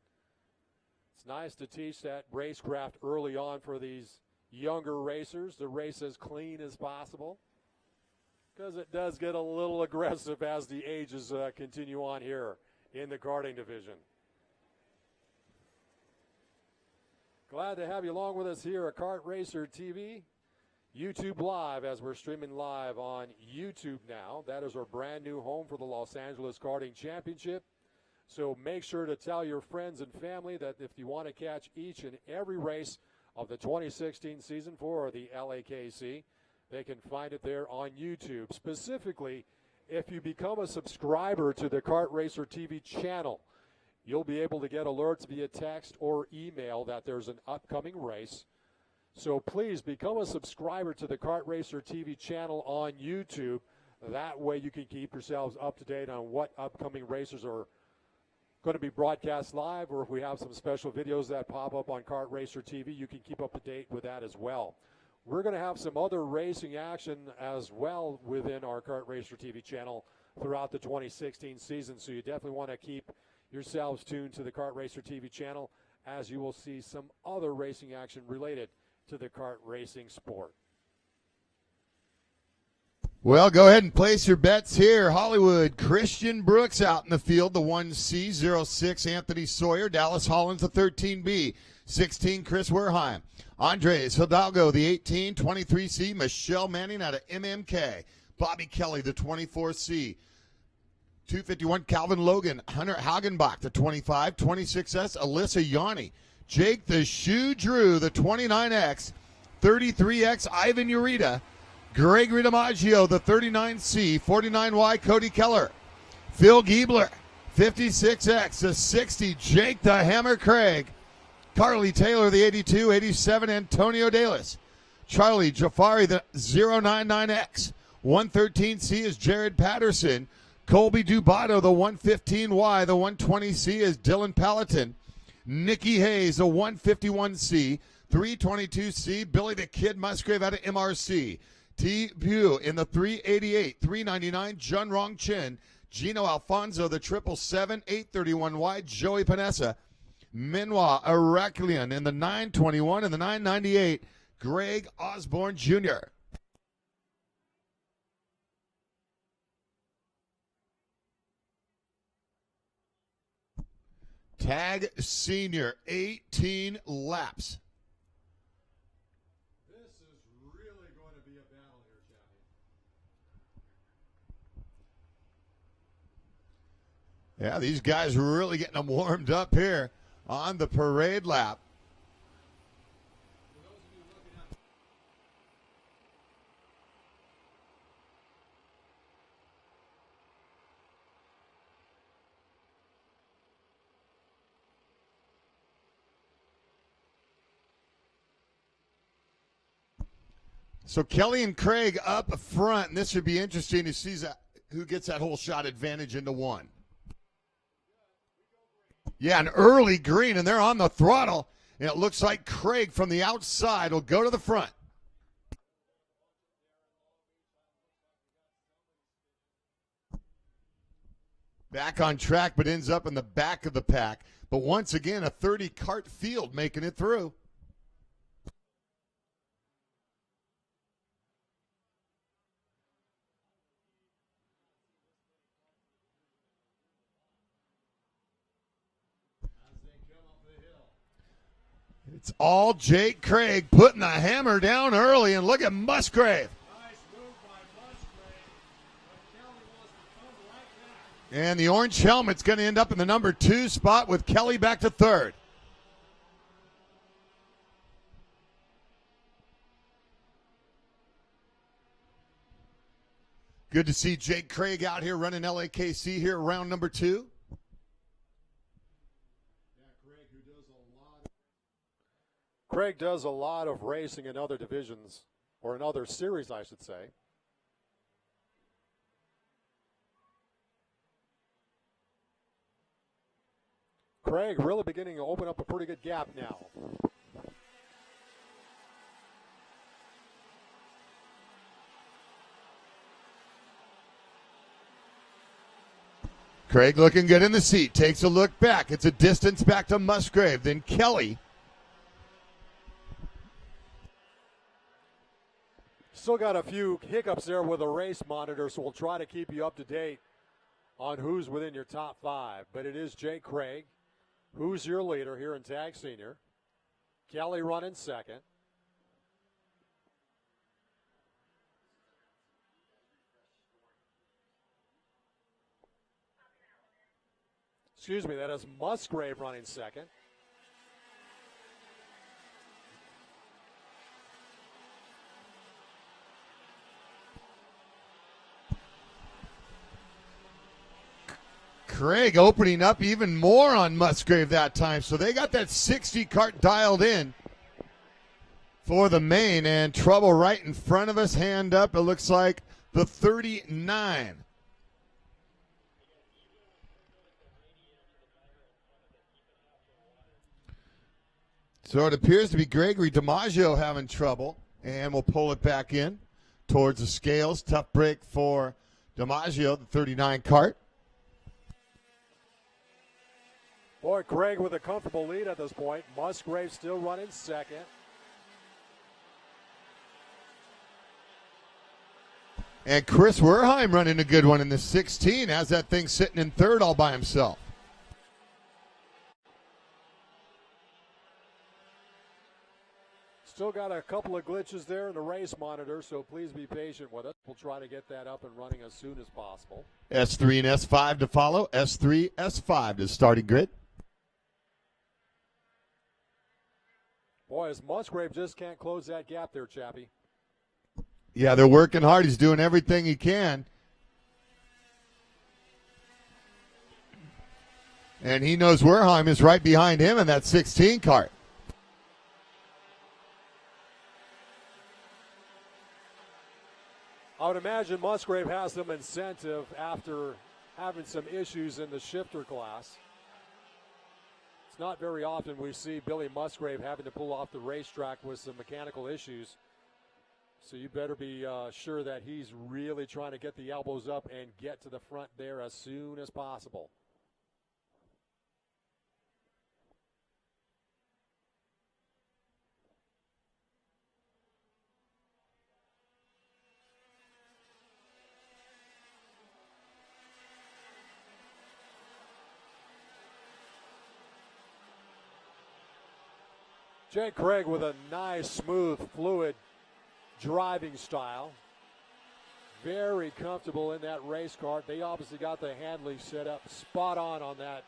It's nice to teach that racecraft early on for these younger racers to race as clean as possible, because it does get a little aggressive as the ages continue on here in the karting division. Glad to have you along with us here at Kart Racer TV, YouTube Live, as we're streaming live on YouTube now. That is our brand new home for the Los Angeles Karting Championship. So make sure to tell your friends and family that if you want to catch each and every race of the 2016 season for the LAKC, they can find it there on YouTube. Specifically, if you become a subscriber to the Kart Racer TV channel, you'll be able to get alerts via text or email that there's an upcoming race. So please become a subscriber to the Kart Racer TV channel on YouTube. That way you can keep yourselves up to date on what upcoming races are going to be broadcast live, or if we have some special videos that pop up on Kart Racer TV, you can keep up to date with that as well. We're going to have some other racing action as well within our Kart Racer TV channel throughout the 2016 season, so you definitely want to keep yourselves tuned to the Kart Racer TV channel, as you will see some other racing action related to the kart racing sport. Well, go ahead and place your bets here. Hollywood, Christian Brooks out in the field, the 1C, 06, Anthony Sawyer. Dallas Hollins, the 13B, 16, Chris Werheim. Andres Hidalgo, the 18, 23C, Michelle Manning out of MMK. Bobby Kelly, the 24C. 251, Calvin Logan. Hunter Hagenbach, the 25, 26S, Alyssa Yanni. Jake the Shoe Drew, the 29X. 33X, Ivan Urita. Gregory DiMaggio, the 39C, 49Y, Cody Keller. Phil Giebler, 56X, the 60, Jake the Hammer Craig. Carly Taylor, the 82, 87, Antonio Dalis. Charlie Jafari, the 099X. 113C is Jared Patterson. Colby Dubato, the 115Y. The 120C is Dylan Palatine. Nikki Hayes, the 151C. 322C, Billy the Kid Musgrave out of MRC. T. Pugh in the 388, 399, Jun Rong Chin. Gino Alfonso, the 777, 831Y, Joey Panessa. Minwa Araklian in the 921 and the 998, Greg Osborne Jr. Tag Senior, 18 laps. This is really going to be a battle here, Chappie. Yeah, these guys are really getting them warmed up here on the parade lap. So Kelly and Craig up front, and this should be interesting to see who gets that whole shot advantage into one. Yeah, an early green, and they're on the throttle, and it looks like Craig from the outside will go to the front. Back on track, but ends up in the back of the pack. But once again, a 30 kart field making it through. It's all Jake Craig putting the hammer down early, and look at Musgrave. Nice move by Musgrave, but Kelly wants to come right back. And the orange helmet's going to end up in the number 2 spot with Kelly back to 3rd. Good to see Jake Craig out here running LAKC here, round number 2. Craig does a lot of racing in other divisions, or in other series, I should say. Craig really beginning to open up a pretty good gap now. Craig looking good in the seat, takes a look back. It's a distance back to Musgrave, then Kelly. Still got a few hiccups there with a race monitor, so we'll try to keep you up to date on who's within your top 5. But it is Jake Craig, who's your leader here in Tag Senior. Kelly running second. Excuse me, that is Musgrave running second. Craig opening up even more on Musgrave that time. So they got that 60 kart dialed in for the main, and trouble right in front of us. Hand up, it looks like the 39. So it appears to be Gregory DiMaggio having trouble, and we'll pull it back in towards the scales. Tough break for DiMaggio, the 39 kart. Boy, Craig with a comfortable lead at this point. Musgrave still running second. And Chris Werheim running a good one in the 16. Has that thing sitting in third all by himself. Still got a couple of glitches there in the race monitor, so please be patient with us. We'll try to get that up and running as soon as possible. S3 and S5 to follow. S3, S5 to starting grid. Boy, as Musgrave just can't close that gap there, Chappie. Yeah, they're working hard. He's doing everything he can. And he knows Werheim is right behind him in that 16 kart. I would imagine Musgrave has some incentive after having some issues in the shifter class. It's not very often we see Billy Musgrave having to pull off the racetrack with some mechanical issues. So you better be sure that he's really trying to get the elbows up and get to the front there as soon as possible. Jake Craig with a nice, smooth, fluid driving style. Very comfortable in that race kart. They obviously got the handling set up spot on that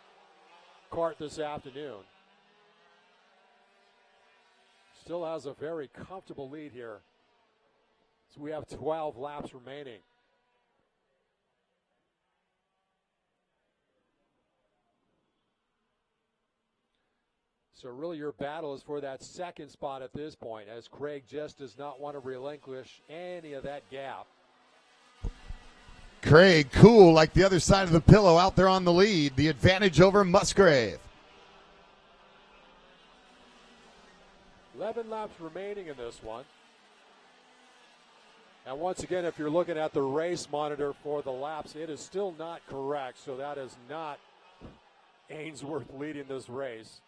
kart this afternoon. Still has a very comfortable lead here. So we have 12 laps remaining. So really your battle is for that second spot at this point, as Craig just does not want to relinquish any of that gap. Craig, cool like the other side of the pillow out there on the lead. The advantage over Musgrave. 11 laps remaining in this one. And once again, if you're looking at the race monitor for the laps, it is still not correct. So that is not Ainsworth leading this race.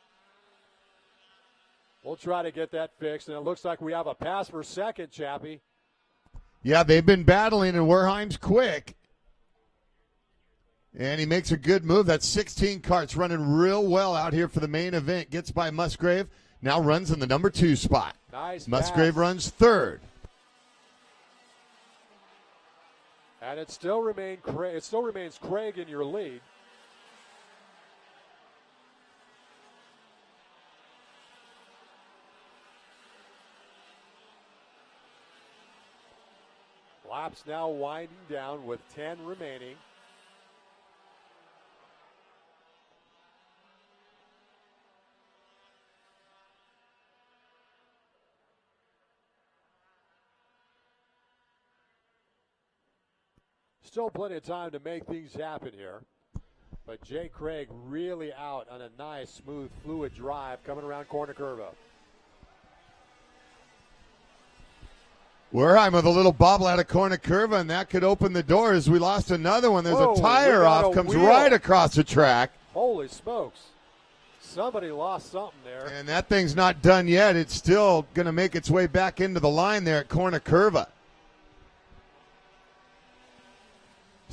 We'll try to get that fixed, and it looks like we have a pass for second, Chappie. Yeah, they've been battling, and Werheim's quick. And he makes a good move. That 16 kart's running real well out here for the main event. Gets by Musgrave, now runs in the number 2 spot. Nice Musgrave pass. runs third. And it still remains Craig in your lead. Laps now winding down with 10 remaining. Still plenty of time to make things happen here. But Jay Craig really out on a nice, smooth, fluid drive coming around corner curve up. Werheim with a little bobble out of corner curve, and that could open the doors. We lost another one. There's Whoa, a tire off, comes wheel. right across the track. Holy smokes. Somebody lost something there. And that thing's not done yet. It's still going to make its way back into the line there at corner curva.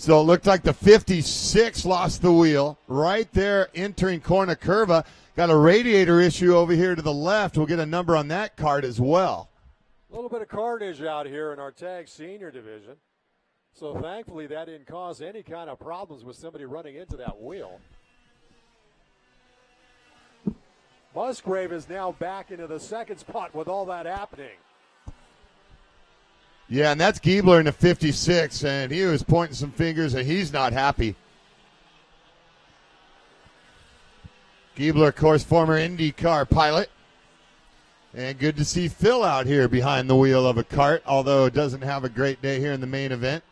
So it looked like the 56 lost the wheel right there entering corner curva. Got a radiator issue over here to the left. We'll get a number on that card as well. A little bit of carnage out here in our tag senior division. So thankfully that didn't cause any kind of problems with somebody running into that wheel. Musgrave is now back into the second spot with all that happening. Yeah, and that's Giebler in the 56, and he was pointing some fingers, and he's not happy. Giebler, of course, former IndyCar pilot. And good to see Phil out here behind the wheel of a kart, although it doesn't have a great day here in the main event.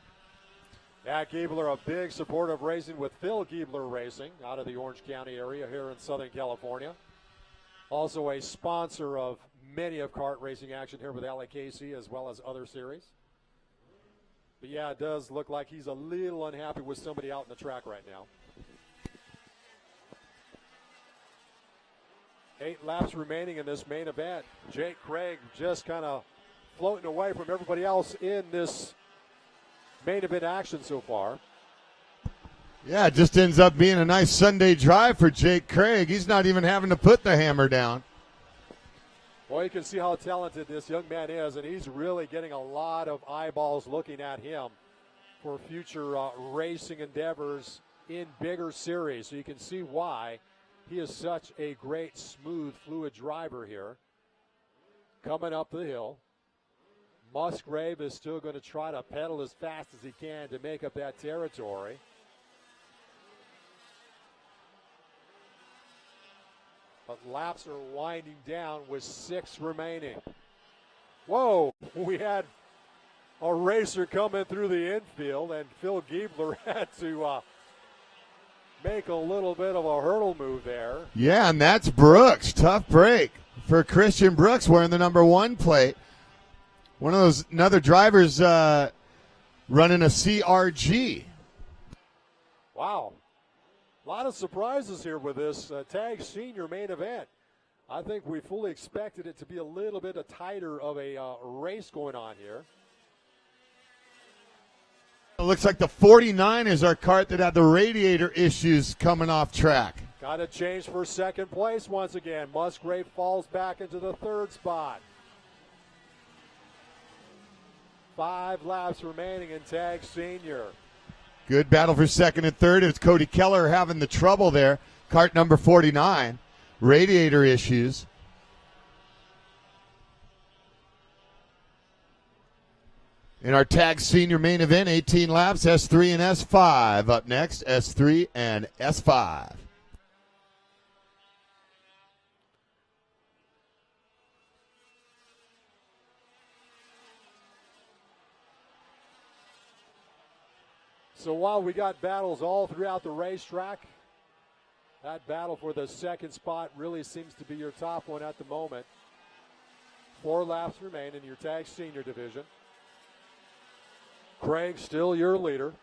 Yeah, Giebler, a big supporter of racing with Phil Giebler Racing out of the Orange County area here in Southern California. Also a sponsor of many of kart racing action here with LAKC as well as other series. But yeah, it does look like he's a little unhappy with somebody out in the track right now. 8 laps remaining in this main event. Jake Craig just kind of floating away from everybody else in this main event action so far. Yeah, it just ends up being a nice Sunday drive for Jake Craig. He's not even having to put the hammer down. Well, you can see how talented this young man is, and he's really getting a lot of eyeballs looking at him for future racing endeavors in bigger series. So you can see why he is such a great, smooth, fluid driver here. Coming up the hill. Musgrave is still going to try to pedal as fast as he can to make up that territory. But laps are winding down with 6 remaining. Whoa, we had a racer coming through the infield, and Phil Giebler had to make a little bit of a hurdle move there. Yeah, and that's Brooks. Tough break for Christian Brooks wearing the number 1 plate. One of those another drivers running a CRG. Wow. A lot of surprises here with this tag senior main event. I think we fully expected it to be a little bit tighter of a race going on here. It looks like the 49 is our kart that had the radiator issues coming off track. Got to change for second place once again. Musgrave falls back into the 3rd spot. 5 laps remaining in tag senior. Good battle for second and third. It's Cody Keller having the trouble there. Kart number 49. Radiator issues. In our tag senior main event, 18 laps, S3 and S5. Up next, S3 and S5. So while we got battles all throughout the racetrack, that battle for the second spot really seems to be your top one at the moment. 4 laps remain in your tag senior division. Craig still your leader.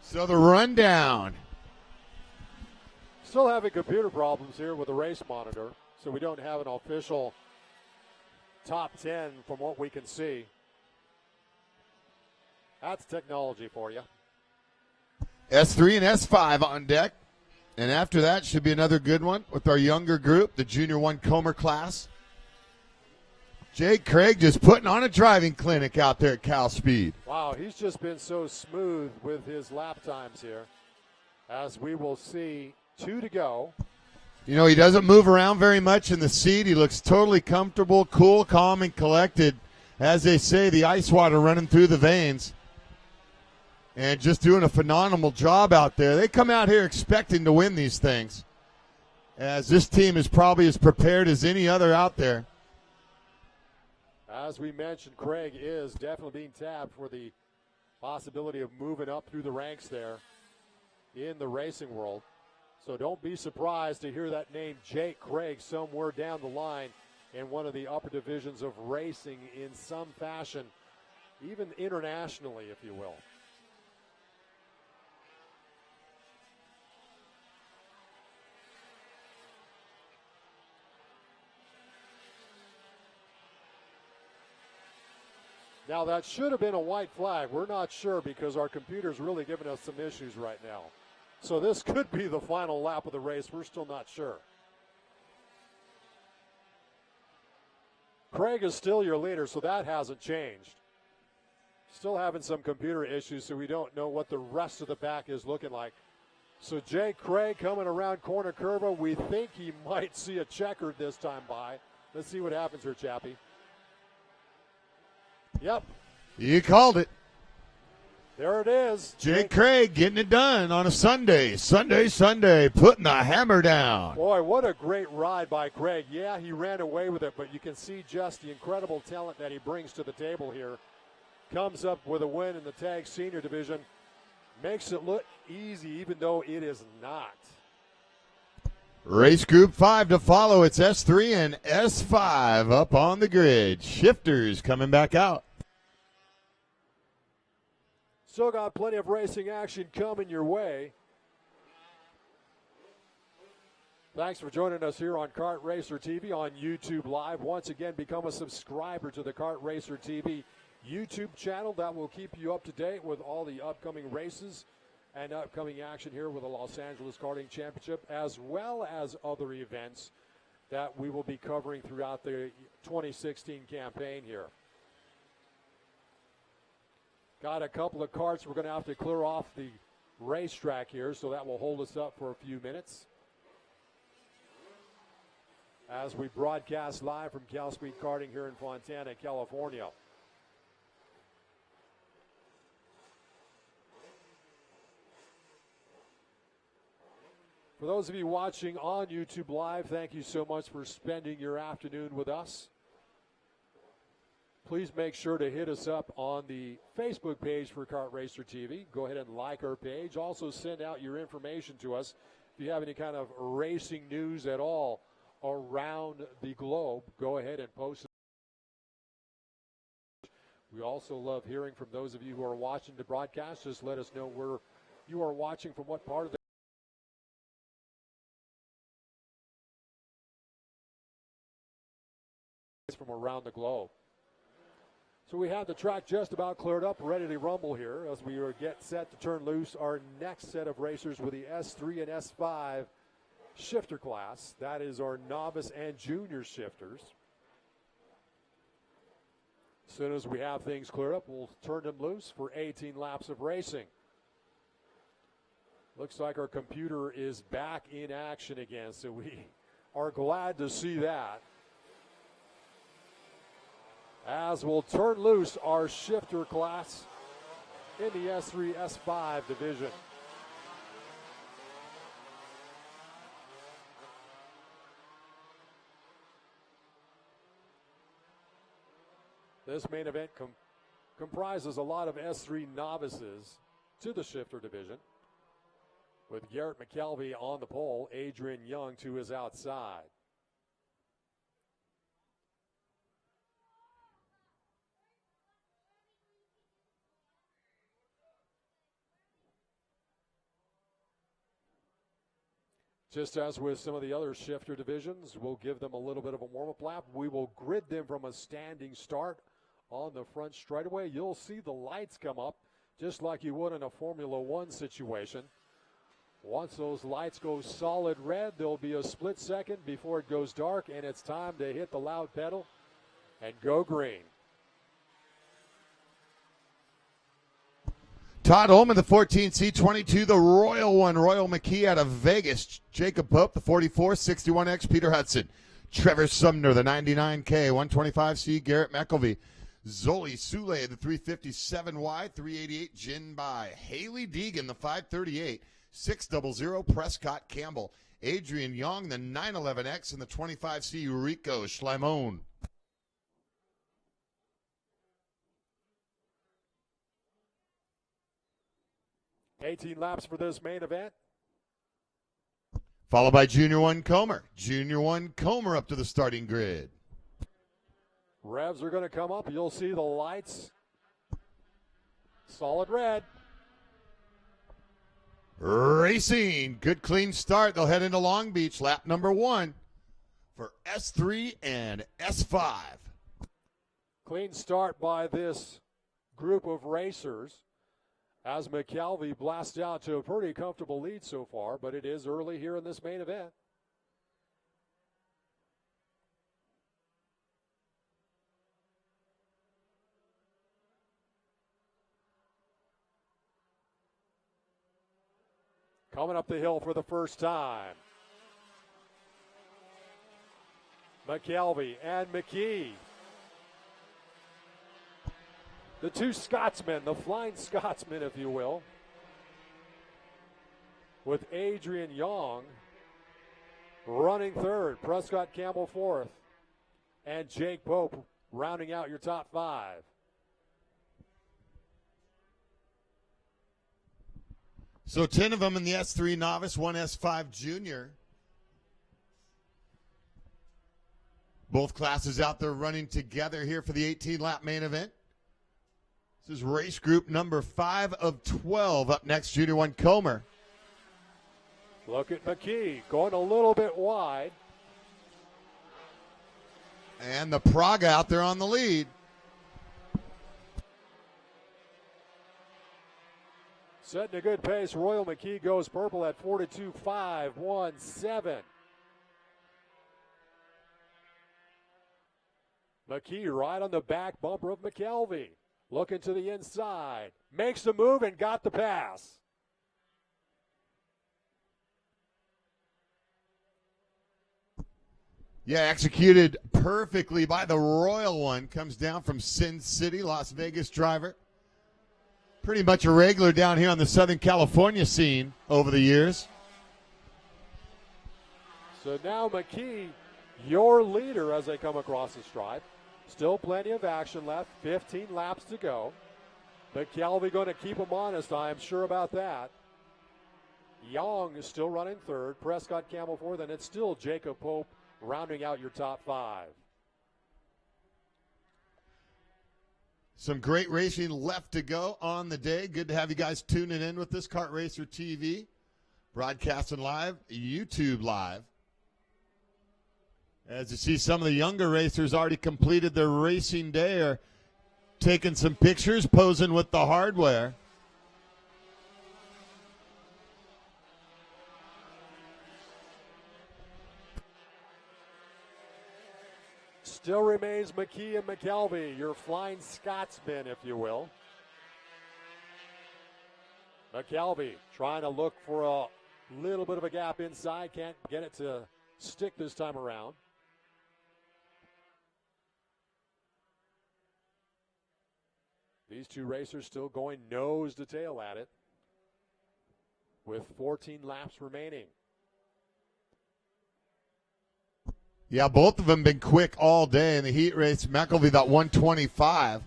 So the rundown. Still having computer problems here with the race monitor, so we don't have an official top 10 from what we can see. That's technology for you. S3 and S5 on deck. And after that should be another good one with our younger group, the Junior 1 Comer class. Jake Craig just putting on a driving clinic out there at CalSpeed. Wow, he's just been so smooth with his lap times here. As we will see, 2 to go. You know, he doesn't move around very much in the seat. He looks totally comfortable, cool, calm, and collected. As they say, the ice water running through the veins. And just doing a phenomenal job out there. They come out here expecting to win these things. as this team is probably as prepared as any other out there. As we mentioned, Craig is definitely being tabbed for the possibility of moving up through the ranks there in the racing world. So don't be surprised to hear that name, Jake Craig, somewhere down the line in one of the upper divisions of racing in some fashion, even internationally, if you will. Now, that should have been a white flag. We're not sure because our computer's really giving us some issues right now. So this could be the final lap of the race. We're still not sure. Craig is still your leader, so that hasn't changed. Still having some computer issues, so we don't know what the rest of the pack is looking like. So Jake Craig coming around corner curve. We think he might see a checkered this time by. Let's see what happens here, Chappie. Yep. You called it. There it is. Jake Craig getting it done on a Sunday, putting the hammer down. Boy, what a great ride by Craig. Yeah, he ran away with it, but you can see just the incredible talent that he brings to the table here. Comes up with a win in the tag senior division. Makes it look easy, even though it is not. Race Group 5 to follow. It's S3 and S5 up on the grid. Shifters coming back out. Still got plenty of racing action coming your way. Thanks for joining us here on Kart Racer TV on YouTube Live. Once again, become a subscriber to the Kart Racer TV YouTube channel. That will keep you up to date with all the upcoming races and upcoming action here with the Los Angeles Karting Championship, as well as other events that we will be covering throughout the 2016 campaign here. Got a couple of karts we're going to have to clear off the racetrack here, so that will hold us up for a few minutes as we broadcast live from CalSpeed Karting here in Fontana, California. For those of you watching on YouTube Live, thank you so much for spending your afternoon with us. Please make sure to hit us up on the Facebook page for Kart Racer TV. Go ahead and like our page. Also send out your information to us. If you have any kind of racing news at all around the globe, go ahead and post it. We also love hearing from those of you who are watching the broadcast. Just let us know where you are watching, from what part of the from around the globe. So we have the track just about cleared up, ready to rumble here as we get set to turn loose our next set of racers with the S3 and S5 shifter class. That is our novice and junior shifters. As soon as we have things cleared up, we'll turn them loose for 18 laps of racing. Looks like our computer is back in action again, so we are glad to see that. As we'll turn loose our shifter class in the S3, S5 division. This main event comprises a lot of S3 novices to the shifter division, with Garrett McKelvey on the pole, Adrian Young to his outside. Just as with some of the other shifter divisions, we'll give them a little bit of a warm-up lap. We will grid them from a standing start on the front straightaway. You'll see the lights come up just like you would in a Formula One situation. Once those lights go solid red, there'll be a split second before it goes dark, and it's time to hit the loud pedal and go green. Todd Ullman, the 14C22, the Royal one, Royal McKee out of Vegas. Jacob Pope, the 44, 61X, Peter Hudson. Trevor Sumner, the 99K, 125C, Garrett McElvey. Zoli Sule, the 357Y, 388, Jin Bai. Haley Deegan, the 538, 600, Prescott Campbell. Adrian Young, the 911X, and the 25C Rico Schleimon. $18 laps for this main event. Followed by Junior 1 Comer. Junior 1 Comer up to the starting grid. Revs are going to come up. You'll see the lights. Solid red. Racing. Good clean start. They'll head into Long Beach, lap number 1 for S3 and S5. Clean start by this group of racers as McKelvey blasts out to a pretty comfortable lead so far, but it is early here in this main event. Coming up the hill for the first time. McKelvey and McKee. The two Scotsmen, the flying Scotsmen, if you will, with Adrian Young running third, Prescott Campbell fourth, and Jake Pope rounding out your top 5. So 10 of them in the S3 Novice, 1 S5 Junior. Both classes out there running together here for the 18-lap main event. This is race group number 5 of 12. Up next, Junior 1 Comer. Look at McKee going a little bit wide. And the Praga out there on the lead. Setting a good pace. Royal McKee goes purple at 42.517. McKee right on the back bumper of McKelvey. Looking to the inside. Makes the move and got the pass. Yeah, executed perfectly by the Royal One. Comes down from Sin City, Las Vegas driver. Pretty much a regular down here on the Southern California scene over the years. So now McKee, your leader as they come across the stripe. Still plenty of action left, 15 laps to go. McKelvey going to keep him honest, I am sure about that. Young is still running third, Prescott Campbell fourth, and it's still Jacob Pope rounding out your top 5. Some great racing left to go on the day. Good to have you guys tuning in with this Kart Racer TV, broadcasting live, YouTube live. As you see, some of the younger racers already completed their racing day, are taking some pictures, posing with the hardware. Still remains McKee and McKelvey, your flying Scotsmen, if you will. McKelvey trying to look for a little bit of a gap inside. Can't get it to stick this time around. These two racers still going nose to tail at it with 14 laps remaining. Yeah, both of them been quick all day in the heat race. McElvey got 125.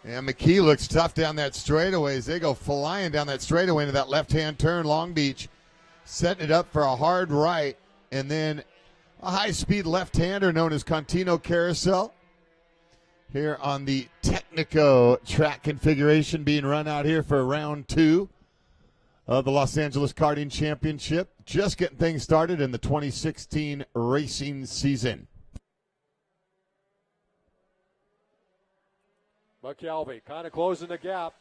And McKee looks tough down that straightaway as they go flying down that straightaway into that left-hand turn, Long Beach, setting it up for a hard right, and then a high-speed left-hander known as Contino Carousel. Here on the Technico track configuration being run out here for round 2 of the Los Angeles Karting Championship. Just getting things started in the 2016 racing season. McKelvey kind of closing the gap.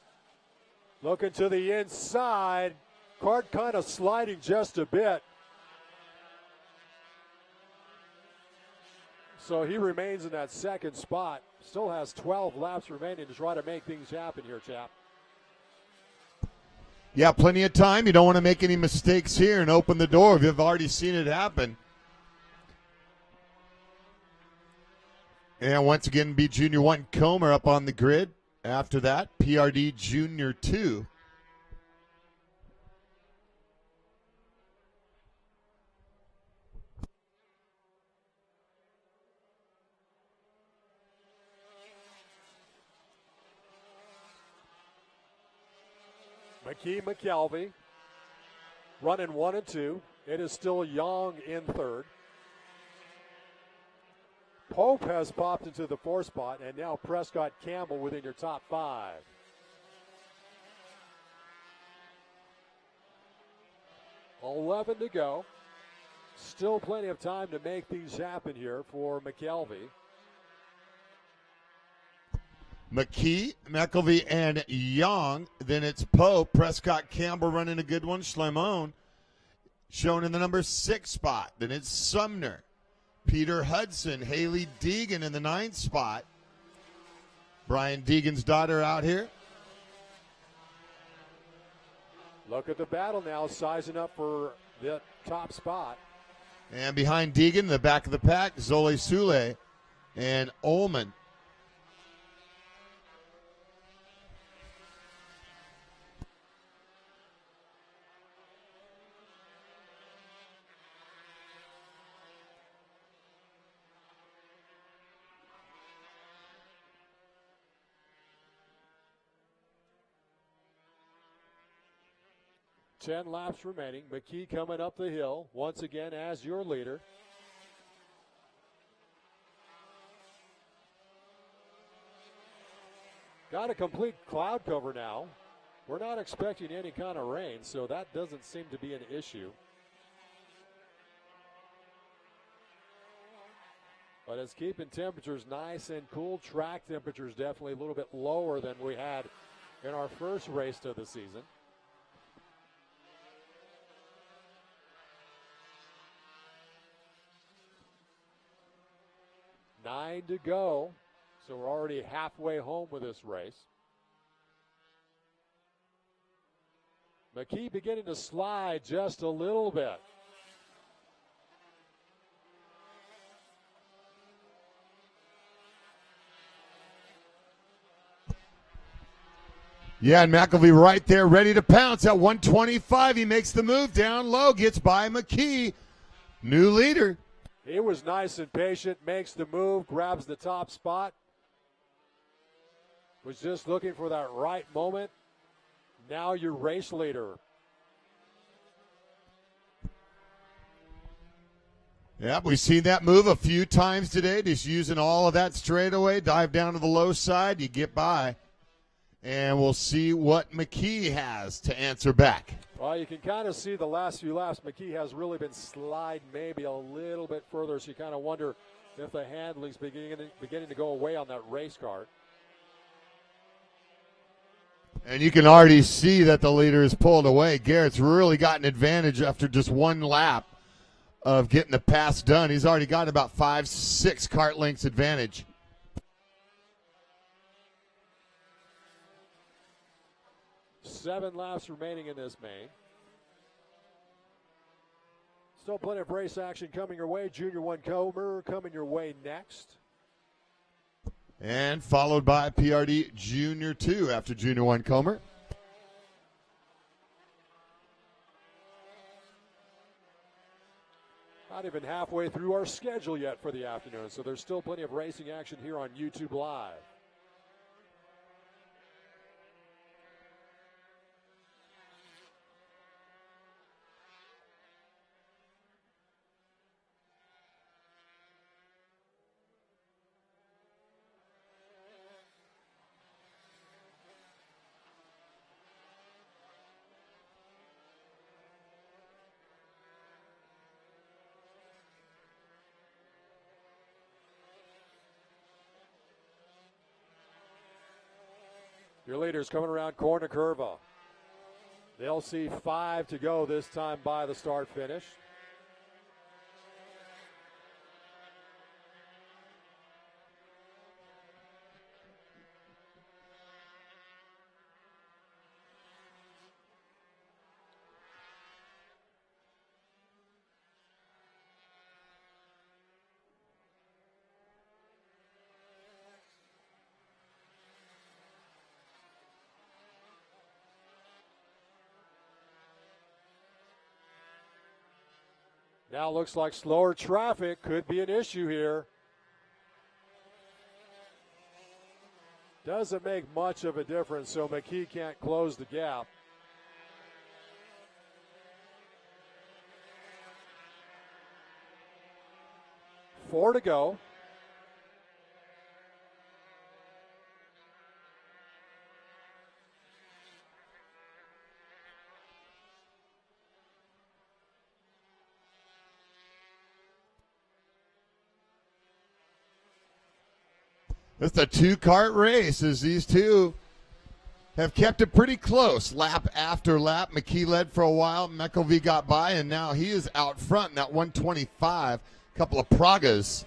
Looking to the inside. Kart kind of sliding just a bit. So he remains in that second spot. Still has 12 laps remaining to try to make things happen here, chap. Yeah, plenty of time. You don't want to make any mistakes here and open the door if you've already seen it happen. And once again, be Junior 1 Comer up on the grid. After that, PRD Junior 2. McKelvey running 1 and 2. It is still Young in third. Pope has popped into the 4th spot, and now Prescott Campbell within your top 5. $11 to go. Still plenty of time to make things happen here for McKelvey. McKelvey, and Young. Then it's Pope. Prescott Campbell running a good one. Schlemon shown in the number 6 spot. Then it's Sumner. Peter Hudson, Haley Deegan in the 9th spot. Brian Deegan's daughter out here. Look at the battle now, sizing up for the top spot. And behind Deegan, the back of the pack, Zole Sule and Ullman. Ten laps remaining. McKee coming up the hill once again as your leader. Got a complete cloud cover now. We're not expecting any kind of rain, so that doesn't seem to be an issue. But it's keeping temperatures nice and cool. Track temperatures definitely a little bit lower than we had in our first race of the season. Nine to go, so we're already halfway home with this race. McKee beginning to slide just a little bit. Yeah, and McElvey right there ready to pounce at 125. He makes the move down low, gets by McKee. New leader. He was nice and patient, makes the move, grabs the top spot. Was just looking for that right moment. Now your race leader. Yeah, we've seen that move a few times today. Just using all of that straightaway, dive down to the low side, you get by. And we'll see what McKee has to answer back. Well, you can kind of see the last few laps. McKee has really been sliding maybe a little bit further, so you kind of wonder if the handling's beginning to go away on that race car. And you can already see that the leader is pulled away. Garrett's really got an advantage after just one lap of getting the pass done. He's already got about 5-6 kart lengths advantage. Seven laps remaining in this main. Still plenty of race action coming your way. Junior 1 Comer coming your way next. And followed by PRD Junior 2 after Junior 1 Comer. Not even halfway through our schedule yet for the afternoon, so there's still plenty of racing action here on YouTube Live. Your leaders coming around corner curva. They'll see 5 to go this time by the start finish. Now looks like slower traffic could be an issue here. Doesn't make much of a difference, so McKee can't close the gap. Four to go. It's a two-kart race as these two have kept it pretty close lap after lap. McKee led for a while. McElvey got by, and now he is out front in that 125. A couple of Pragas.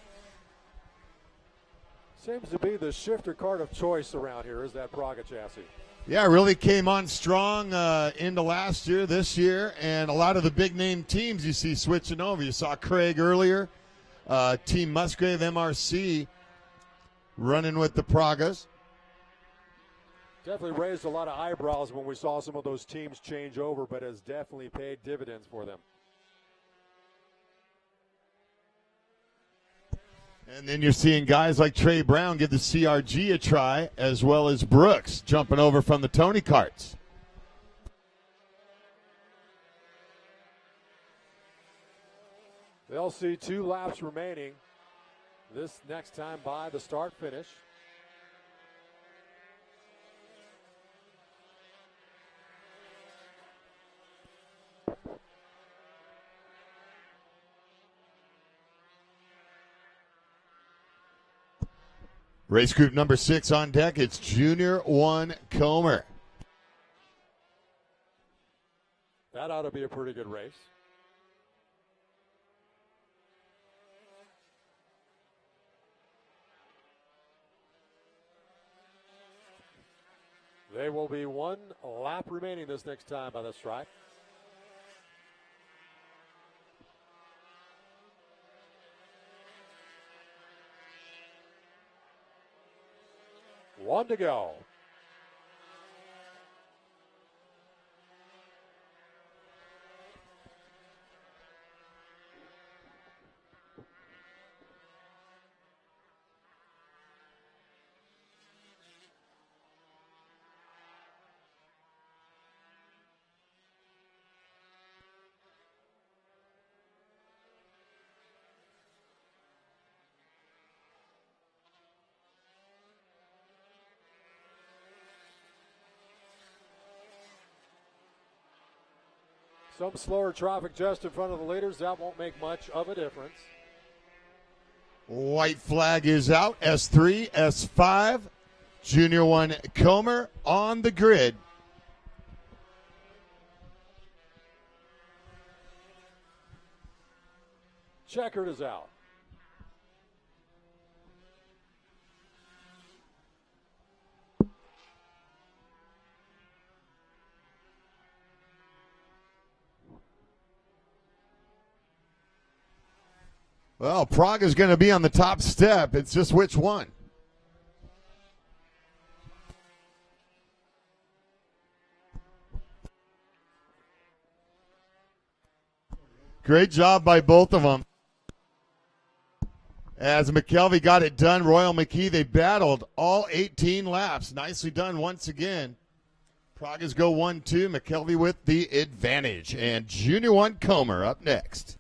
Seems to be the shifter kart of choice around here is that Praga chassis. Yeah, really came on strong into last year, this year, and a lot of the big-name teams you see switching over. You saw Craig earlier, Team Musgrave, MRC, running with the Pragas. Definitely raised a lot of eyebrows when we saw some of those teams change over, but has definitely paid dividends for them. And then you're seeing guys like Trey Brown give the CRG a try, as well as Brooks jumping over from the Tony karts. They'll see 2 laps remaining this next time by the start finish. Race group number 6 on deck. It's Junior 1 Comer. That ought to be a pretty good race. There will be 1 lap remaining this next time by the stripe. One to go. Some slower traffic just in front of the leaders. That won't make much of a difference. White flag is out. S3, S5. Junior 1 Comer on the grid. Checkered is out. Well, Prague is going to be on the top step. It's just which one. Great job by both of them. As McKelvey got it done, Royal McKee, they battled all 18 laps. Nicely done once again. Pragas go 1-2. McKelvey with the advantage. And Junior 1 Comer up next.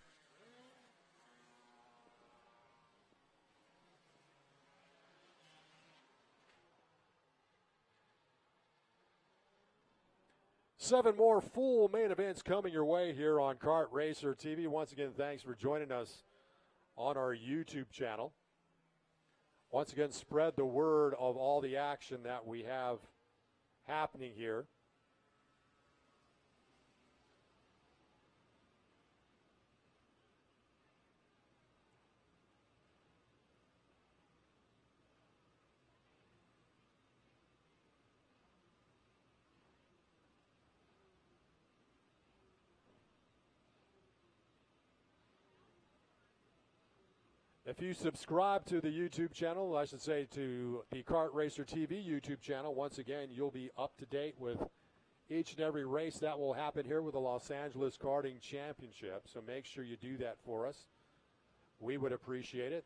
Seven more full main events coming your way here on Kart Racer TV. Once again, thanks for joining us on our YouTube channel. Once again, spread the word of all the action that we have happening here. If you subscribe to the YouTube channel, I should say to the Kart Racer TV YouTube channel, once again, you'll be up to date with each and every race that will happen here with the Los Angeles Karting Championship. So make sure you do that for us. We would appreciate it.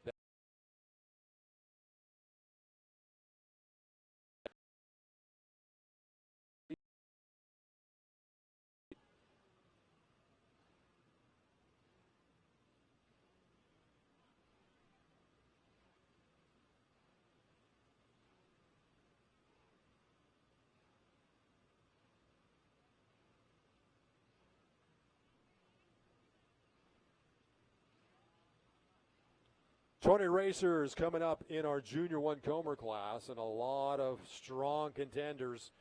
Twenty racers coming up in our Junior 1 Comer class, and a lot of strong contenders.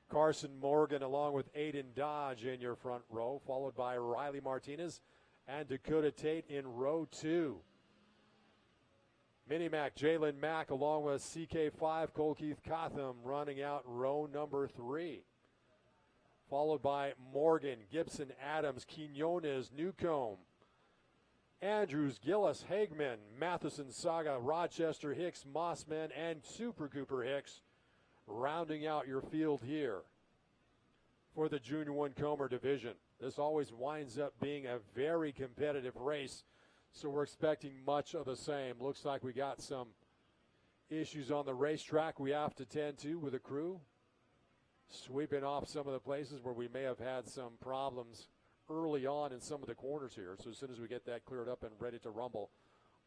Carson Morgan along with Aiden Dodge in your front row, followed by Riley Martinez and Dakota Tate in row 2. Mini Mac, Jalen Mack along with CK5, Cole Keith Cotham running out row number 3. Followed by Morgan, Gibson, Adams, Quinones, Newcomb, Andrews, Gillis, Hagman, Matheson, Saga, Rochester, Hicks, Mossman, and Super Cooper Hicks rounding out your field here for the Junior 1 Comer division. This always winds up being a very competitive race, so we're expecting much of the same. Looks like we got some issues on the racetrack we have to tend to with the crew, sweeping off some of the places where we may have had some problems early on in some of the corners here. So as soon as we get that cleared up and ready to rumble,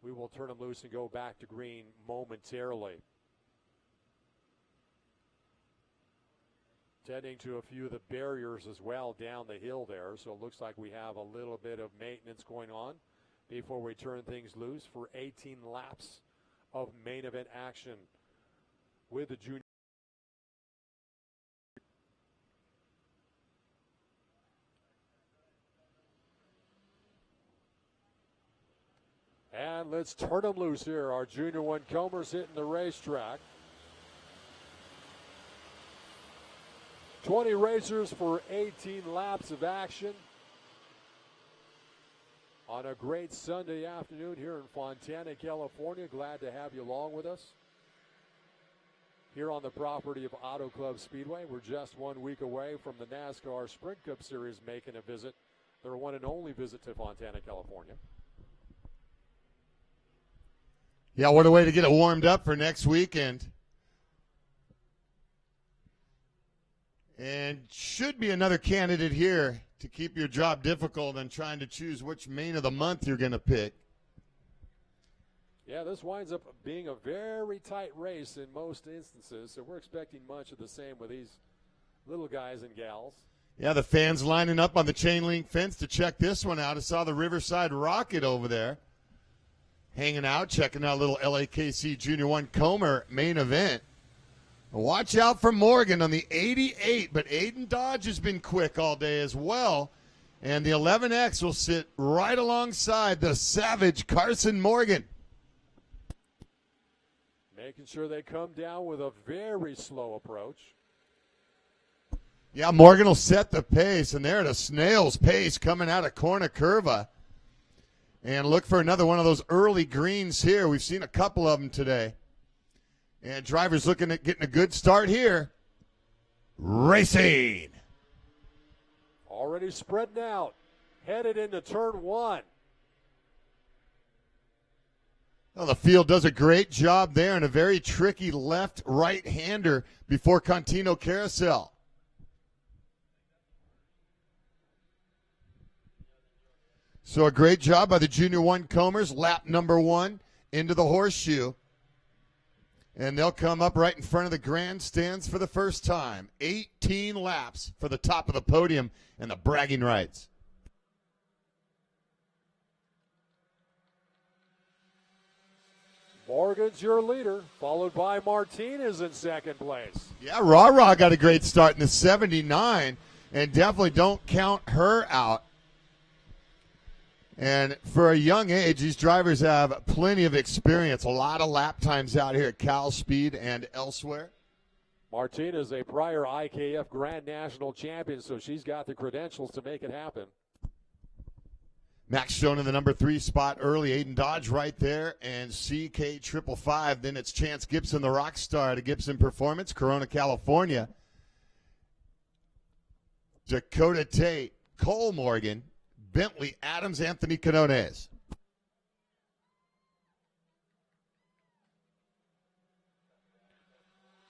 we will turn them loose and go back to green momentarily. Tending to a few of the barriers as well down the hill there, so it looks like we have a little bit of maintenance going on before we turn things loose for 18 laps of main event action with the junior. And let's turn them loose here. Our Junior 1 Comers hitting the racetrack. 20 racers for 18 laps of action on a great Sunday afternoon here in Fontana, California. Glad to have you along with us here on the property of Auto Club Speedway. We're just 1 week away from the NASCAR Sprint Cup Series making a visit, their one and only visit to Fontana, California. Yeah, what a way to get it warmed up for next weekend. And should be another candidate here to keep your job difficult and trying to choose which main of the month you're going to pick. Yeah, this winds up being a very tight race in most instances, so we're expecting much of the same with these little guys and gals. Yeah, the fans lining up on the chain link fence to check this one out. I saw the Riverside Rocket over there hanging out, checking out a little LAKC Junior 1 Comer main event. Watch out for Morgan on the 88, but Aiden Dodge has been quick all day as well. And the 11X will sit right alongside the savage Carson Morgan. Making sure they come down with a very slow approach. Yeah, Morgan will set the pace, and they're at a snail's pace coming out of Corner Curva. And look for another one of those early greens here. We've seen a couple of them today. And drivers looking at getting a good start here. Racing. Already spreading out. Headed into turn 1. Well, the field does a great job there and a very tricky left-right-hander before Contino Carousel. So a great job by the Junior 1 Comers, lap number 1 into the horseshoe. And they'll come up right in front of the grandstands for the first time. 18 laps for the top of the podium and the bragging rights. Morgan's your leader, followed by Martinez in second place. Yeah, Rah got a great start in the 79, and definitely don't count her out. And for a young age, these drivers have plenty of experience, a lot of lap times out here at CalSpeed and elsewhere. Martinez, a prior IKF Grand National champion, so she's got the credentials to make it happen. Max shown in the number 3 spot early. Aiden Dodge right there, and CK555. Then it's Chance Gibson, the rock star to Gibson Performance, Corona, California. Dakota Tate, Cole Morgan, Bentley Adams, Anthony Quinones.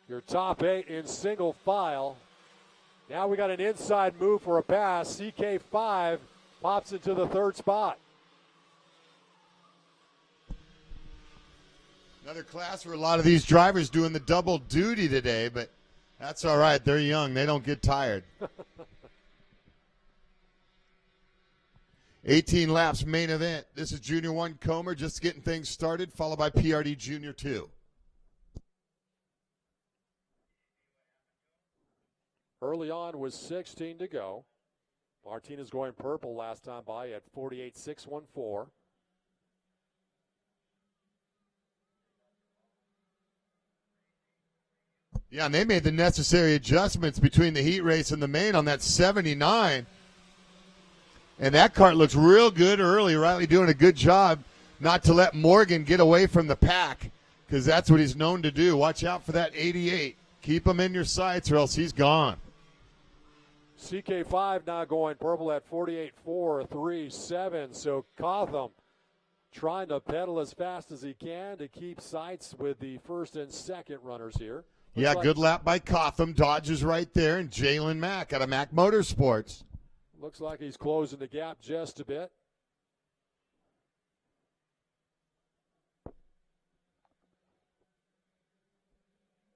Your top 8 in single file. Now we got an inside move for a pass. CK5 pops into the 3rd spot. Another class where a lot of these drivers doing the double duty today, but that's all right. They're young. They don't get tired. 18 laps main event. This is Junior 1 Comer just getting things started, followed by PRD Junior 2. Early on was 16 to go. Martinez going purple last time by at 48.614. Yeah, and they made the necessary adjustments between the heat race and the main on that 79. And that kart looks real good early. Riley doing a good job not to let Morgan get away from the pack, because that's what he's known to do. Watch out for that 88. Keep him in your sights or else he's gone. CK5 now going purple at 48.437. So Cotham trying to pedal as fast as he can to keep sights with the 1st and 2nd runners here. Yeah, good lap by Cotham. Dodge is right there, and Jalen Mack out of Mack Motorsports. Looks like he's closing the gap just a bit.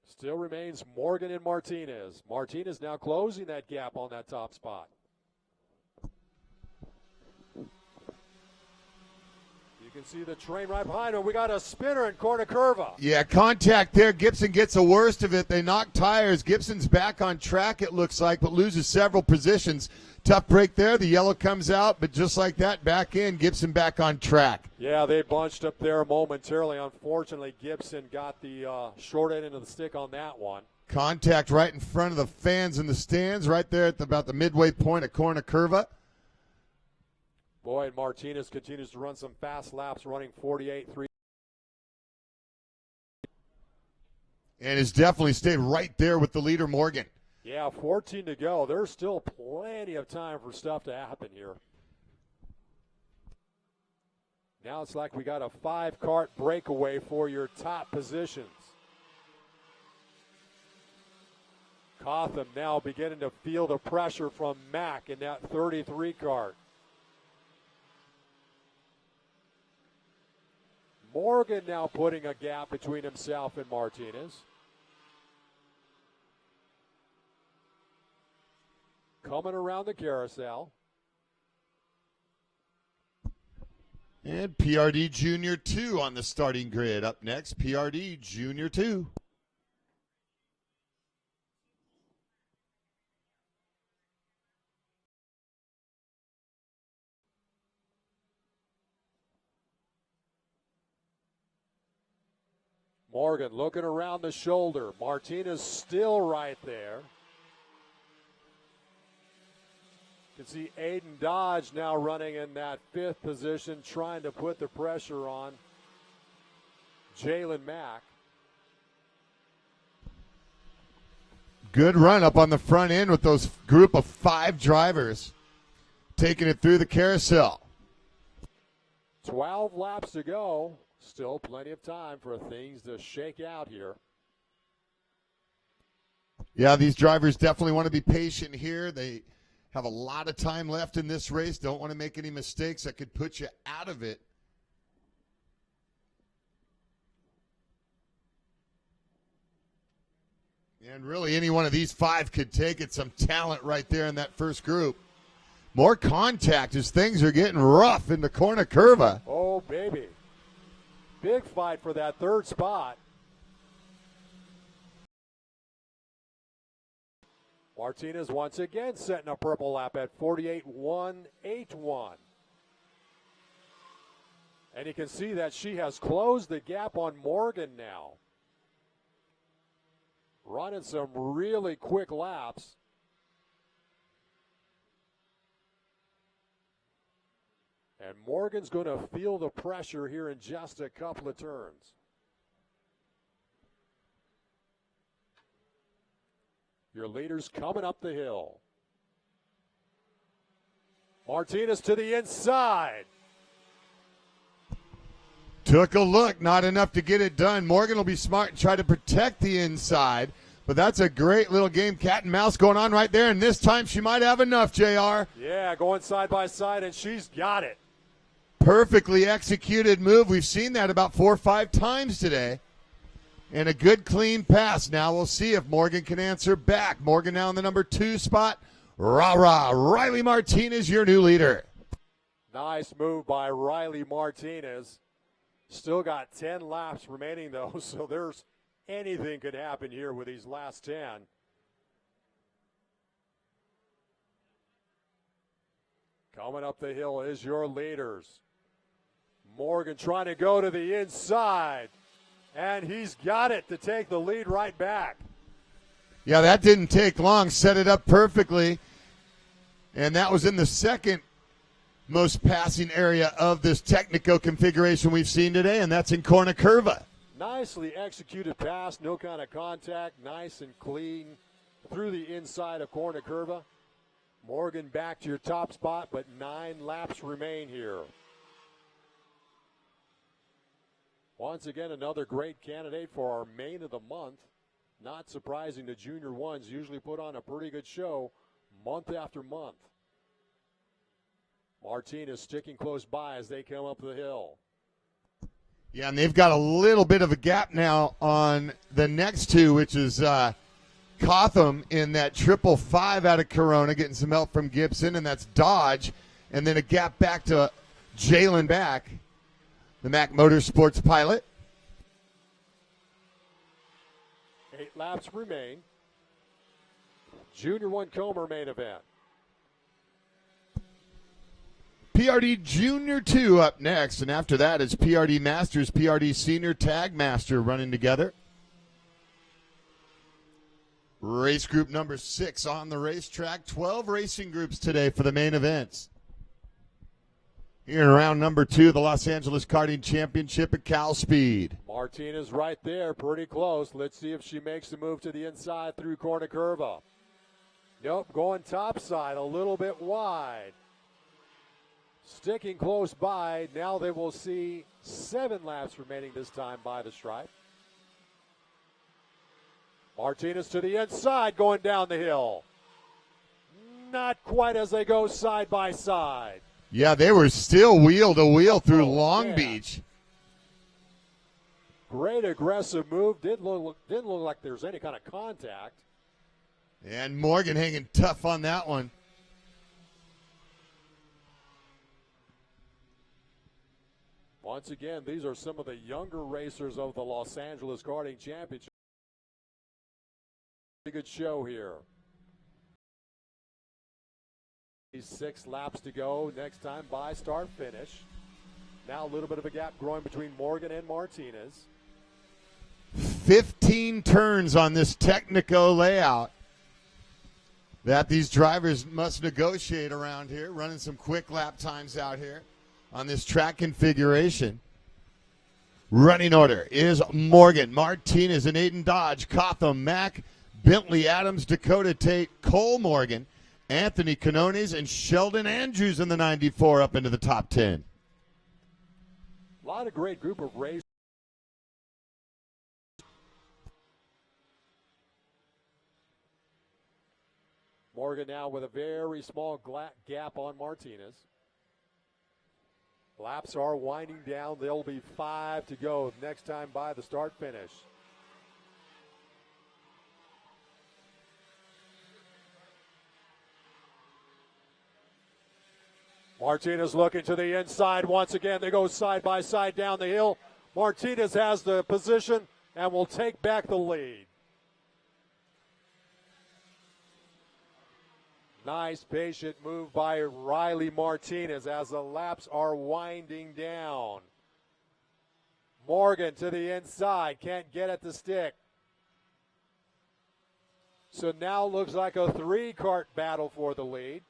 Still remains Morgan and Martinez. Martinez now closing that gap on that top spot. You can see the train right behind him. We got a spinner in corner curva. Yeah, contact there. Gibson gets the worst of it. They knock tires. Gibson's back on track, it looks like, but loses several positions. Tough break there. The yellow comes out, but just like that, back in. Gibson back on track. Yeah, they bunched up there momentarily. Unfortunately, Gibson got the short end of the stick on that one. Contact right in front of the fans in the stands, right there at about the midway point of corner curva. Boy, and Martinez continues to run some fast laps, running 48.3. And has definitely stayed right there with the leader, Morgan. Yeah, 14 to go. There's still plenty of time for stuff to happen here. Now it's like we got a 5-kart breakaway for your top positions. Cotham now beginning to feel the pressure from Mack in that 33 kart. Morgan now putting a gap between himself and Martinez. Coming around the carousel. And PRD Junior 2 on the starting grid. Up next, PRD Junior 2. Morgan looking around the shoulder. Martinez still right there. You can see Aiden Dodge now running in that 5th position, trying to put the pressure on Jalen Mack. Good run up on the front end with those group of 5 drivers taking it through the carousel. 12 laps to go. Still plenty of time for things to shake out here. Yeah, these drivers definitely want to be patient here. They have a lot of time left in this race. Don't want to make any mistakes that could put you out of it. And really, any one of these 5 could take it. Some talent right there in that first group. More contact as things are getting rough in the corner curva. Oh, baby. Big fight for that 3rd spot. Martinez once again setting a purple lap at 48.181. And you can see that she has closed the gap on Morgan now. Running some really quick laps. And Morgan's going to feel the pressure here in just a couple of turns. Your leaders coming up the hill. Martinez to the inside. Took a look, not enough to get it done. Morgan will be smart and try to protect the inside, but that's a great little game, cat and mouse going on right there, and this time she might have enough, JR. Yeah, going side by side, and she's got it. Perfectly executed move. We've seen that about 4 or 5 times today. And a good clean pass. Now we'll see if Morgan can answer back. Morgan now in the number 2 spot. Rah-rah, Riley Martinez, your new leader. Nice move by Riley Martinez. Still got 10 laps remaining, though, so there's anything could happen here with these last 10. Coming up the hill is your leaders. Morgan trying to go to the inside, and he's got it to take the lead right back. Yeah, that didn't take long. Set it up perfectly. And that was in the second most passing area of this technical configuration we've seen today, and that's in Corner Curva. Nicely executed pass, no kind of contact, nice and clean through the inside of Corner Curva. Morgan back to your top spot, but 9 laps remain here. Once again, another great candidate for our main of the month. Not surprising, the junior ones usually put on a pretty good show month after month. Martinez sticking close by as they come up the hill. Yeah, and they've got a little bit of a gap now on the next 2, which is Cotham in that 555 out of Corona, getting some help from Gibson, and that's Dodge. And then a gap back to Jalen back, the Mac Motorsports pilot. 8 laps remain. Junior 1 Comer main event. PRD Junior 2 up next, and after that is PRD Masters, PRD Senior Tag Master running together. Race group number 6 on the racetrack. 12 racing groups today for the main events. Here in round number 2 of the Los Angeles Karting Championship at CalSpeed. Martinez right there, pretty close. Let's see if she makes the move to the inside through Corner Curva. Nope, going topside, a little bit wide. Sticking close by. Now they will see 7 laps remaining this time by the stripe. Martinez to the inside going down the hill. Not quite as they go side by side. Yeah, they were still wheel to wheel through Long yeah. Beach. Great aggressive move. Didn't look like there's any kind of contact. And Morgan hanging tough on that one. Once again, these are some of the younger racers of the Los Angeles Karting Championship. Pretty good show here. 6 laps to go. Next time by start finish. Now a little bit of a gap growing between Morgan and Martinez. 15 turns on this technical layout that these drivers must negotiate around here, running some quick lap times out here on this track configuration. Running order is Morgan, Martinez, and Aiden Dodge, Cotham, Mack, Bentley, Adams, Dakota Tate, Cole Morgan, Anthony Canones, and Sheldon Andrews in the 94 up into the top 10. A lot of great group of racers. Morgan now with a very small gap on Martinez. Laps are winding down. There'll be 5 to go next time by the start finish. Martinez looking to the inside once again. They go side by side down the hill. Martinez has the position and will take back the lead. Nice patient move by Riley Martinez as the laps are winding down. Morgan to the inside, can't get at the stick. So now looks like a 3-kart battle for the lead.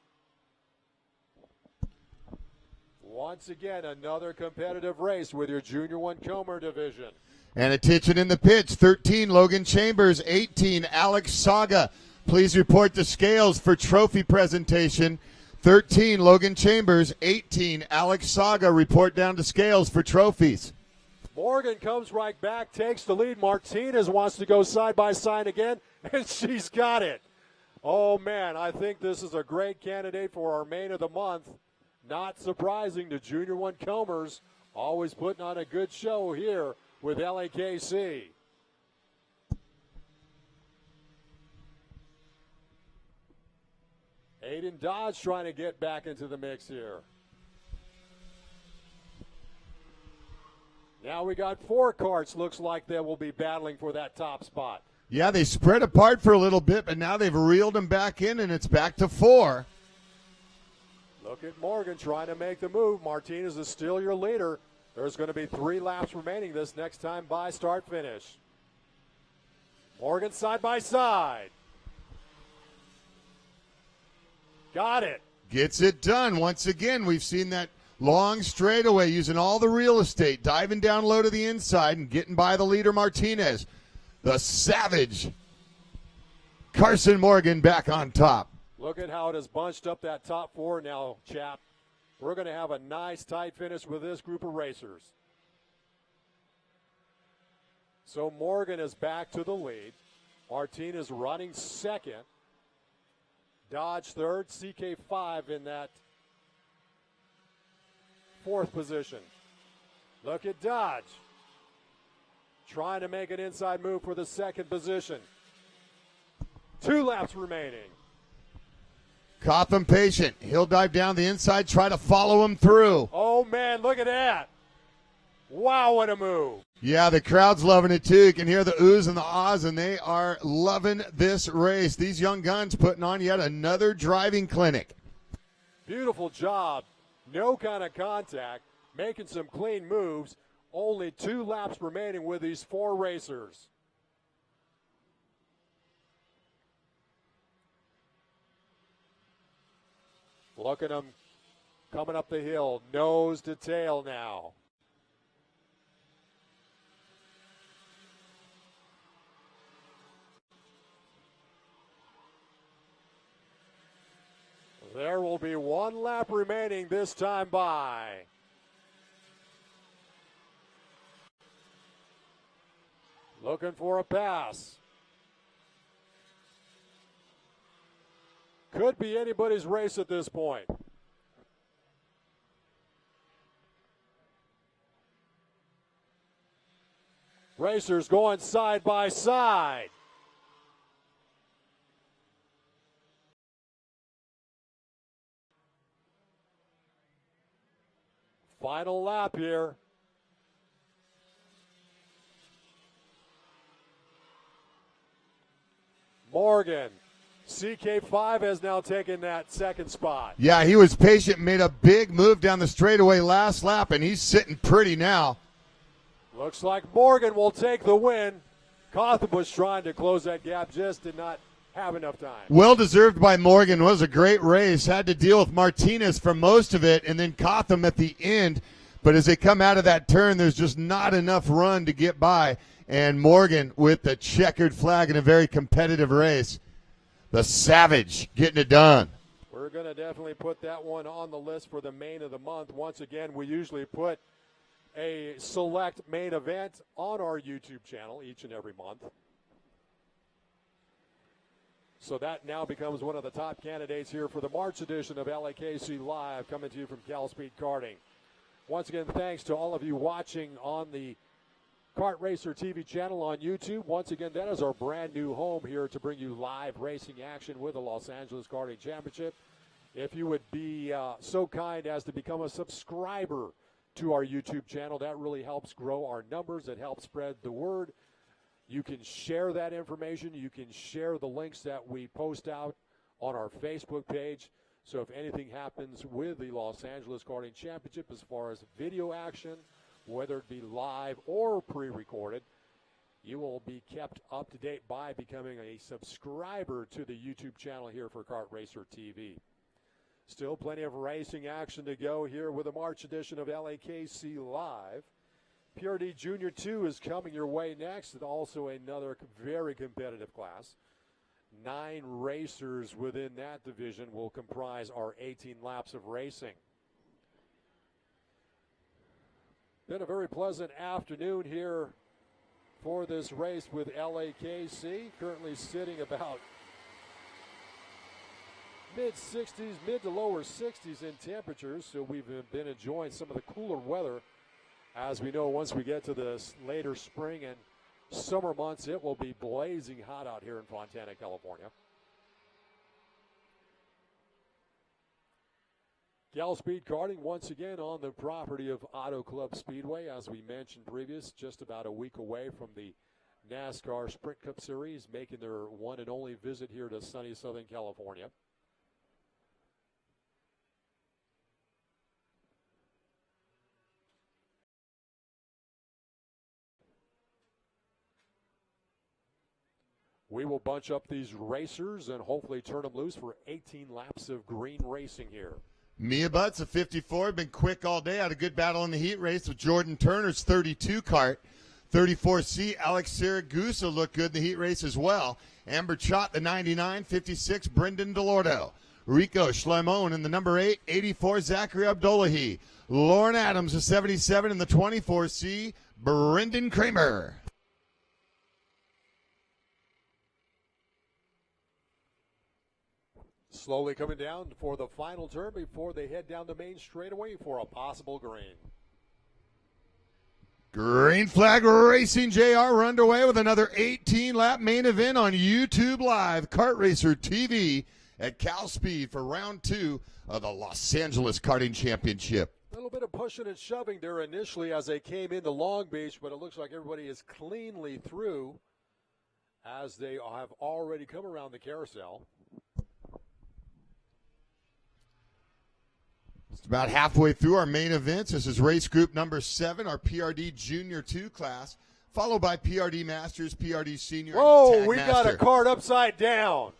Once again, another competitive race with your Junior 1 Comer division. And attention in the pits, 13, Logan Chambers, 18, Alex Saga. Please report the scales for trophy presentation 13, Logan Chambers. 18, Alex Saga report down to scales for trophies. Morgan comes right back, takes the lead. Martinez wants to go side by side again, and she's got it. Oh, man, I think this is a great candidate for our main of the month. Not surprising, the Junior 1 Comers always putting on a good show here with LAKC. Aiden Dodge trying to get back into the mix here. Now we got 4 karts. Looks like they will be battling for that top spot. Yeah, they spread apart for a little bit, but now they've reeled them back in, and it's back to 4. Look at Morgan trying to make the move. Martinez is still your leader. There's going to be 3 laps remaining this next time by start-finish. Morgan side by side. Got it. Gets it done. Once again, we've seen that long straightaway using all the real estate, diving down low to the inside and getting by the leader Martinez. The savage Carson Morgan back on top. Look at how it has bunched up that top 4 now, chap. We're going to have a nice tight finish with this group of racers. So Morgan is back to the lead. Martinez running second. Dodge third. CK5 in that 4th position. Look at Dodge. Trying to make an inside move for the 2nd position. 2 laps remaining. Cotham patient. He'll dive down the inside, try to follow him through. Oh, man, look at that. Wow, what a move. Yeah, the crowd's loving it, too. You can hear the oohs and the ahs, and they are loving this race. These young guns putting on yet another driving clinic. Beautiful job. No kind of contact. Making some clean moves. Only 2 laps remaining with these 4 racers. Look at them coming up the hill, nose to tail now. There will be 1 lap remaining this time by. Looking for a pass. Could be anybody's race at this point. Racers going side by side. Final lap here. Morgan. CK5 has now taken that 2nd spot. Yeah, he was patient, made a big move down the straightaway last lap, and he's sitting pretty now. Looks like Morgan will take the win. Cotham was trying to close that gap, just did not have enough time. Well deserved by Morgan. Was a great race. Had to deal with Martinez for most of it, and then Cotham at the end. But as they come out of that turn, there's just not enough run to get by. And Morgan with the checkered flag in a very competitive race. The Savage getting it done. We're going to definitely put that one on the list for the main of the month. Once again, we usually put a select main event on our YouTube channel each and every month. So that now becomes one of the top candidates here for the March edition of LAKC Live, coming to you from CalSpeed Karting. Once again, thanks to all of you watching on the Kart Racer TV channel on YouTube. Once again, that is our brand new home here to bring you live racing action with the Los Angeles Karting Championship. If you would be so kind as to become a subscriber to our YouTube channel, that really helps grow our numbers. It helps spread the word. You can share that information. You can share the links that we post out on our Facebook page. So if anything happens with the Los Angeles Karting Championship as far as video action, whether it be live or pre-recorded, you will be kept up to date by becoming a subscriber to the YouTube channel here for Kart Racer TV. Still plenty of racing action to go here with the March edition of LAKC Live. PRD Junior 2 is coming your way next, and also another very competitive class. 9 racers within that division will comprise our 18 laps of racing. Been a very pleasant afternoon here for this race with LAKC, currently sitting about mid-60s, mid to lower 60s in temperatures, so we've been enjoying some of the cooler weather. As we know, once we get to the later spring and summer months, it will be blazing hot out here in Fontana, California. CalSpeed Karting once again on the property of Auto Club Speedway, as we mentioned previous, just about a week away from the NASCAR Sprint Cup Series, making their one and only visit here to sunny Southern California. We will bunch up these racers and hopefully turn them loose for 18 laps of green racing here. Mia Butts, a 54, been quick all day. Had a good battle in the heat race with Jordan Turner's 32 kart. 34C, Alex Siragusa looked good in the heat race as well. Amber Chott, the 99, 56, Brendan DeLordo. Rico Schlemon in the number 8, 84, Zachary Abdullahi. Lauren Adams, a 77 in the 24C, Brendan Kramer. Slowly coming down for the final turn before they head down the main straightaway for a possible green. Green Flag Racing JR are underway with another 18-lap main event on YouTube Live, Kart Racer TV at CalSpeed for round 2 of the Los Angeles Karting Championship. A little bit of pushing and shoving there initially as they came into Long Beach, but it looks like everybody is cleanly through as they have already come around the carousel. It's about halfway through our main events. This is race group number 7, our PRD Junior 2 class, followed by PRD Masters, PRD Senior, Whoa, and Tag we Master. got a cart upside down.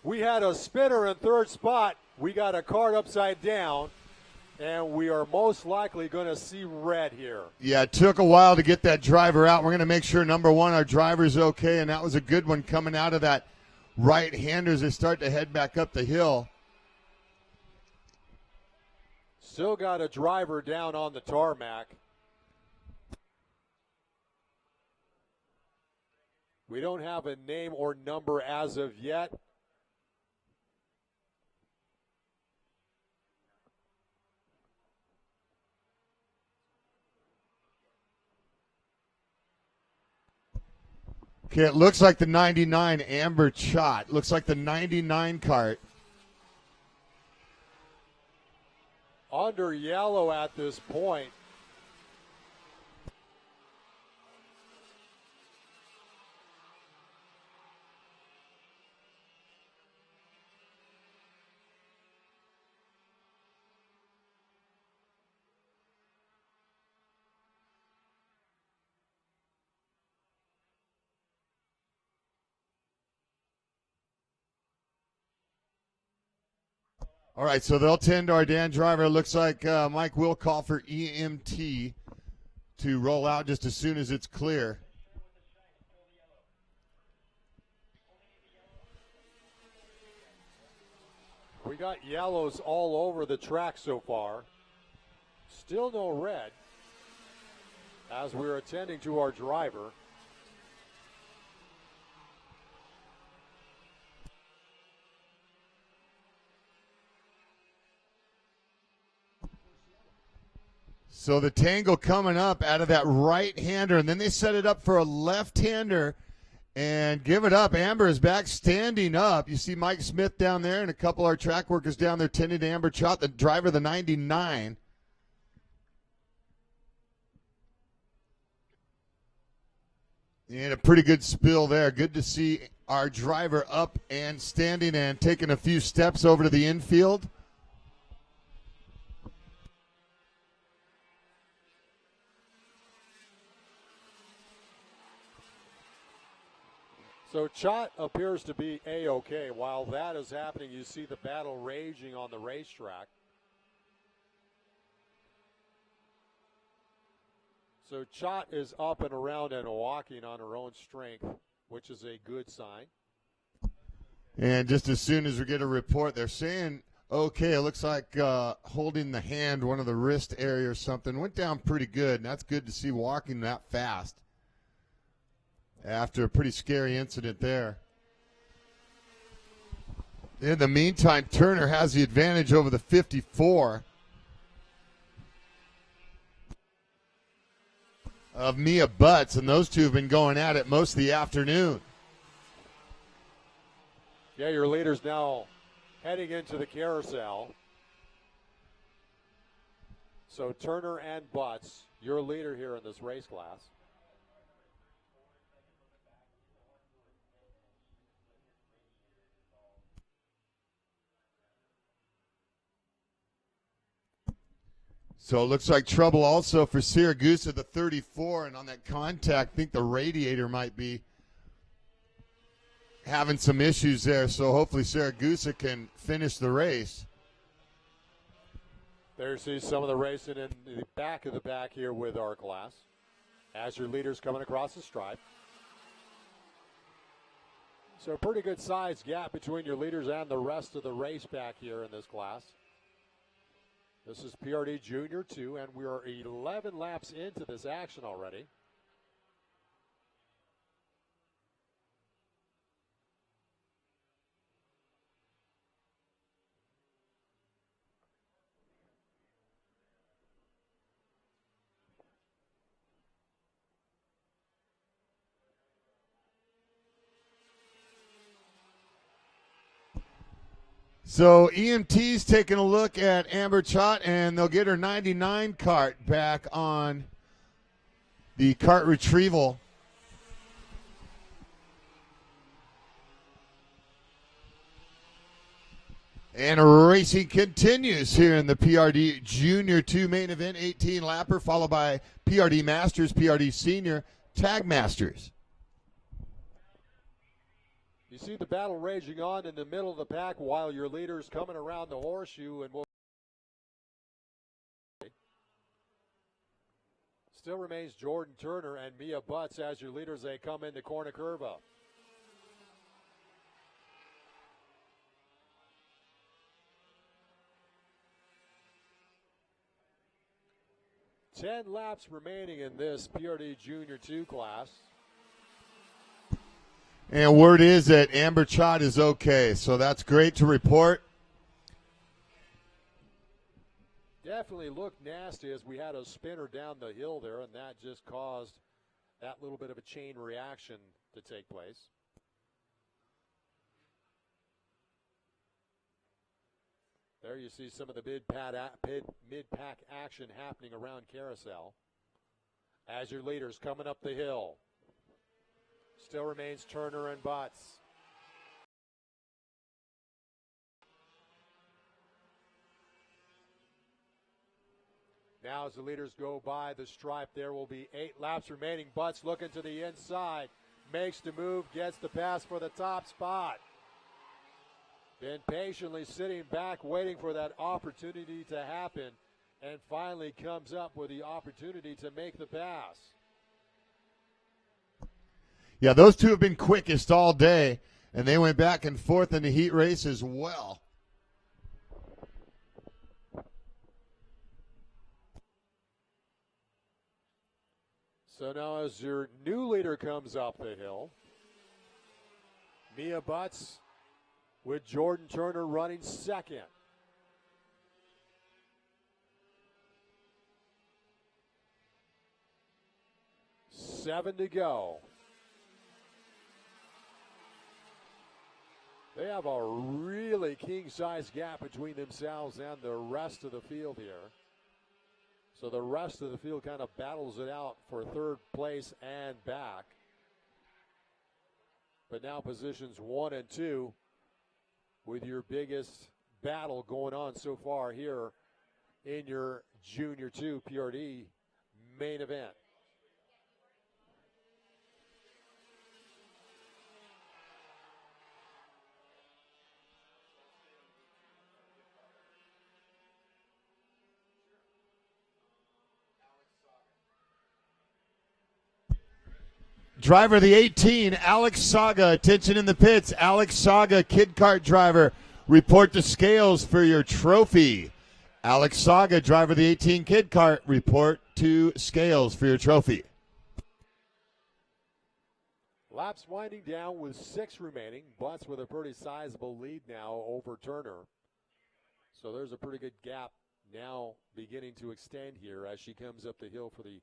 We had a spinner in third spot. We got a cart upside down, and we are most likely going to see red here. Yeah, it took a while to get that driver out. We're going to make sure, number 1, our driver's okay, and that was a good one coming out of that right-hander as they start to head back up the hill. Still got a driver down on the tarmac. We don't have a name or number as of yet. Okay, it looks like the 99 Amber Chott. Looks like the 99 cart. Under yellow at this point. All right, so they'll tend to our Dan driver. Looks like Mike will call for EMT to roll out just as soon as it's clear. We got yellows all over the track so far. Still no red as we're attending to our driver. So the tangle coming up out of that right-hander, and then they set it up for a left-hander and give it up. Amber is back standing up. You see Mike Smith down there and a couple of our track workers down there tending to Amber Chott, the driver of the 99. And a pretty good spill there. Good to see our driver up and standing and taking a few steps over to the infield. So Chott appears to be A-OK. While that is happening, you see the battle raging on the racetrack. So Chott is up and around and walking on her own strength, which is a good sign. And just as soon as we get a report, they're saying, okay, it looks like holding the hand, one of the wrist area or something, went down pretty good. And that's good to see walking that fast after a pretty scary incident there. In the meantime, Turner has the advantage over the 54 of Mia Butts, and those two have been going at it most of the afternoon. Yeah, your leaders now heading into the carousel. So Turner and Butts, your leader here in this race class. So it looks like trouble also for Siragusa, the 34, and on that contact, I think the radiator might be having some issues there, so hopefully Siragusa can finish the race. There you see some of the racing in the back of the back here with our class as your leaders coming across the stripe. So a pretty good size gap between your leaders and the rest of the race back here in this class. This is PRD Junior 2, and we are 11 laps into this action already. So EMT's taking a look at Amber Chott, and they'll get her 99 cart back on the cart retrieval. And racing continues here in the PRD Junior 2 main event, 18-lapper, followed by PRD Masters, PRD Senior, Tag Masters. You see the battle raging on in the middle of the pack while your leaders coming around the horseshoe, and still remains Jordan Turner and Mia Butts as your leaders. They come into corner curve up. Ten laps remaining in this PRD Junior 2 class. And word is that Amber Chott is okay, so that's great to report. Definitely looked nasty as we had a spinner down the hill there, and that just caused that little bit of a chain reaction to take place. There you see some of the mid-pack action happening around Carousel as your leaders coming up the hill. Still remains Turner and Butts. Now as the leaders go by the stripe, there will be 8 laps remaining. Butts looking to the inside, makes the move, gets the pass for the top spot. Been patiently sitting back, waiting for that opportunity to happen, and finally comes up with the opportunity to make the pass. Yeah, those two have been quickest all day, and they went back and forth in the heat race as well. So now as your new leader comes up the hill, Mia Butts with Jordan Turner running second. Seven to go. They have a really king-size gap between themselves and the rest of the field here. So the rest of the field kind of battles it out for third place and back. But now positions 1 and 2 with your biggest battle going on so far here in your Junior 2 PRD main event. Driver the 18, Alex Saga. Attention in the pits. Alex Saga, Kid Kart driver. Report to scales for your trophy. Alex Saga, driver the 18 Kid Kart. Report to scales for your trophy. Laps winding down with 6 remaining. Butts with a pretty sizable lead now over Turner. So there's a pretty good gap now beginning to extend here as she comes up the hill for the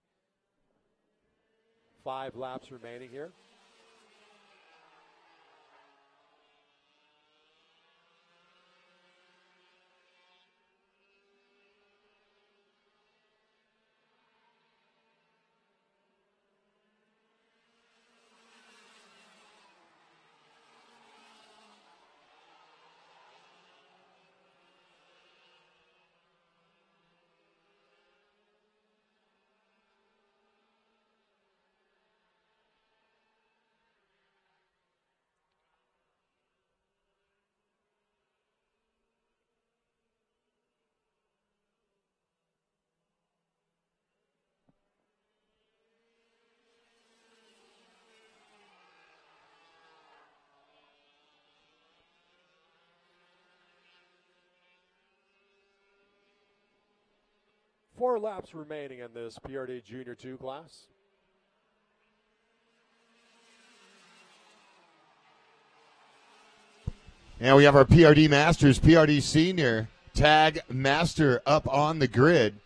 5 laps remaining here. Four laps remaining in this PRD Junior 2 class. And we have our PRD Masters, PRD Senior, Tag Master up on the grid.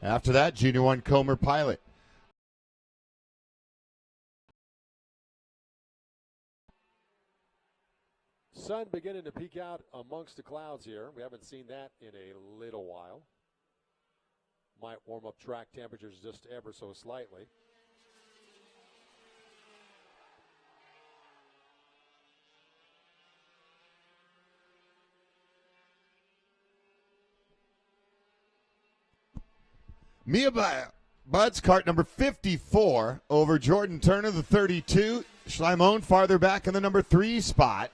After that, Junior 1 Comer Pilot. Sun beginning to peek out amongst the clouds here. We haven't seen that in a little while. Might warm up track temperatures just ever so slightly. Mia Buds, cart number 54 over Jordan Turner, the 32. Schleimon farther back in the number 3 spot.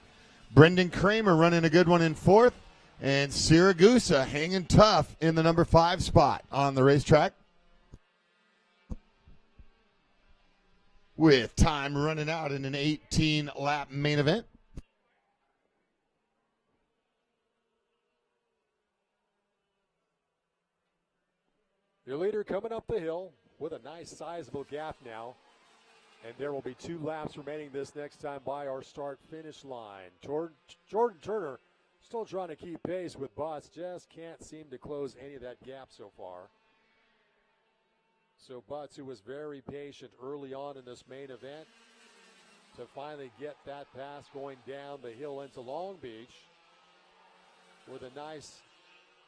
Brendan Kramer running a good one in 4th. And Siragusa hanging tough in the number 5 spot on the racetrack. With time running out in an 18-lap main event. Your leader coming up the hill with a nice sizable gap now. And there will be 2 laps remaining this next time by our start-finish line. Jordan Turner still trying to keep pace with Butts, just can't seem to close any of that gap so far. So Butts, who was very patient early on in this main event, to finally get that pass going down the hill into Long Beach with a nice,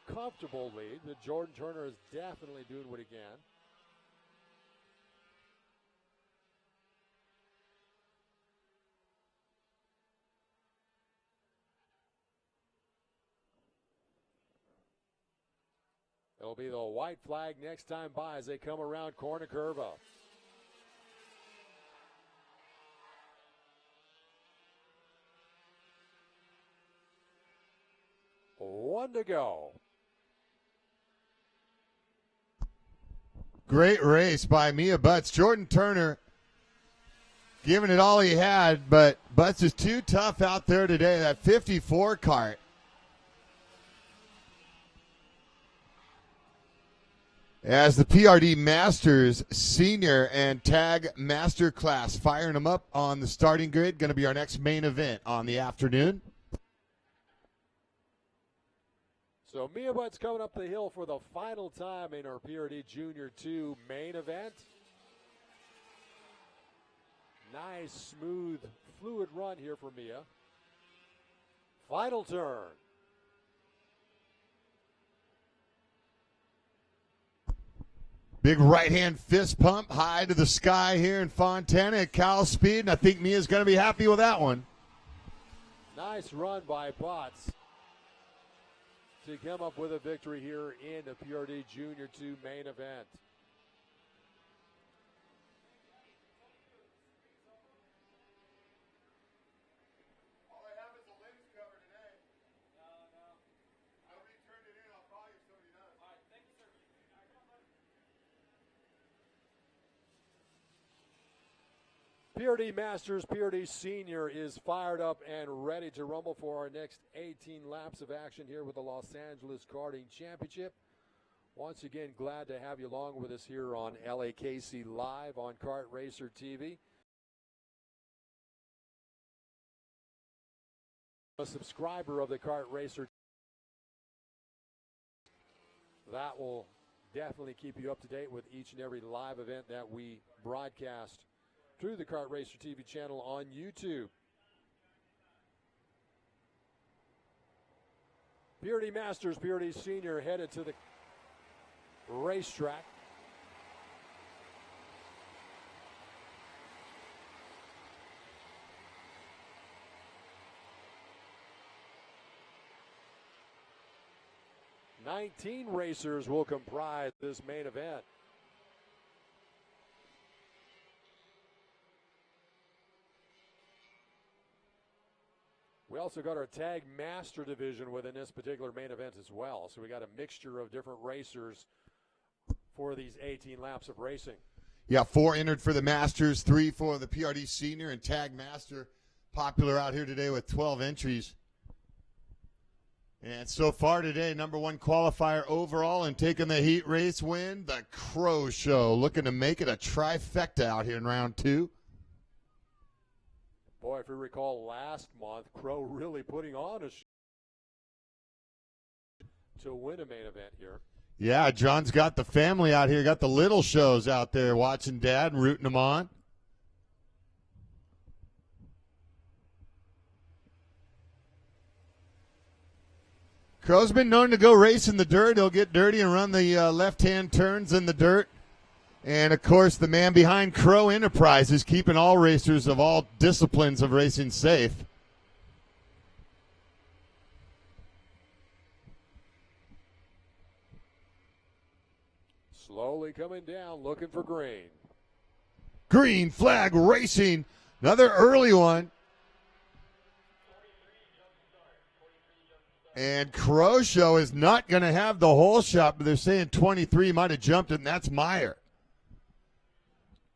comfortable lead. But Jordan Turner is definitely doing what he can. It'll be the white flag next time by as they come around corner curve up. One to go. Great race by Mia Butts. Jordan Turner giving it all he had, but Butts is too tough out there today. That 54 cart. As the PRD Masters Senior and Tag Master class firing them up on the starting grid. Going to be our next main event on the afternoon. So Mia Butts coming up the hill for the final time in our PRD Junior 2 main event. Nice, smooth, fluid run here for Mia. Final turn. Big right-hand fist pump high to the sky here in Fontana at CalSpeed, and I think Mia's going to be happy with that one. Nice run by Butts to come up with a victory here in the PRD Junior 2 main event. All I have is a lens cover today. No. Nobody turned it in. I'll call you if somebody does. All right, thank you, sir. PRD Masters, PRD Senior is fired up and ready to rumble for our next 18 laps of action here with the Los Angeles Karting Championship. Once again, glad to have you along with us here on LAKC Live on Kart Racer TV. A subscriber of the Kart Racer, that will definitely keep you up to date with each and every live event that we broadcast through the Kart Racer TV channel on YouTube. PRD Masters, PRD Senior headed to the racetrack. Nineteen racers will comprise this main event. We also got our tag master division within this particular main event as well. So we got a mixture of different racers for these 18 laps of racing. Yeah, 4 entered for the Masters, 3 for the PRD Senior and Tag Master. Popular out here today with 12 entries. And so far today, #1 qualifier overall and taking the heat race win, the Crow Show. Looking to make it a trifecta out here in round 2. Boy, if you recall last month, Crow really putting on a show to win a main event here. Yeah, John's got the family out here, got the little shows out there watching Dad and rooting them on. Crow's been known to go race in the dirt. He'll get dirty and run the left-hand turns in the dirt. And, of course, the man behind Crow Enterprises, keeping all racers of all disciplines of racing safe. Slowly coming down, looking for green. Green flag racing. Another early one. And Crow Show is not going to have the whole shot, but they're saying 23 might have jumped it, and that's Meyer.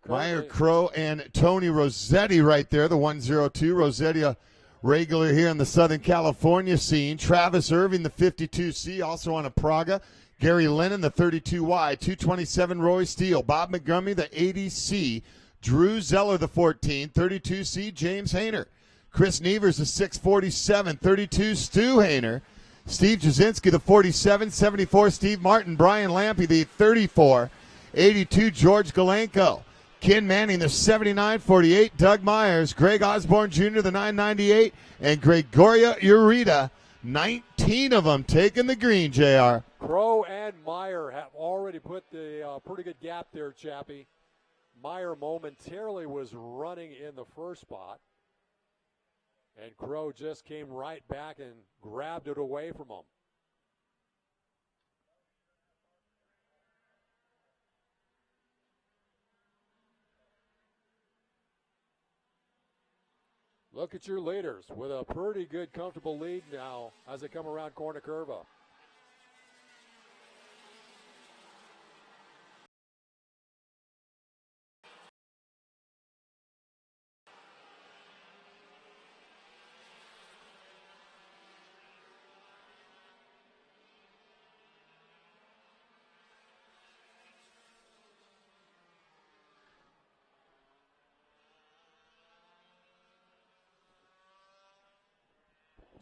Meyer, Crow, and Tony Rossetti right there, the 102. Rossetti, a regular here in the Southern California scene. Travis Irving, the 52C, also on a Praga. Gary Lennon, the 32Y. 227, Roy Steele. Bob Montgomery, the 80C. Drew Zeller, the 14. 32C, James Hayner. Chris Nevers, the 647. 32, Stu Hayner. Steve Jasinski, the 47. 74, Steve Martin. Brian Lampe, the 34. 82, George Galenko. Ken Manning, the 79, 48, Doug Myers, Greg Osborne Jr., the 998, and Gregoria Urita, 19 of them taking the green, JR. Crow and Meyer have already put the pretty good gap there, Chappie. Meyer momentarily was running in the first spot, and Crow just came right back and grabbed it away from him. Look at your leaders with a pretty good, comfortable lead now as they come around Corner Curva.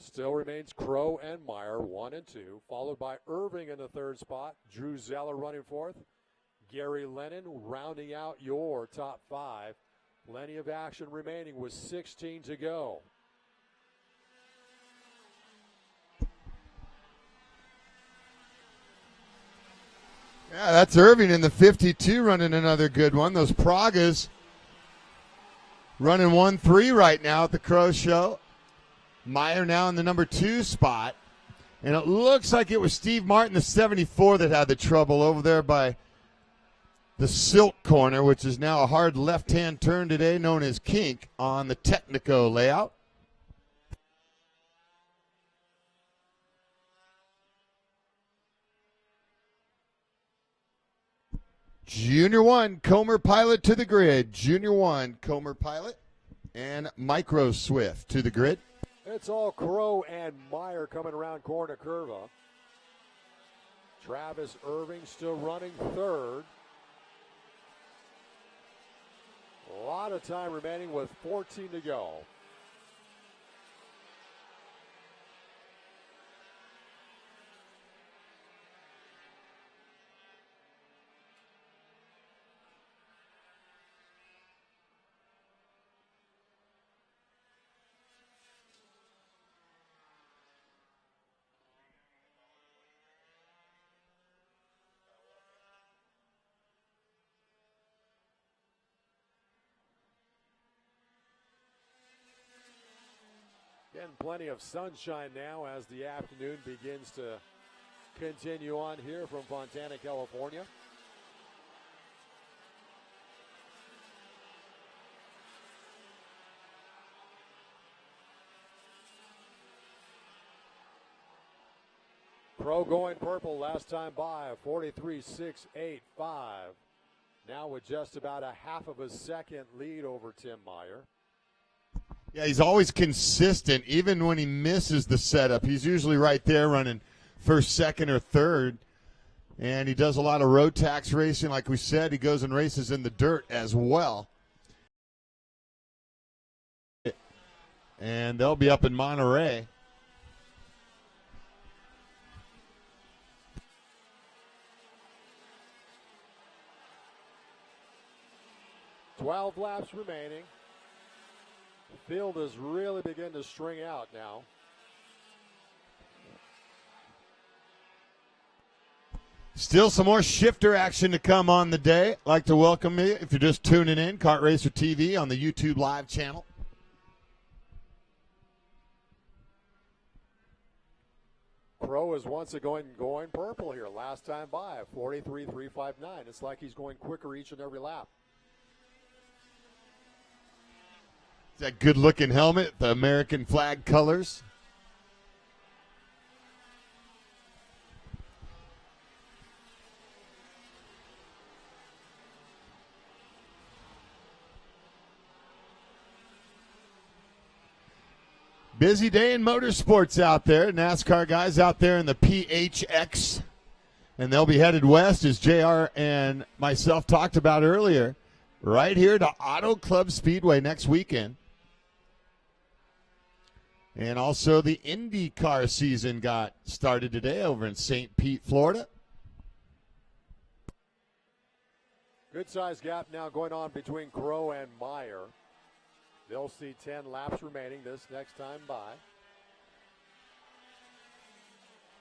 Still remains Crow and Meyer, 1 and 2, followed by Irving in the third spot. Drew Zeller running fourth. Gary Lennon rounding out your top 5. Plenty of action remaining with 16 to go. Yeah, that's Irving in the 52 running another good one. Those Pragas running 1-3 right now at the Crow Show. Meyer now in the #2 spot. And it looks like it was Steve Martin, the 74, that had the trouble over there by the Silk Corner, which is now a hard left-hand turn today known as Kink on the Technico layout. Junior 1, Comer Pilot to the grid. Junior 1, Comer Pilot and Micro Swift to the grid. It's all Crow and Meyer coming around corner curva. Travis Irving still running third. A lot of time remaining with 14 to go. Getting plenty of sunshine now as the afternoon begins to continue on here from Fontana, California. Pro going purple last time by, 43.685. Now with just about a half of a second lead over Tim Meyer. Yeah, he's always consistent. Even when he misses the setup, he's usually right there running first, second, or third. And he does a lot of road tax racing. Like we said, he goes and races in the dirt as well. And they'll be up in Monterey. $12 laps remaining. The field is really beginning to string out now. Still some more shifter action to come on the day. I'd like to welcome you if you're just tuning in, Kart Racer TV on the YouTube Live channel. Crow is once again going purple here. Last time by, 43.359. It's like he's going quicker each and every lap. That good-looking helmet, the American flag colors. Busy day in motorsports out there. NASCAR guys out there in the PHX. And they'll be headed west, as JR and myself talked about earlier, right here to Auto Club Speedway next weekend. And also the IndyCar season got started today over in St. Pete, Florida. Good size gap now going on between Crow and Meyer. They'll see 10 laps remaining this next time by.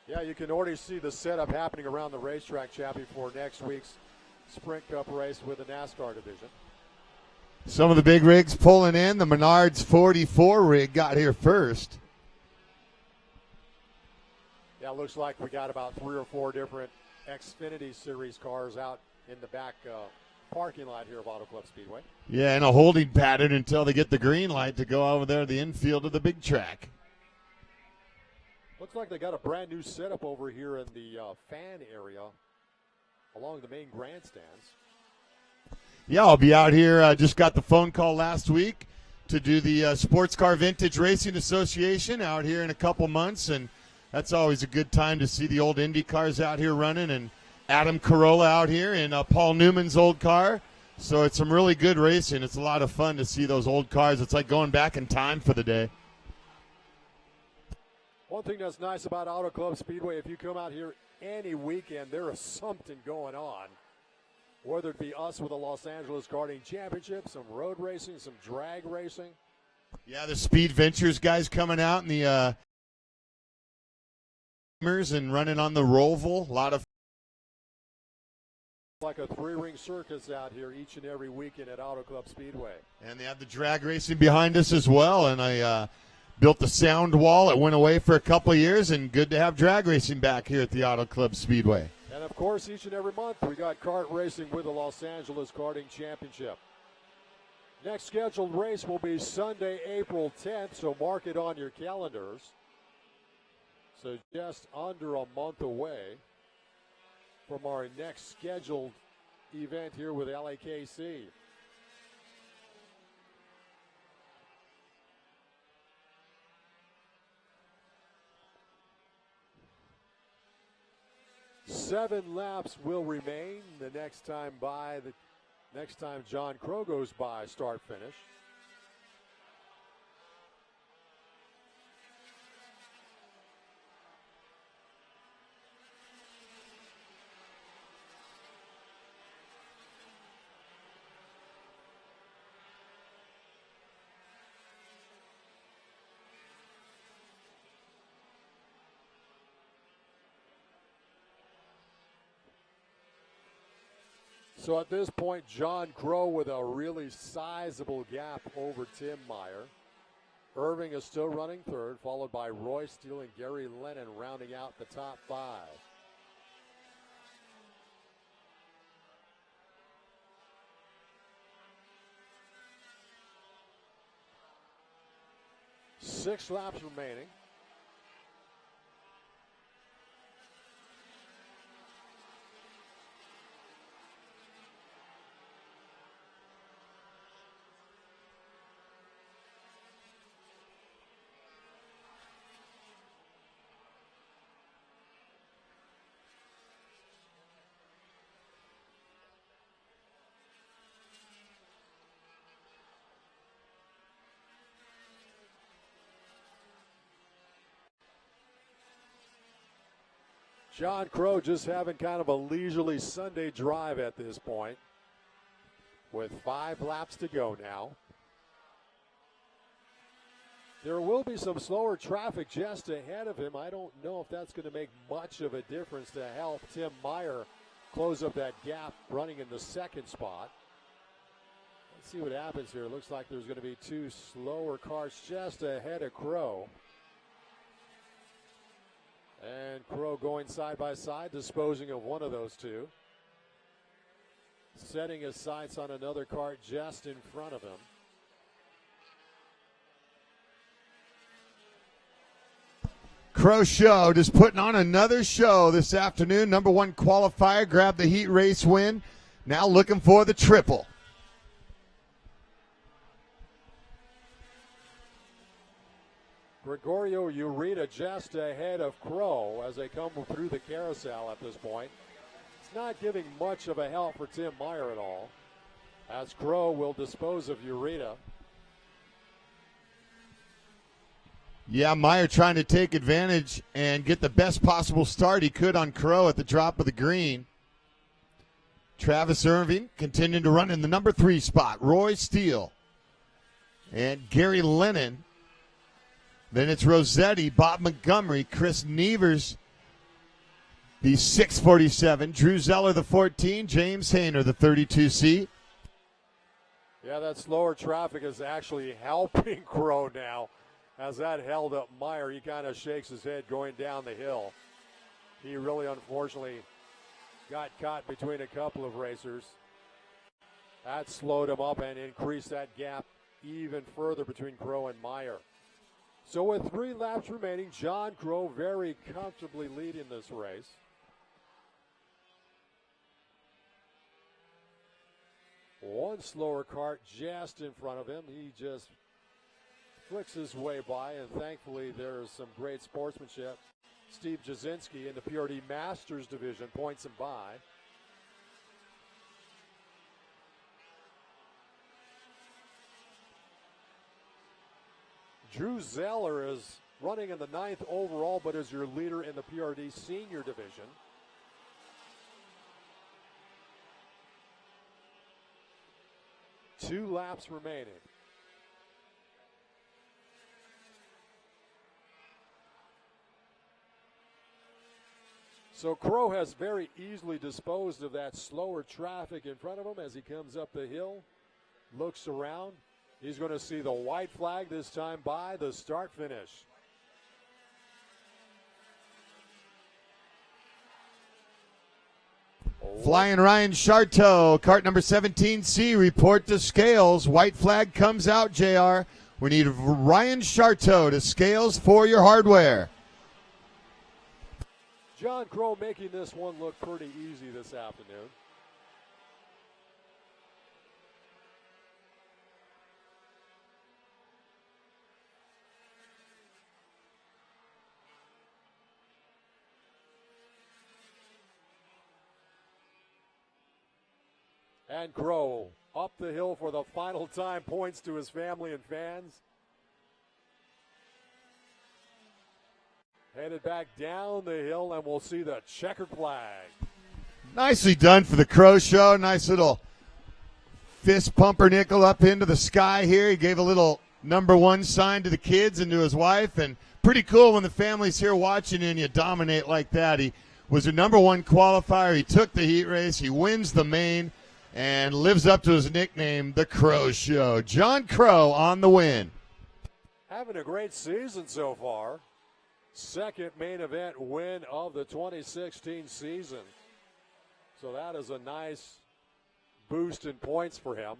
Yeah, you can already see the setup happening around the racetrack, Chappie, for next week's Sprint Cup race with the NASCAR division. Some of the big rigs pulling in. The Menards 44 rig got here first. Yeah, it looks like we got about 3 or 4 different Xfinity Series cars out in the back parking lot here of Auto Club Speedway. Yeah, in a holding pattern until they get the green light to go over there to the infield of the big track. Looks like they got a brand new setup over here in the fan area along the main grandstands. Yeah, I'll be out here. Just got the phone call last week to do the Sports Car Vintage Racing Association out here in a couple months, and that's always a good time to see the old Indy cars out here running, and Adam Carolla out here in Paul Newman's old car. So it's some really good racing. It's a lot of fun to see those old cars. It's like going back in time for the day. One thing that's nice about Auto Club Speedway, if you come out here any weekend, there is something going on. Whether it be us with the Los Angeles Karting Championship, some road racing, some drag racing. Yeah, the Speed Ventures guys coming out in the and running on the Roval. A lot of like a 3-ring circus out here each and every weekend at Auto Club Speedway. And they have the drag racing behind us as well. And I built the sound wall. It went away for a couple of years, and good to have drag racing back here at the Auto Club Speedway. And, of course, each and every month we got kart racing with the Los Angeles Karting Championship. Next scheduled race will be Sunday, April 10th, so mark it on your calendars. So just under a month away from our next scheduled event here with LAKC. Seven laps will remain the next time John Crow goes by, start finish. So at this point, John Crow with a really sizable gap over Tim Meyer. Irving is still running third, followed by Roy Steele and Gary Lennon rounding out the top five. Six laps remaining. John Crow just having kind of a leisurely Sunday drive at this point, with 5 laps to go now. There will be some slower traffic just ahead of him. I don't know if that's going to make much of a difference to help Tim Meyer close up that gap running in the second spot. Let's see what happens here. It looks like there's going to be 2 slower cars just ahead of Crow. And Crow going side by side, disposing of one of those 2. Setting his sights on another kart just in front of him. Crow Show just putting on another show this afternoon. Number 1 qualifier, grabbed the heat race win. Now looking for the triple. Gregorio Ureta just ahead of Crow as they come through the carousel at this point. It's not giving much of a help for Tim Meyer at all, as Crow will dispose of Ureta. Yeah, Meyer trying to take advantage and get the best possible start he could on Crow at the drop of the green. Travis Irving continuing to run in the number 3 spot. Roy Steele and Gary Lennon. Then it's Rossetti, Bob Montgomery, Chris Nevers, the 647, Drew Zeller, the 14, James Hayner, the 32C. Yeah, that slower traffic is actually helping Crow now. As that held up Meyer, he kind of shakes his head going down the hill. He really, unfortunately, got caught between a couple of racers. That slowed him up and increased that gap even further between Crow and Meyer. So with 3 laps remaining, John Crow very comfortably leading this race. One slower kart just in front of him. He just flicks his way by, and thankfully there's some great sportsmanship. Steve Jasinski in the PRD Masters division points him by. Drew Zeller is running in the 9th overall, but is your leader in the PRD senior division. Two laps remaining. So Crow has very easily disposed of that slower traffic in front of him as he comes up the hill, looks around. He's going to see the white flag this time by the start finish. Flying Ryan Charteau, kart number 17C, report to scales. White flag comes out, JR. We need Ryan Charteau to scales for your hardware. John Crow making this one look pretty easy this afternoon. And Crow up the hill for the final time, points to his family and fans. Headed back down the hill, and we'll see the checkered flag. Nicely done for the Crow Show. Nice little fist pumpernickel up into the sky here. He gave a little #1 sign to the kids and to his wife, and pretty cool when the family's here watching and you dominate like that. He was a #1 qualifier. He took the heat race. He wins the main and lives up to his nickname, the Crow Show. John Crow on the win. Having a great season so far. Second main event win of the 2016 season. So that is a nice boost in points for him.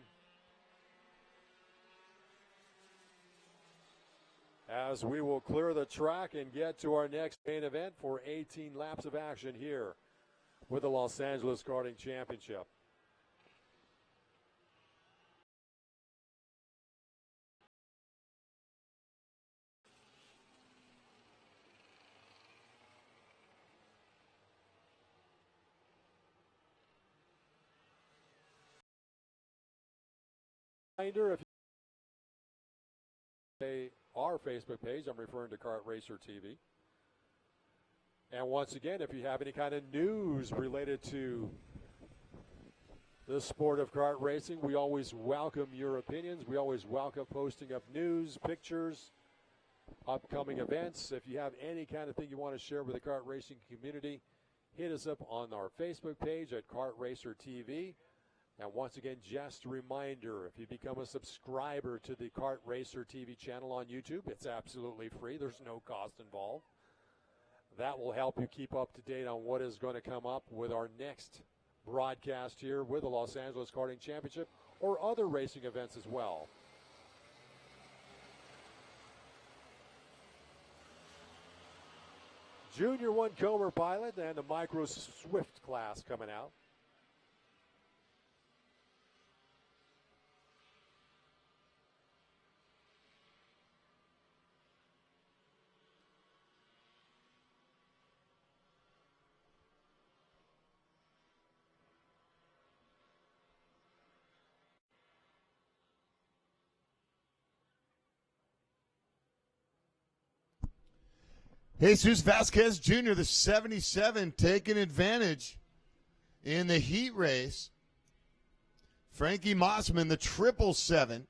As we will clear the track and get to our next main event for 18 laps of action here with the Los Angeles Karting Championship. Reminder, if you our Facebook page, I'm referring to Kart Racer TV. And once again, if you have any kind of news related to the sport of kart racing, we always welcome your opinions. We always welcome posting up news, pictures, upcoming events. If you have any kind of thing you want to share with the kart racing community, hit us up on our Facebook page at Kart Racer TV. And once again, just a reminder, if you become a subscriber to the Kart Racer TV channel on YouTube, it's absolutely free. There's no cost involved. That will help you keep up to date on what is going to come up with our next broadcast here with the Los Angeles Karting Championship or other racing events as well. Junior 1 Comer Pilot and the Micro Swift class coming out. Jesus Vasquez Jr., the 77, taking advantage in the heat race. Frankie Mossman, the 777.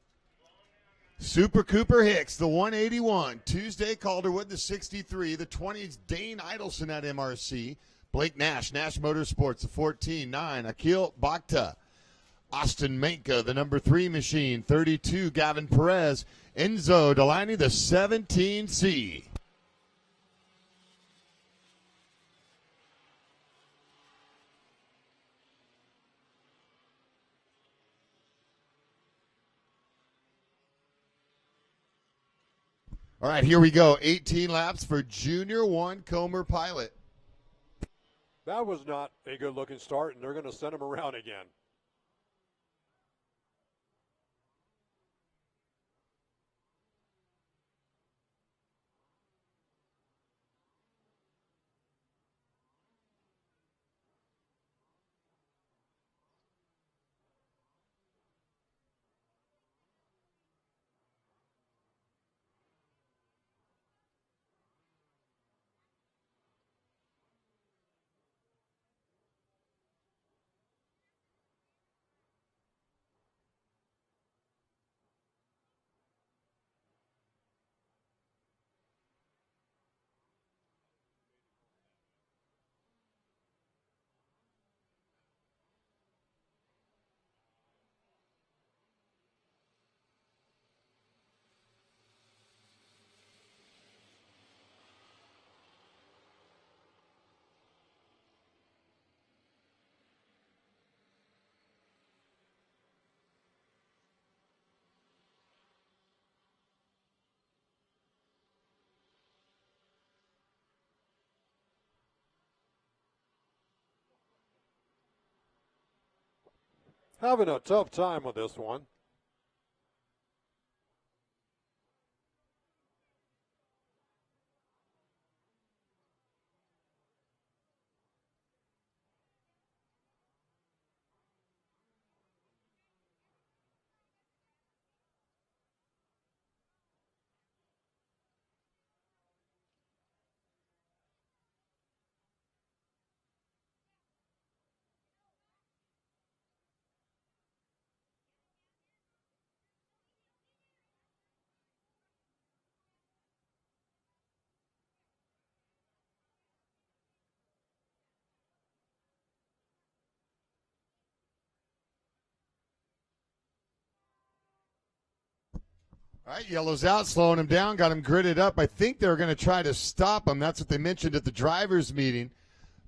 Super Cooper Hicks, the 181. Tuesday Calderwood, the 63. The 20s, Dane Idelson at MRC. Blake Nash, Nash Motorsports, the 14-9. Akil Bakhta. Austin Menka, the #3 machine. 32, Gavin Perez. Enzo Delaney, the 17C. All right, here we go. 18 laps for Junior 1 Comer Pilot. That was not a good-looking start, and they're going to send him around again. Having a tough time with this one. All right, yellow's out, slowing him down, got him gridded up. I think they were going to try to stop him. That's what they mentioned at the drivers' meeting,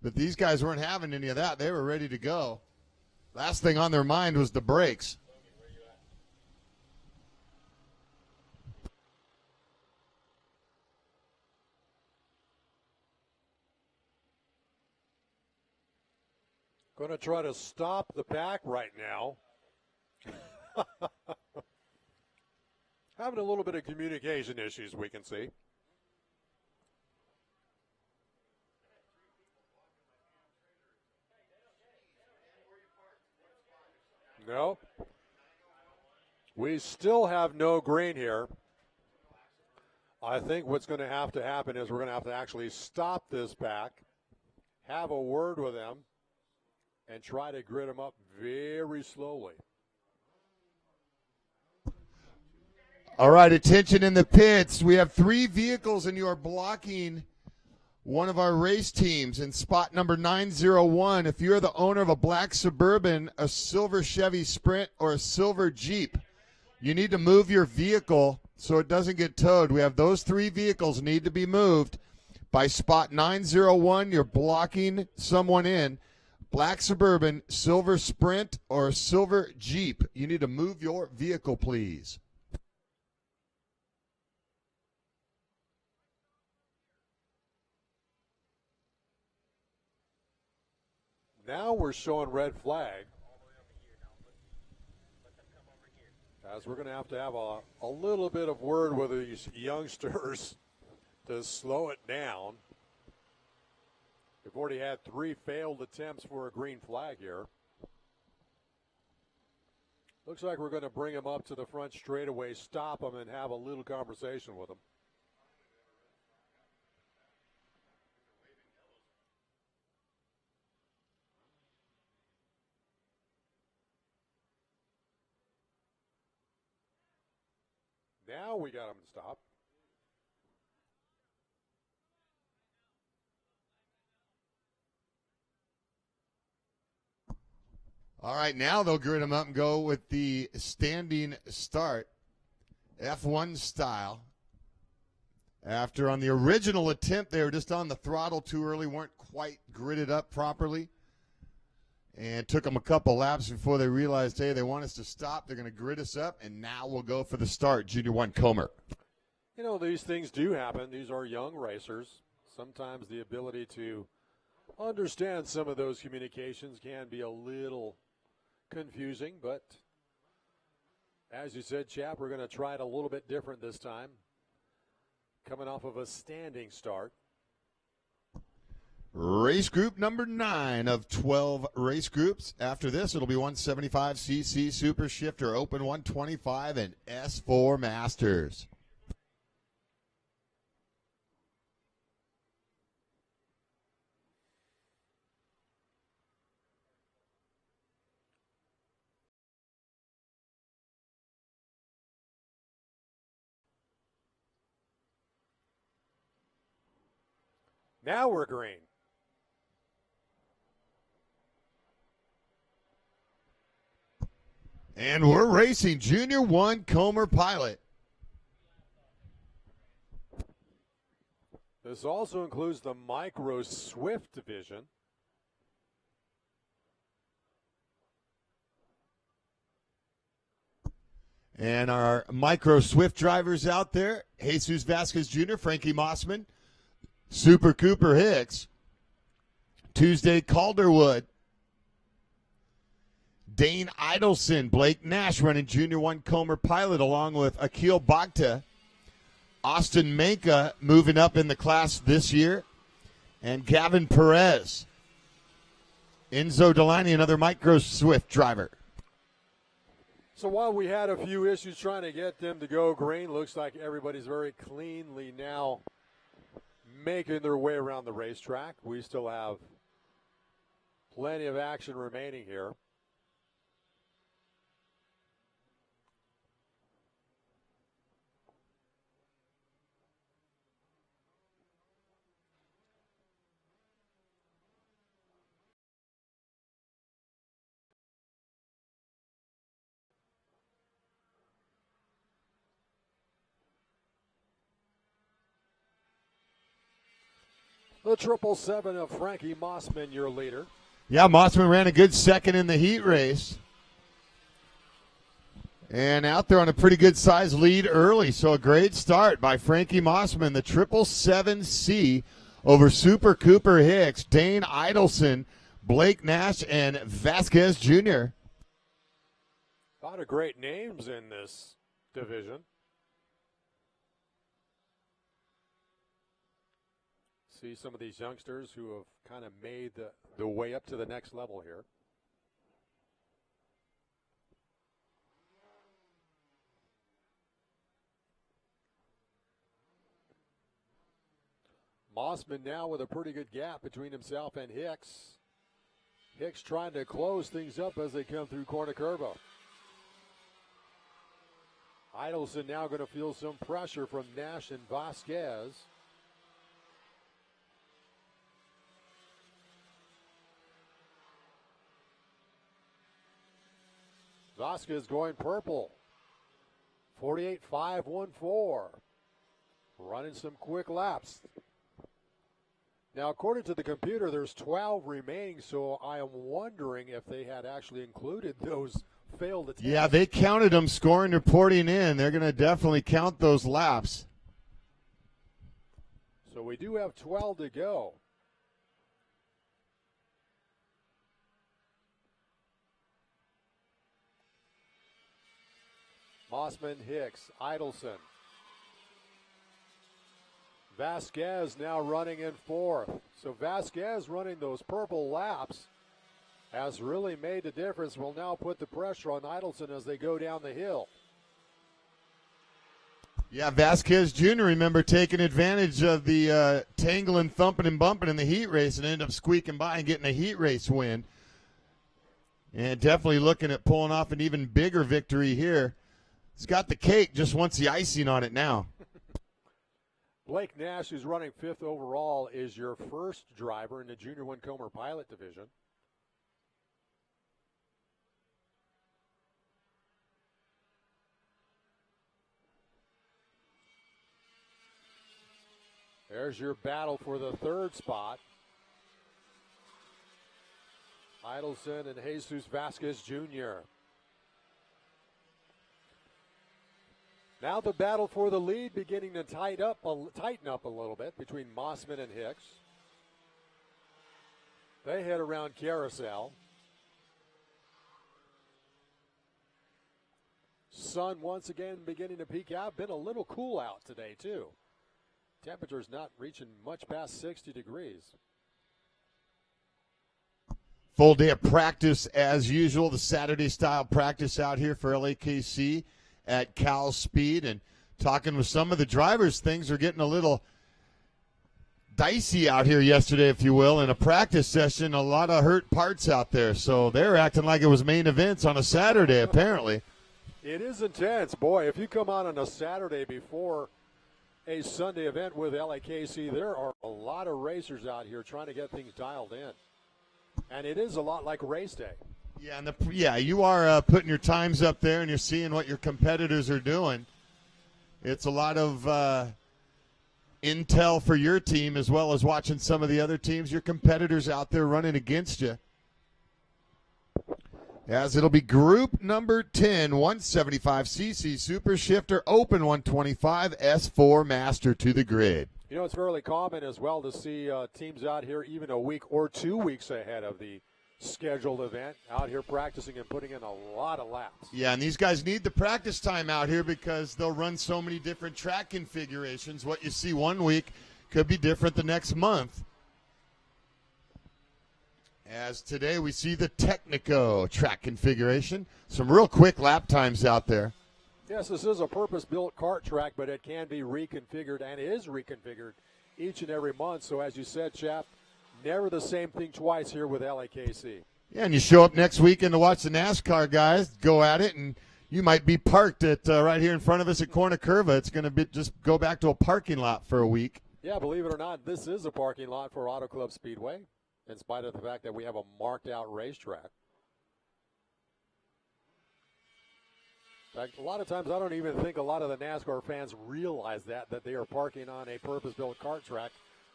that these guys weren't having any of that. They were ready to go. Last thing on their mind was the brakes. Going to try to stop the pack right now. Having a little bit of communication issues, we can see. No. We still have no green here. I think what's going to happen is we're going to have to actually stop this pack, have a word with them, and try to grid them up very slowly. All right, attention in the pits. We have 3 vehicles, and you are blocking one of our race teams in spot number 901. If you're the owner of a black Suburban, a silver Chevy Sprint, or a silver Jeep, you need to move your vehicle so it doesn't get towed. We have those 3 vehicles need to be moved by spot 901. You're blocking someone in. Black Suburban, silver Sprint, or silver Jeep. You need to move your vehicle, please. Now we're showing red flag. As we're going to have a little bit of word with these youngsters to slow it down. We've already had 3 failed attempts for a green flag here. Looks like we're going to bring them up to the front straightaway, stop them, and have a little conversation with them. Now we got them to stop. All right, now they'll grid them up and go with the standing start, F1 style. After on the original attempt, they were just on the throttle too early, weren't quite gridded up properly, and took them a couple laps before they realized, hey, they want us to stop. They're going to grid us up, and now we'll go for the start. Junior 1 Comer. You know, these things do happen. These are young racers. Sometimes the ability to understand some of those communications can be a little confusing, but as you said, Chap, we're going to try it a little bit different this time. Coming off of a standing start. Race group number 9 of 12 race groups. After this, it'll be 175cc Super Shifter, Open 125, and S4 Masters. Now we're green. And we're racing Junior 1 Comer Pilot. This also includes the Micro Swift division. And our Micro Swift drivers out there, Jesus Vasquez Jr., Frankie Mossman, Super Cooper Hicks, Tuesday Calderwood, Dane Idelson, Blake Nash running Junior 1 Comer Pilot along with Akil Bhakta, Austin Manka moving up in the class this year, and Gavin Perez. Enzo Delaney, another Micro Swift driver. So while we had a few issues trying to get them to go green, looks like everybody's very cleanly now making their way around the racetrack. We still have plenty of action remaining here. The 777 of Frankie Mossman, your leader. Yeah, Mossman ran a good second in the heat race. And out there on a pretty good size lead early. So a great start by Frankie Mossman, the 777C over Super Cooper Hicks, Dane Idelson, Blake Nash, and Vasquez Jr. A lot of great names in this division. See some of these youngsters who have kind of made the way up to the next level here. Mossman now with a pretty good gap between himself and Hicks. Hicks trying to close things up as they come through Corner Curvo. Idelson now going to feel some pressure from Nash and Vasquez. Vasquez going purple. 48.514. Running some quick laps. Now, according to the computer, there's 12 remaining, so I am wondering if they had actually included those failed attempts. Yeah, they counted them scoring, reporting in. They're going to definitely count those laps. So we do have 12 to go. Mossman, Hicks, Idelson. Vasquez now running in fourth. So Vasquez running those purple laps has really made the difference. Will now put the pressure on Idelson as they go down the hill. Yeah, Vasquez Jr., remember, taking advantage of the tangling, thumping, and bumping in the heat race and ended up squeaking by and getting a heat race win. And definitely looking at pulling off an even bigger victory here. He's got the cake, just wants the icing on it now. Blake Nash, who's running fifth overall, is your first driver in the Junior One-Comer Pilot Division. There's your battle for the third spot. Idelson and Jesus Vasquez Jr. Now the battle for the lead beginning to tighten up a little bit between Mossman and Hicks. They head around Carousel. Sun once again beginning to peak out. Been a little cool out today too. Temperatures not reaching much past 60 degrees. Full day of practice as usual, the Saturday style practice out here for LAKC at CalSpeed. And talking with some of the drivers, things are getting a little dicey out here yesterday, if you will. In a practice session, a lot of hurt parts out there. So they're acting like it was main events on a Saturday, apparently. It is intense. Boy, if you come out on a Saturday before a Sunday event with LAKC, there are a lot of racers out here trying to get things dialed in. And it is a lot like race day. Yeah, and you are putting your times up there, and you're seeing what your competitors are doing. It's a lot of intel for your team, as well as watching some of the other teams, your competitors out there running against you. As it'll be group number 10, 175cc Super Shifter Open 125 S4 Master to the grid. You know, it's fairly common as well to see teams out here even a week or 2 weeks ahead of the scheduled event, out here practicing and putting in a lot of laps. Yeah, and these guys need the practice time out here because they'll run so many different track configurations. What you see one week could be different the next month. As today we see the Technico track configuration. Some real quick lap times out there. Yes, this is a purpose-built kart track, but it can be reconfigured and is reconfigured each and every month. So as you said, Chap, never the same thing twice here with LAKC. Yeah, and you show up next weekend to watch the NASCAR guys go at it, and you might be parked at right here in front of us at Corner Curva. It's going to be just go back to a parking lot for a week. Yeah, believe it or not, this is a parking lot for Auto Club Speedway, in spite of the fact that we have a marked-out racetrack. In fact, a lot of times I don't even think a lot of the NASCAR fans realize that they are parking on a purpose-built kart track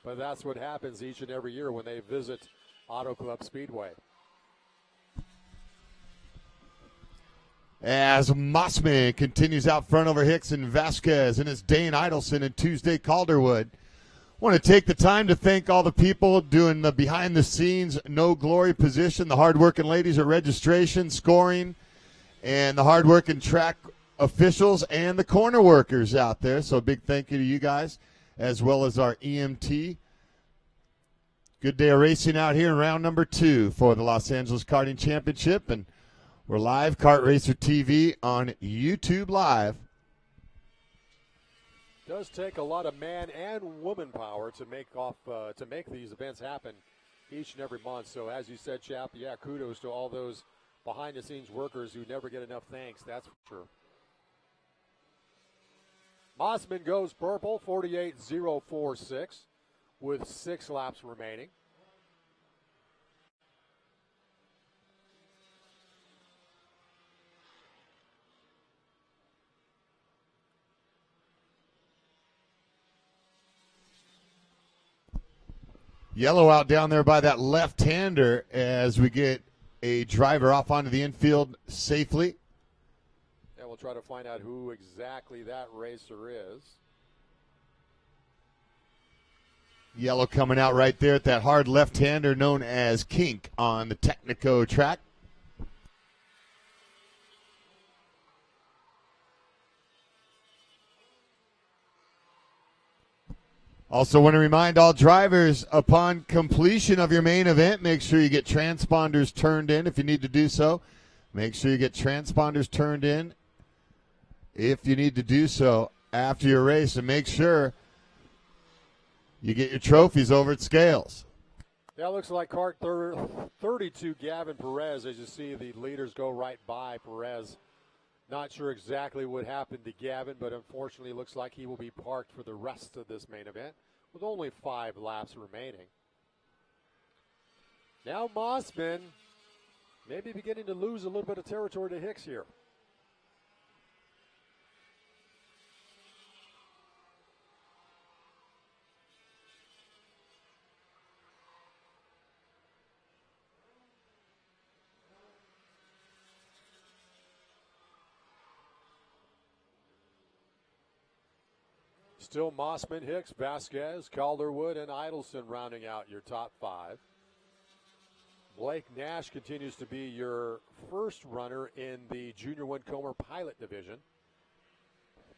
But that's what happens each and every year when they visit Auto Club Speedway. As Mossman continues out front over Hicks and Vasquez, and it's Dane Idelson and Tuesday Calderwood. Want to take the time to thank all the people doing the behind-the-scenes, no-glory position, the hard-working ladies at registration, scoring, and the hard-working track officials and the corner workers out there. So a big thank you to you guys, as well as our EMT. Good day of racing out here in round number 2 for the Los Angeles Karting Championship, and we're live, Kart Racer TV on YouTube Live. Does take a lot of man and woman power to make these events happen each and every month. So as you said, Chap, yeah, kudos to all those behind-the-scenes workers who never get enough thanks. That's for sure. Mossman goes purple, 48.046, with 6 laps remaining. Yellow out down there by that left-hander as we get a driver off onto the infield safely. And we'll try to find out who exactly that racer is. Yellow coming out right there at that hard left-hander known as Kink on the Technico track. Also want to remind all drivers, upon completion of your main event, make sure you get transponders turned in if you need to do so. Make sure you get transponders turned in if you need to do so after your race, and make sure you get your trophies over at Scales. That looks like Kart 32, Gavin Perez. As you see, the leaders go right by Perez. Not sure exactly what happened to Gavin, but unfortunately looks like he will be parked for the rest of this main event with only 5 laps remaining. Now Mossman maybe beginning to lose a little bit of territory to Hicks here. Still Mossman, Hicks, Vasquez, Calderwood, and Idelson rounding out your top 5. Blake Nash continues to be your first runner in the Junior 1 Comer Pilot Division.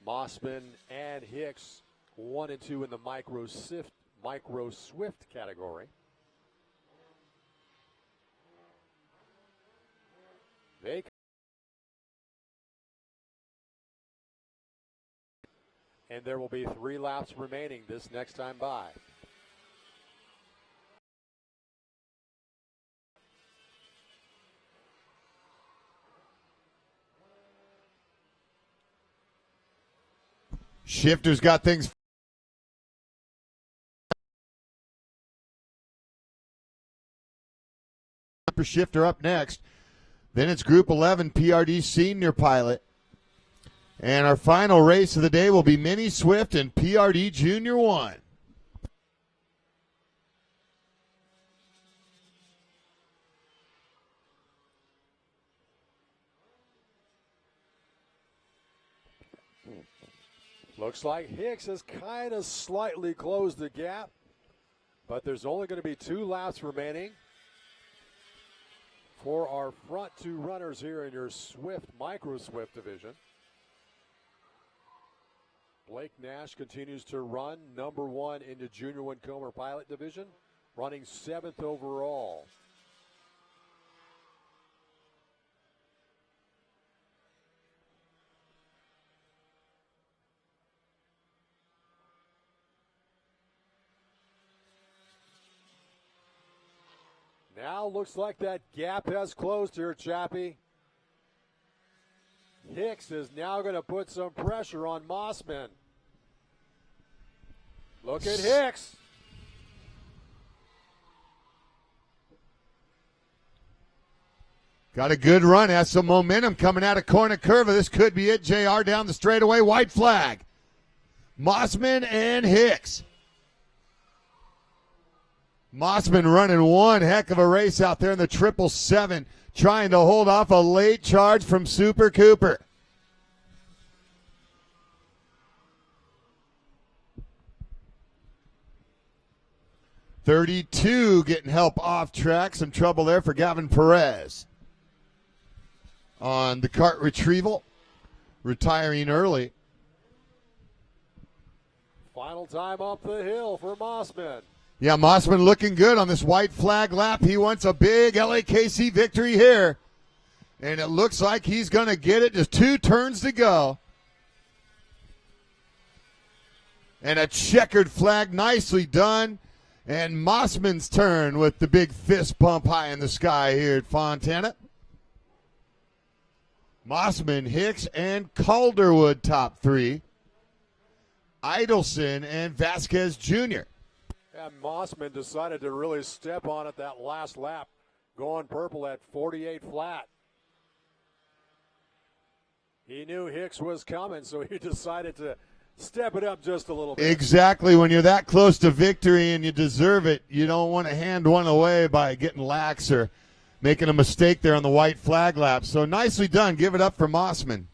Mossman and Hicks 1 and 2 in the Micro Swift category. They and there will be 3 laps remaining this next time by. Shifter's got things. Shifter up next. Then it's Group 11 PRD Senior Pilot. And our final race of the day will be Mini Swift and PRD Junior 1. Looks like Hicks has kind of slightly closed the gap, but there's only going to be 2 laps remaining for our front 2 runners here in your Swift, Micro Swift division. Blake Nash continues to run number 1 in the Junior 1 Comer Pilot Division, running 7th overall. Now looks like that gap has closed here, Chappie. Hicks is now going to put some pressure on Mossman. Look at Hicks. Got a good run, has some momentum coming out of corner curve. This could be it. JR down the straightaway, white flag. Mossman and Hicks. Mossman running one heck of a race out there in the 777, trying to hold off a late charge from Super Cooper. .32 getting help off track. Some trouble there for Gavin Perez on the kart retrieval, retiring early. Final time up the hill for Mossman. Yeah, Mossman looking good on this white flag lap. He wants a big LAKC victory here. And it looks like he's going to get it. Just 2 turns to go. And a checkered flag, nicely done. And Mossman's turn with the big fist pump high in the sky here at Fontana. Mossman, Hicks, and Calderwood top 3. Idelson and Vasquez Jr. And Mossman decided to really step on it that last lap, going purple at 48 flat. He knew Hicks was coming, so he decided to step it up just a little bit. Exactly. When you're that close to victory and you deserve it, you don't want to hand one away by getting lax or making a mistake there on the white flag lap. So nicely done. Give it up for Mossman.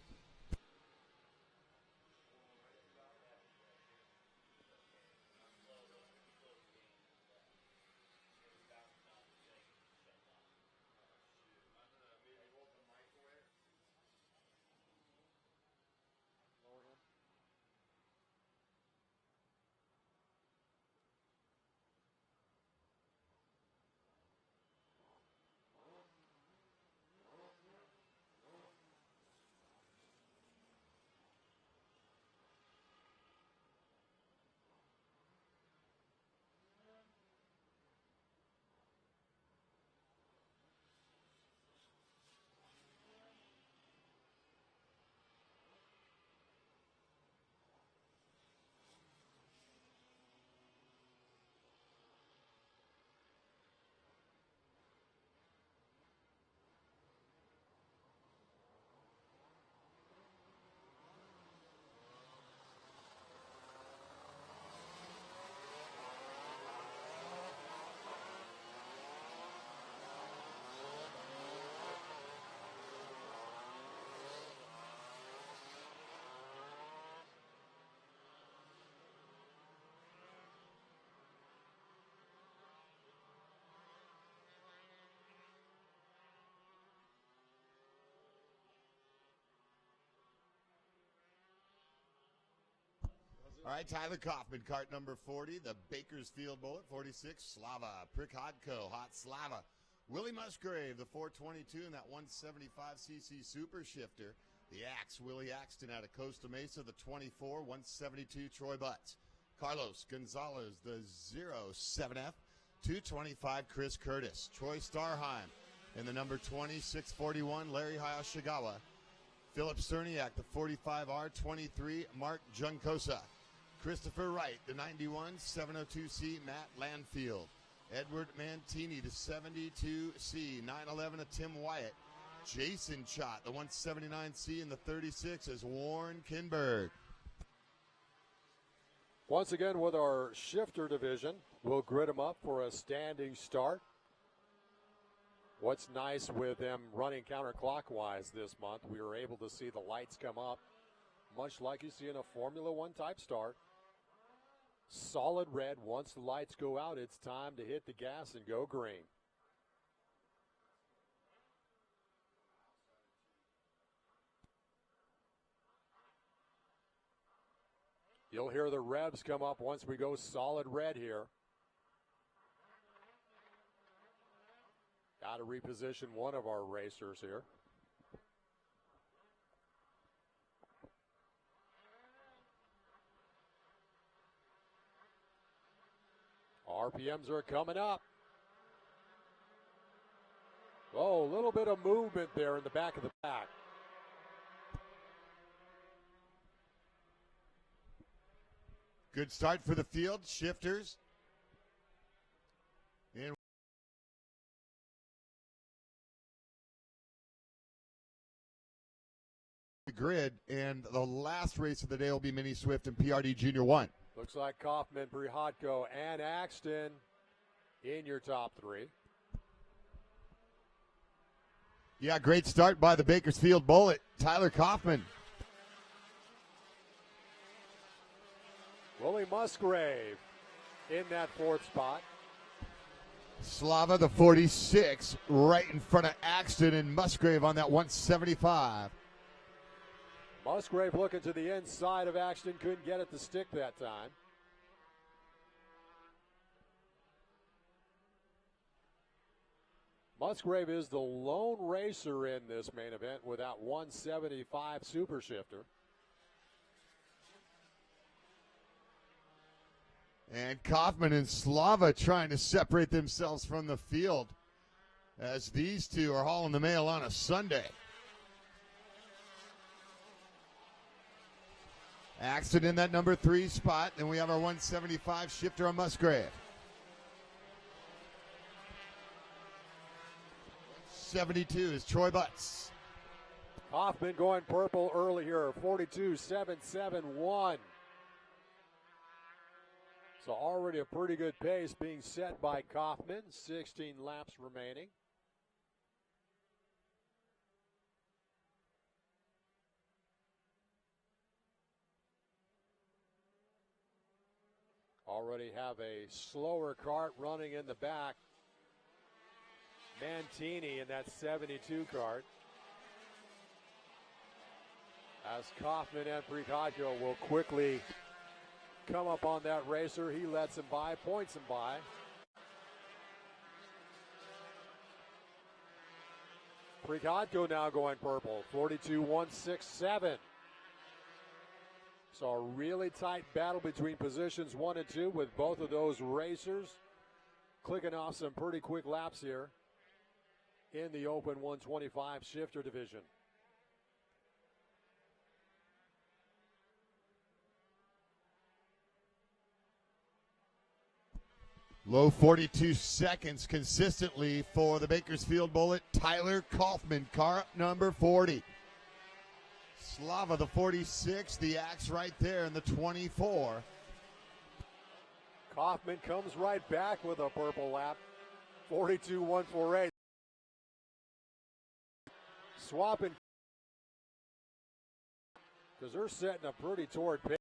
All right, Tyler Kaufman, kart number 40, the Bakersfield Bullet, 46, Slava, Prichodko, Hot Slava, Willie Musgrave, the 422, and that 175cc Super Shifter, the Axe, Willie Axton out of Costa Mesa, the 24, 172, Troy Butts, Carlos Gonzalez, the 07F, 225, Chris Curtis, Troy Starheim, and the number 20, 641, Larry Hayashigawa, Philip Cerniak, the 45R, 23, Mark Juncosa, Christopher Wright, the 91, 702C, Matt Landfield. Edward Mantini, the 72C, 911 of Tim Wyatt. Jason Chott, the 179C, and the 36 is Warren Kinberg. Once again with our shifter division, we'll grid them up for a standing start. What's nice with them running counterclockwise this month, we were able to see the lights come up, much like you see in a Formula One type start. Solid red. Once the lights go out, it's time to hit the gas and go green. You'll hear the revs come up once we go solid red here. Got to reposition one of our racers here. RPMs are coming up. Oh, a little bit of movement there in the back of the pack. Good start for the field. Shifters. In the grid, and the last race of the day will be Mini Swift and PRD Junior 1. Looks like Kaufman, Prihodko, and Axton in your top three. Yeah, great start by the Bakersfield Bullet, Tyler Kaufman. Willie Musgrave in that fourth spot. Slava, the 46, right in front of Axton and Musgrave on that 175. Musgrave looking to the inside of Axton, couldn't get it to stick that time. Musgrave is the lone racer in this main event with that 175 super shifter. And Kaufman and Slava trying to separate themselves from the field as these two are hauling the mail on a Sunday. Axton in that number 3 spot. Then we have our 175 shifter on Musgrave. 72 is Troy Butts. Kaufman going purple early here, 42.771. So already a pretty good pace being set by Kaufman, 16 laps remaining. Already have a slower kart running in the back. Mantini in that 72 kart. As Kaufman and Pricaggio will quickly come up on that racer. He lets him by, points him by. Pricaggio now going purple, 42.167. So a really tight battle between positions 1 and 2 with both of those racers clicking off some pretty quick laps here in the open 125 shifter division. Low 42 seconds consistently for the Bakersfield Bullet, Tyler Kaufman, car number 40. Slava, the 46, the axe right there in the 24. Kaufman comes right back with a purple lap, 42.148. Swapping because they're setting a pretty torrid pace.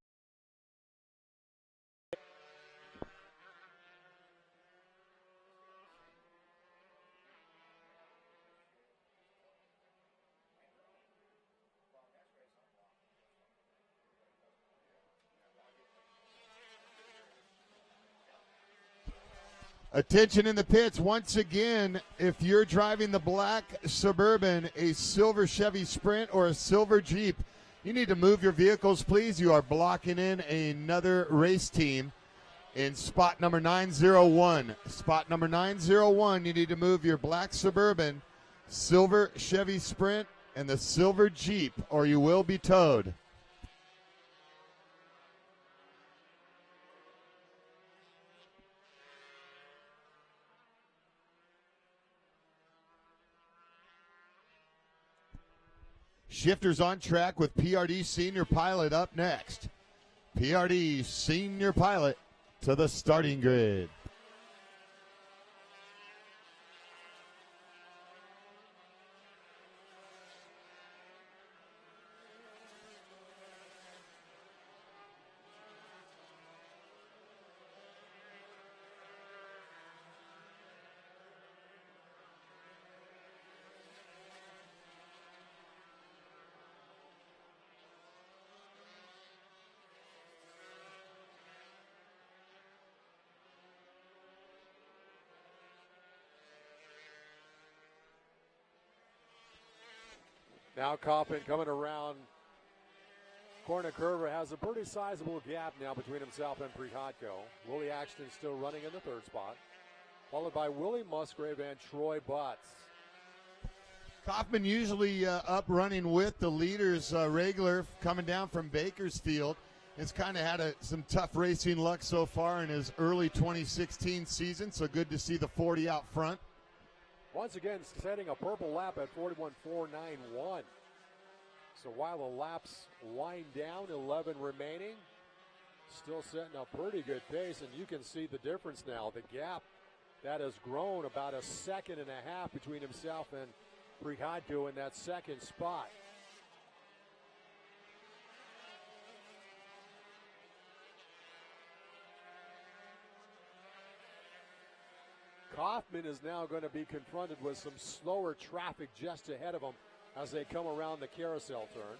Attention in the pits. Once again, if you're driving the black Suburban, a silver Chevy Sprint, or a silver Jeep, you need to move your vehicles, please. You are blocking in another race team in spot number 901. Spot number 901, you need to move your black Suburban, silver Chevy Sprint, and the silver Jeep, or you will be towed. Shifters on track with PRD Senior Pilot up next. PRD Senior Pilot to the starting grid. Now Kaufman coming around corner curve, has a pretty sizable gap now between himself and Pricaggio. Willie Axton still running in the 3rd spot, followed by Willie Musgrave and Troy Butts. Kaufman usually up running with the leaders regular coming down from Bakersfield. Has kind of had some tough racing luck so far in his early 2016 season, so good to see the 40 out front. Once again, setting a purple lap at 41.491. So while the laps wind down, 11 remaining, still setting a pretty good pace, and you can see the difference now. The gap That has grown about a second and a half between himself and Prichadko in that second spot. Kaufman is now going to be confronted with some slower traffic just ahead of him as they come around the carousel turn.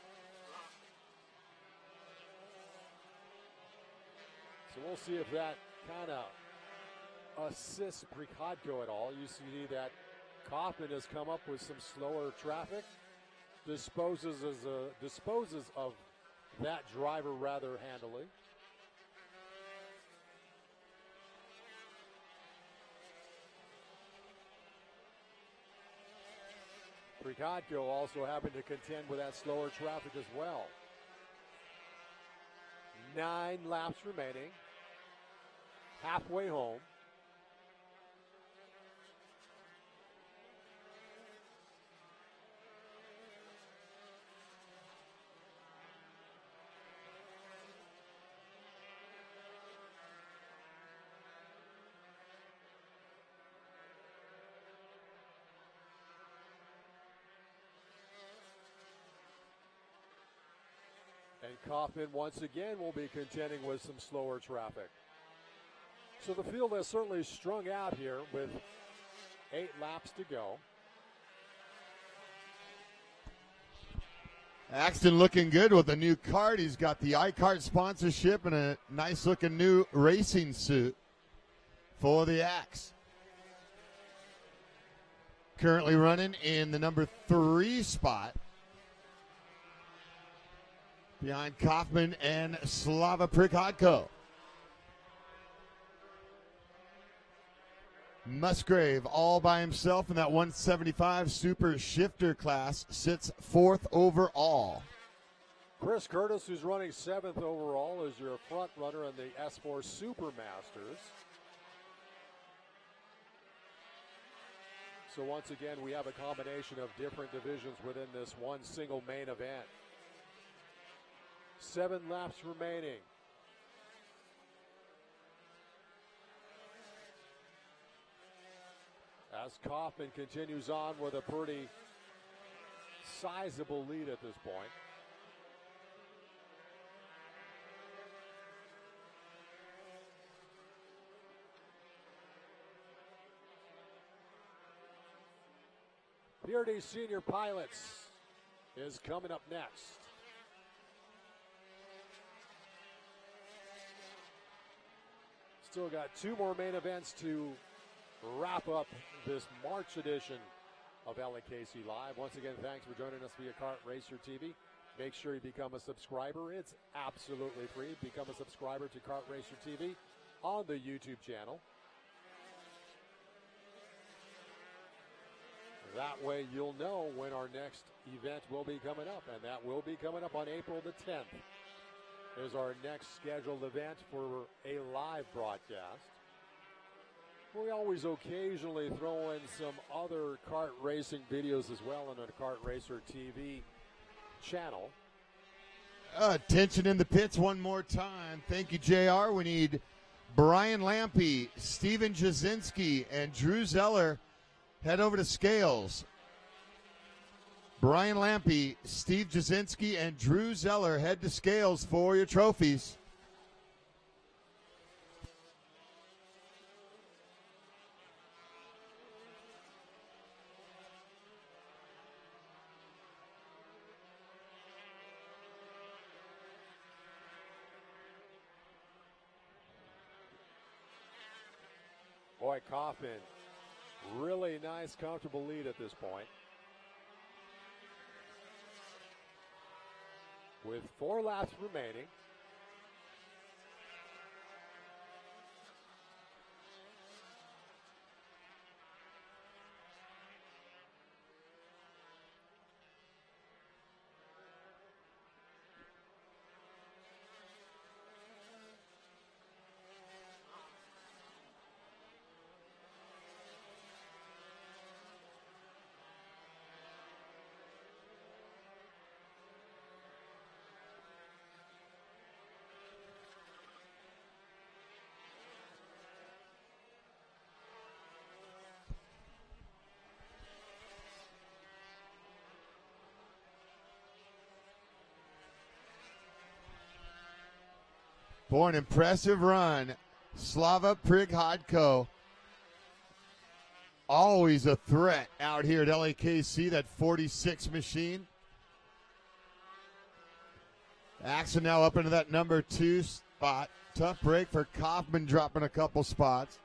So we'll see if that kind of assists Prichadko at all. You see that Kaufman has come up with some slower traffic, disposes of that driver rather handily. Prichadko also having to contend with that slower traffic as well. 9 laps remaining. Halfway home. And Kaufman once again will be contending with some slower traffic. So the field has certainly strung out here with 8 laps to go. Axton looking good with a new Kart. He's got the iKart sponsorship and a nice looking new racing suit for the Axe. Currently running in the number 3 spot behind Kaufman and Slava Prichadko. Musgrave all by himself in that 175 super shifter class, sits 4th overall. Chris Curtis, who's running 7th overall, is your front runner in the S4 Supermasters. So once again, we have a combination of different divisions within this one single main event. 7 laps remaining. As Kaufman continues on with a pretty sizable lead at this point. PRD Senior Pilots is coming up next. Still got 2 more main events to wrap up this March edition of LAKC Live. Once again, thanks for joining us via Kart Racer TV. Make sure you become a subscriber. It's absolutely free. Become a subscriber to Kart Racer TV on the YouTube channel. That way you'll know when our next event will be coming up, and that will be coming up on April the 10th. Is our next scheduled event for a live broadcast. We always occasionally throw in some other kart racing videos as well on the Kart Racer TV channel. Attention in the pits one more time. Thank you, JR. We need Brian Lampe, Steven Jasinski, and Drew Zeller. Head over to Scales. Brian Lampe, Steve Jasinski, and Drew Zeller head to Scales for your trophies. Boy, Kaufman, really nice, comfortable lead at this point. With 4 laps remaining. For an impressive run, Slava Prighodko. Always a threat out here at LAKC, that 46 machine. Axon now up into that number 2 spot. Tough break for Kaufman, dropping a couple spots.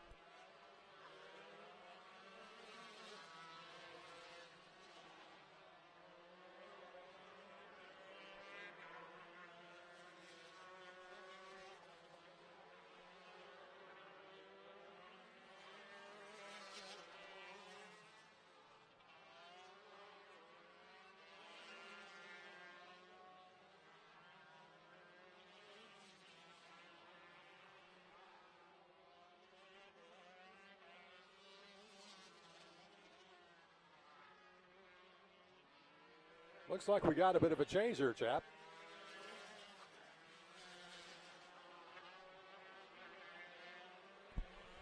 Looks like we got a bit of a change here, chap.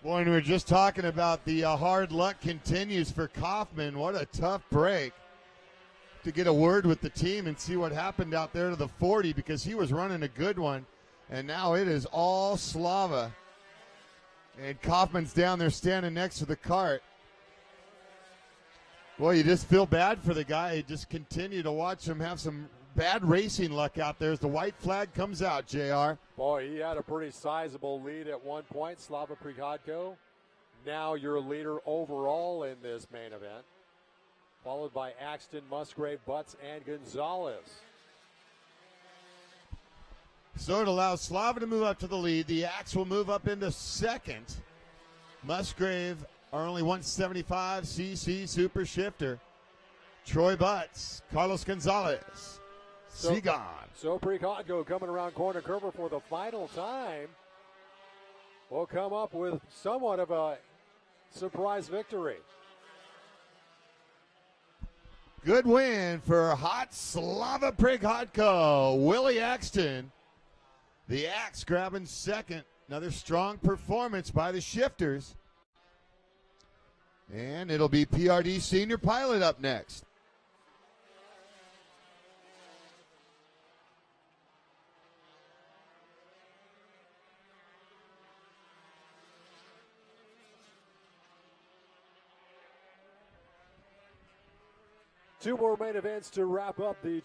Boy, and we were just talking about the hard luck continues for Kaufman. What a tough break to get a word with the team and see what happened out there to the 40, because he was running a good one. And now it is all Slava. And Kaufman's down there standing next to the cart. Boy, you just feel bad for the guy. You just continue to watch him have some bad racing luck out there as the white flag comes out, JR. Boy, he had a pretty sizable lead at one point, Slava Prighodko. Now your leader overall in this main event, followed by Axton, Musgrave, Butts, and Gonzalez. So it allows Slava to move up to the lead. The Axe will move up into second. Musgrave are only 175 cc super shifter. Troy Butts, Carlos Gonzalez, Seagon. So Prighodko coming around corner curver for the final time will come up with somewhat of a surprise victory. Good win for hot Slava Prighodko. Willie Axton, the Axe, grabbing second. Another strong performance by the shifters. And it'll be PRD senior pilot up next. Two more main events to wrap up the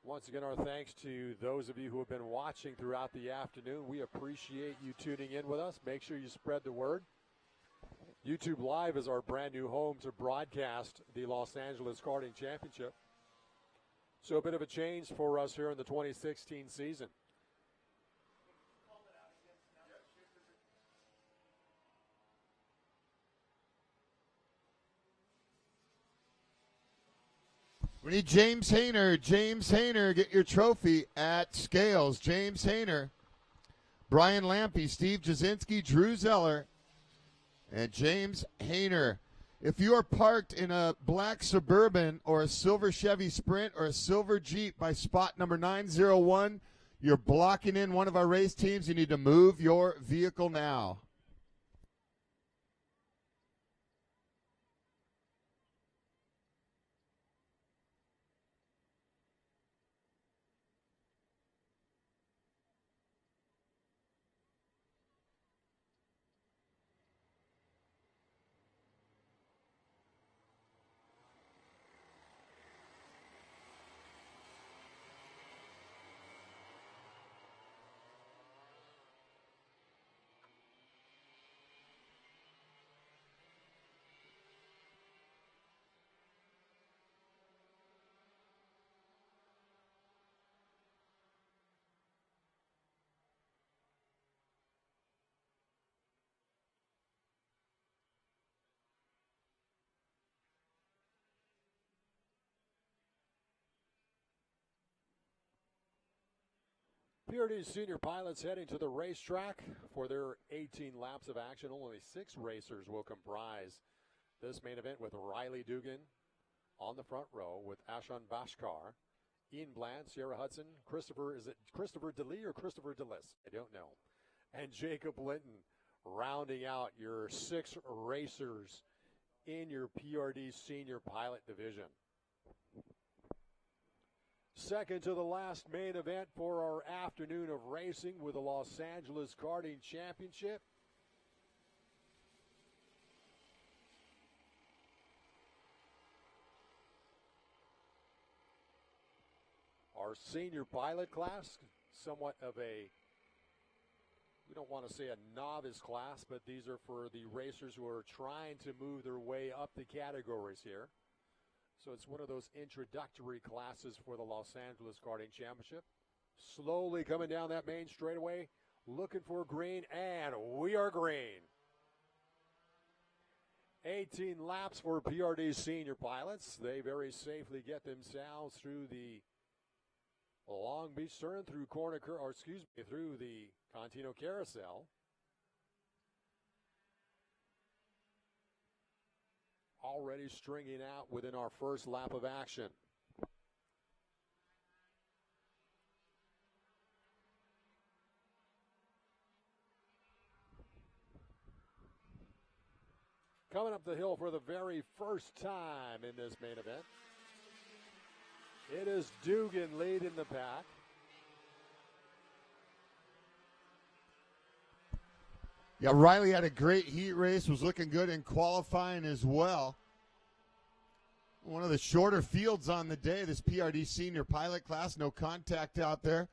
Once again, our thanks to those of you who have been watching throughout the afternoon. We appreciate you tuning in with us. Make sure you spread the word. YouTube Live is our brand new home to broadcast the Los Angeles Karting Championship. So a bit of a change for us here in the 2016 season. We need James Hayner. James Hayner, get your trophy at Scales. James Hayner, Brian Lampe, Steve Jasinski, Drew Zeller, and James Hayner. If you are parked in a black Suburban or a silver Chevy Sprint or a silver Jeep by spot number 901, you're blocking in one of our race teams. You need to move your vehicle now. PRD's senior pilots heading to the racetrack for their 18 laps of action. Only 6 racers will comprise this main event, with Riley Dugan on the front row with Ashan Bashkar, Ian Bland, Sierra Hudson, is it Christopher DeLee or Christopher DeLis? I don't know. And Jacob Linton rounding out your 6 racers in your PRD senior pilot division. Second to the last main event for our afternoon of racing with the Los Angeles Karting Championship. Our senior pilot class, somewhat of a, we don't want to say a novice class, but these are for the racers who are trying to move their way up the categories here. So it's one of those introductory classes for the Los Angeles Karting Championship. Slowly coming down that main straightaway, looking for green, and we are green. 18 laps for PRD senior pilots. They very safely get themselves through the Long Beach turn, through through the Contino Carousel. Already stringing out within our first lap of action. Coming up the hill for the very first time in this main event, it is Dugan leading the pack. Yeah, Riley had a great heat race, was looking good in qualifying as well. One of the shorter fields on the day, this PRD senior pilot class, no contact out there.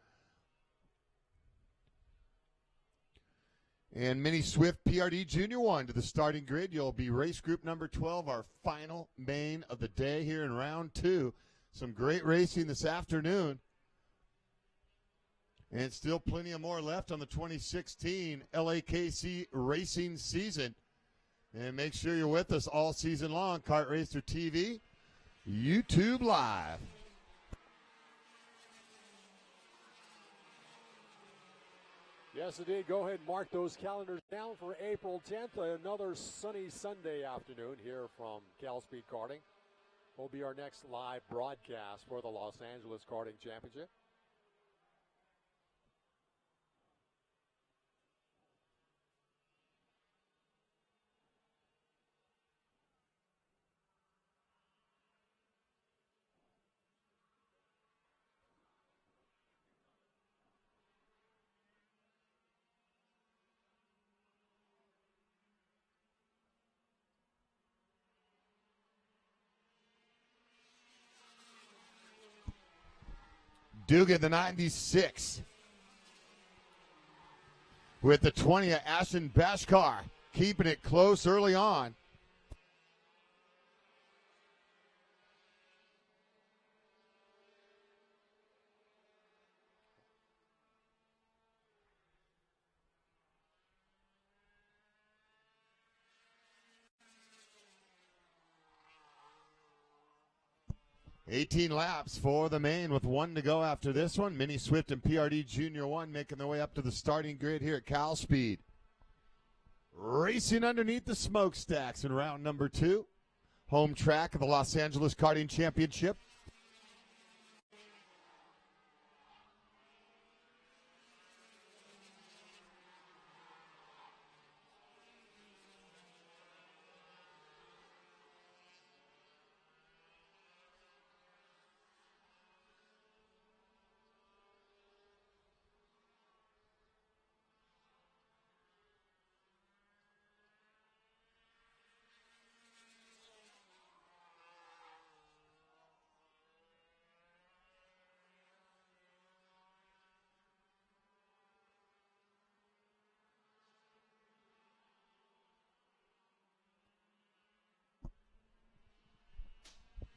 And Mini Swift PRD Junior 1 to the starting grid. You'll be race group number 12, our final main of the day here in round 2. Some great racing this afternoon. And still plenty of more left on the 2016 LAKC racing season. And make sure you're with us all season long. Kart Racer TV, YouTube Live. Yes, indeed. Go ahead and mark those calendars down for April 10th. Another sunny Sunday afternoon here from CalSpeed Karting. Will be our next live broadcast for the Los Angeles Karting Championship. Dugan, the 96. With the 20 of Ashton Bashkar, keeping it close early on. $18 laps for the main with 1 to go after this one. Mini Swift and PRD Junior 1 making their way up to the starting grid here at CalSpeed. Racing underneath the smokestacks in round number 2. Home track of the Los Angeles Karting Championship.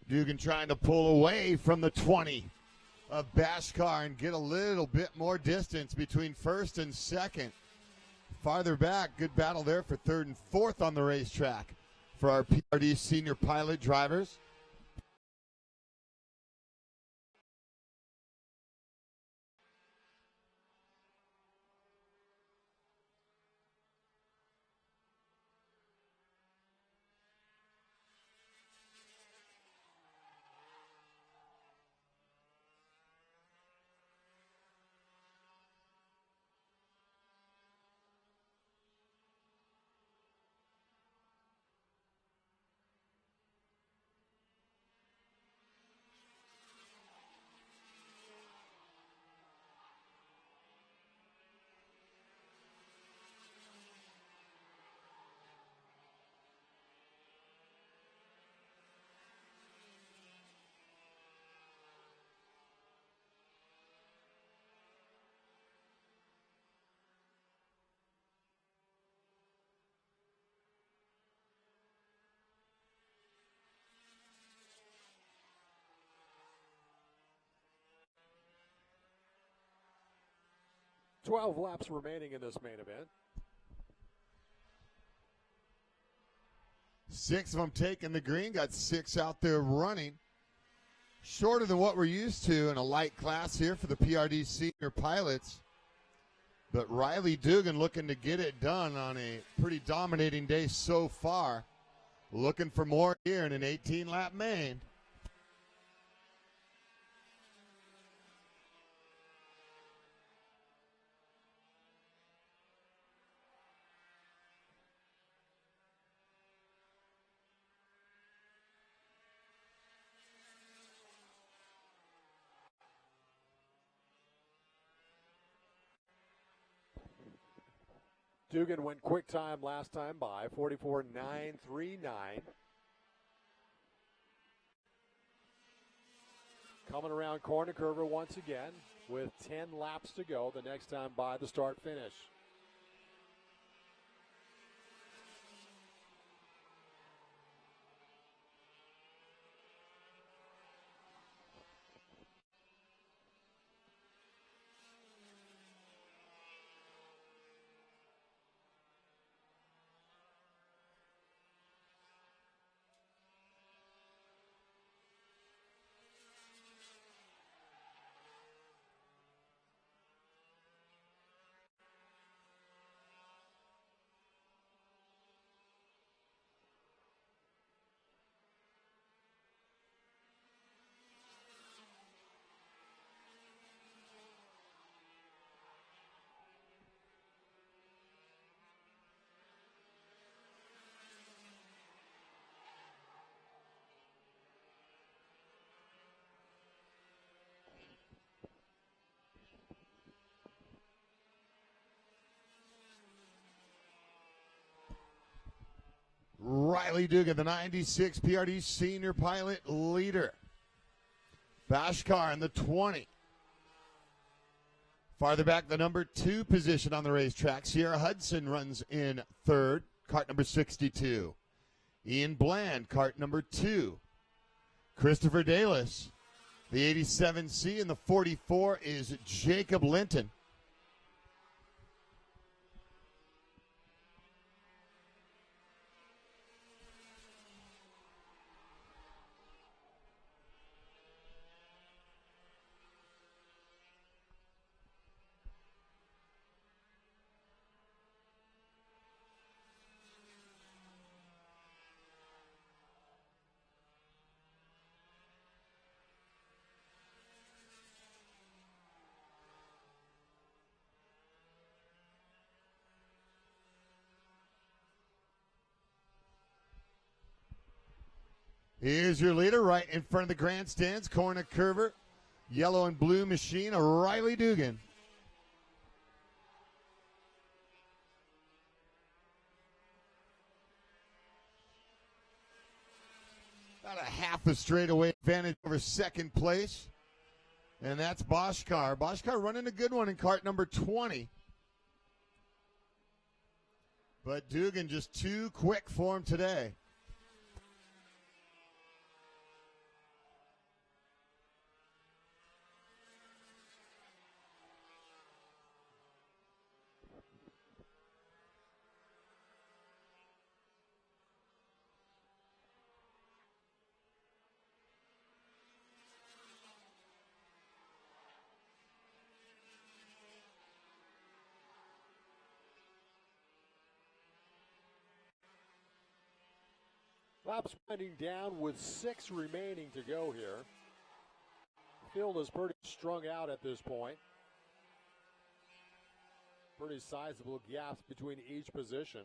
Dugan trying to pull away from the 20 of Bashkar and get a little bit more distance between first and second. Farther back, good battle there for third and fourth on the racetrack for our PRD senior pilot drivers. 12 laps remaining in this main event. 6 of them taking the green, got 6 out there running. Shorter than what we're used to in a light class here for the PRD senior pilots. But Riley Dugan looking to get it done on a pretty dominating day so far. Looking for more here in an 18-lap main. Dugan went quick time last time by, 44.939. Coming around corner curver once again with 10 laps to go the next time by the start finish. Riley Dugan, the 96 PRD senior pilot leader. Bashkar in the 20. Farther back, the number 2 position on the racetrack. Sierra Hudson runs in 3rd, cart number 62. Ian Bland, cart number 2. Christopher Dalis, the 87C, and the 44 is Jacob Linton. Here's your leader right in front of the grandstands, corner curver, yellow and blue machine, Riley Dugan. About a half a straightaway advantage over second place. And that's Bashkar. Bashkar running a good one in cart number 20. But Dugan just too quick for him today. Laps winding down with 6 remaining to go here. The field is pretty strung out at this point. Pretty sizable gaps between each position.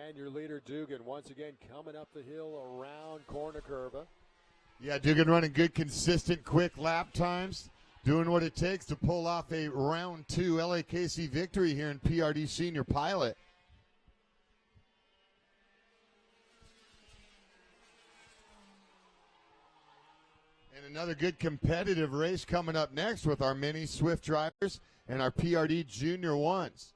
And your leader, Dugan, once again coming up the hill around corner curva. Yeah, Dugan running good, consistent, quick lap times. Doing what it takes to pull off a round 2 LAKC victory here in PRD Senior Pilot. And another good competitive race coming up next with our mini Swift drivers and our PRD Junior 1s.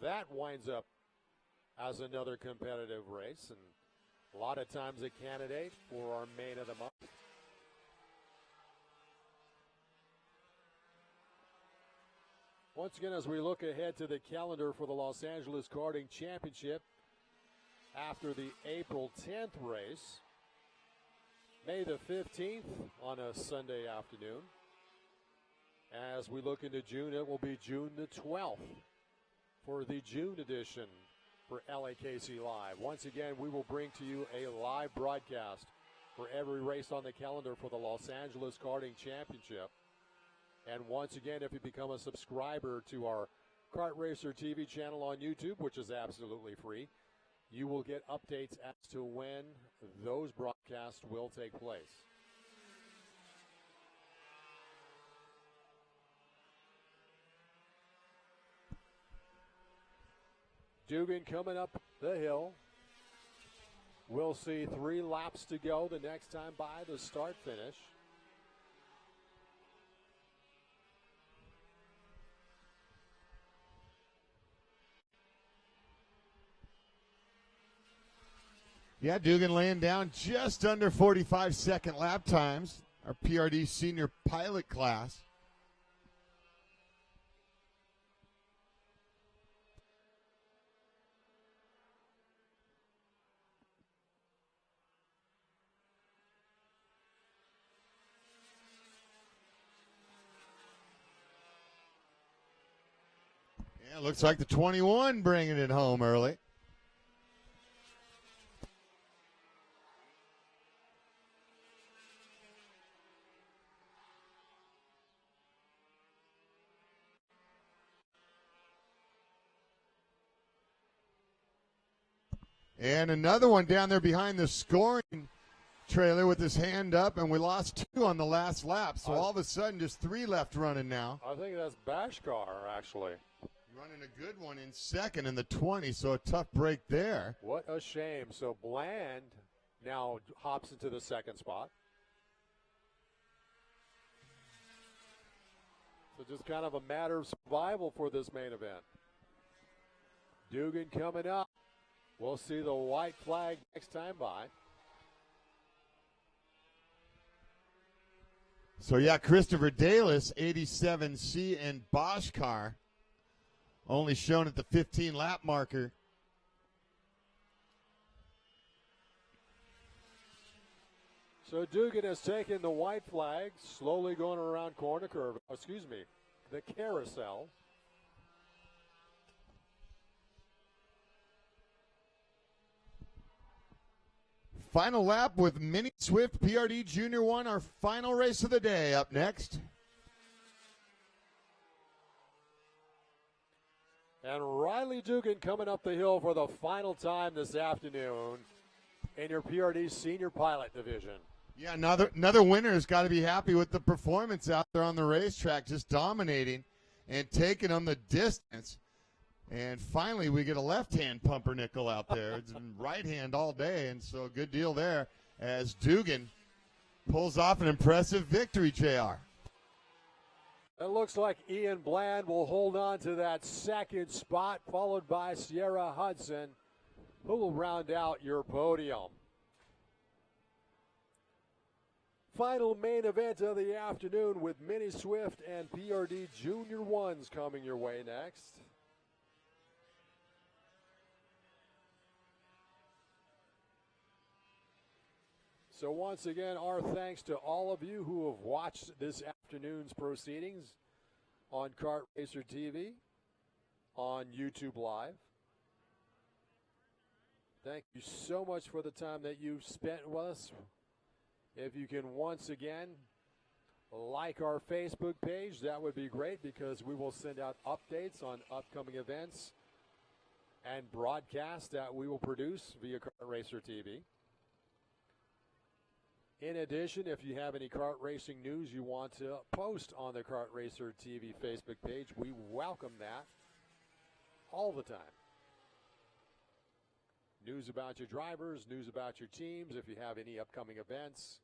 That winds up as another competitive race, and a lot of times a candidate for our main of the month. Once again, as we look ahead to the calendar for the Los Angeles Karting Championship, after the April 10th race, May the 15th on a Sunday afternoon. As we look into June, it will be June the 12th for the June edition for LAKC Live. Once again, we will bring to you a live broadcast for every race on the calendar for the Los Angeles Karting Championship. And once again, if you become a subscriber to our Kart Racer TV channel on YouTube, which is absolutely free, you will get updates as to when those broadcasts will take place. Dugan coming up the hill. We'll see 3 laps to go the next time by the start-finish. Yeah, Dugan laying down just under 45-second lap times, our PRD senior pilot class. Yeah, looks like the 21 bringing it home early. And another one down there behind the scoring trailer with his hand up, and we lost 2 on the last lap. So all of a sudden, just 3 left running now. I think that's Bashkar, actually. Running a good one in second in the 20, so a tough break there. What a shame. So Bland now hops into the second spot. So just kind of a matter of survival for this main event. Dugan coming up. We'll see the white flag next time by. So, yeah, Christopher Dalis, 87C, and Boschkar only shown at the 15-lap marker. So Dugan has taken the white flag, slowly going around corner curve. Excuse me, the carousel. Final lap with Mini Swift PRD Junior 1, our final race of the day up next. And Riley Dugan coming up the hill for the final time this afternoon in your PRD Senior Pilot Division. Yeah, another winner has got to be happy with the performance out there on the racetrack, just dominating and taking them the distance. And finally, we get a left-hand pumpernickel out there. It's been right-hand all day, and so a good deal there as Dugan pulls off an impressive victory, JR. It looks like Ian Bland will hold on to that second spot, followed by Sierra Hudson, who will round out your podium. Final main event of the afternoon with Mini Swift and PRD Junior 1s coming your way next. So once again, our thanks to all of you who have watched this afternoon's proceedings on Kart Racer TV, on YouTube Live. Thank you so much for the time that you've spent with us. If you can once again like our Facebook page, that would be great because we will send out updates on upcoming events and broadcasts that we will produce via Kart Racer TV. In addition, if you have any kart racing news you want to post on the Kart Racer TV Facebook page, we welcome that all the time. News about your drivers, news about your teams, if you have any upcoming events.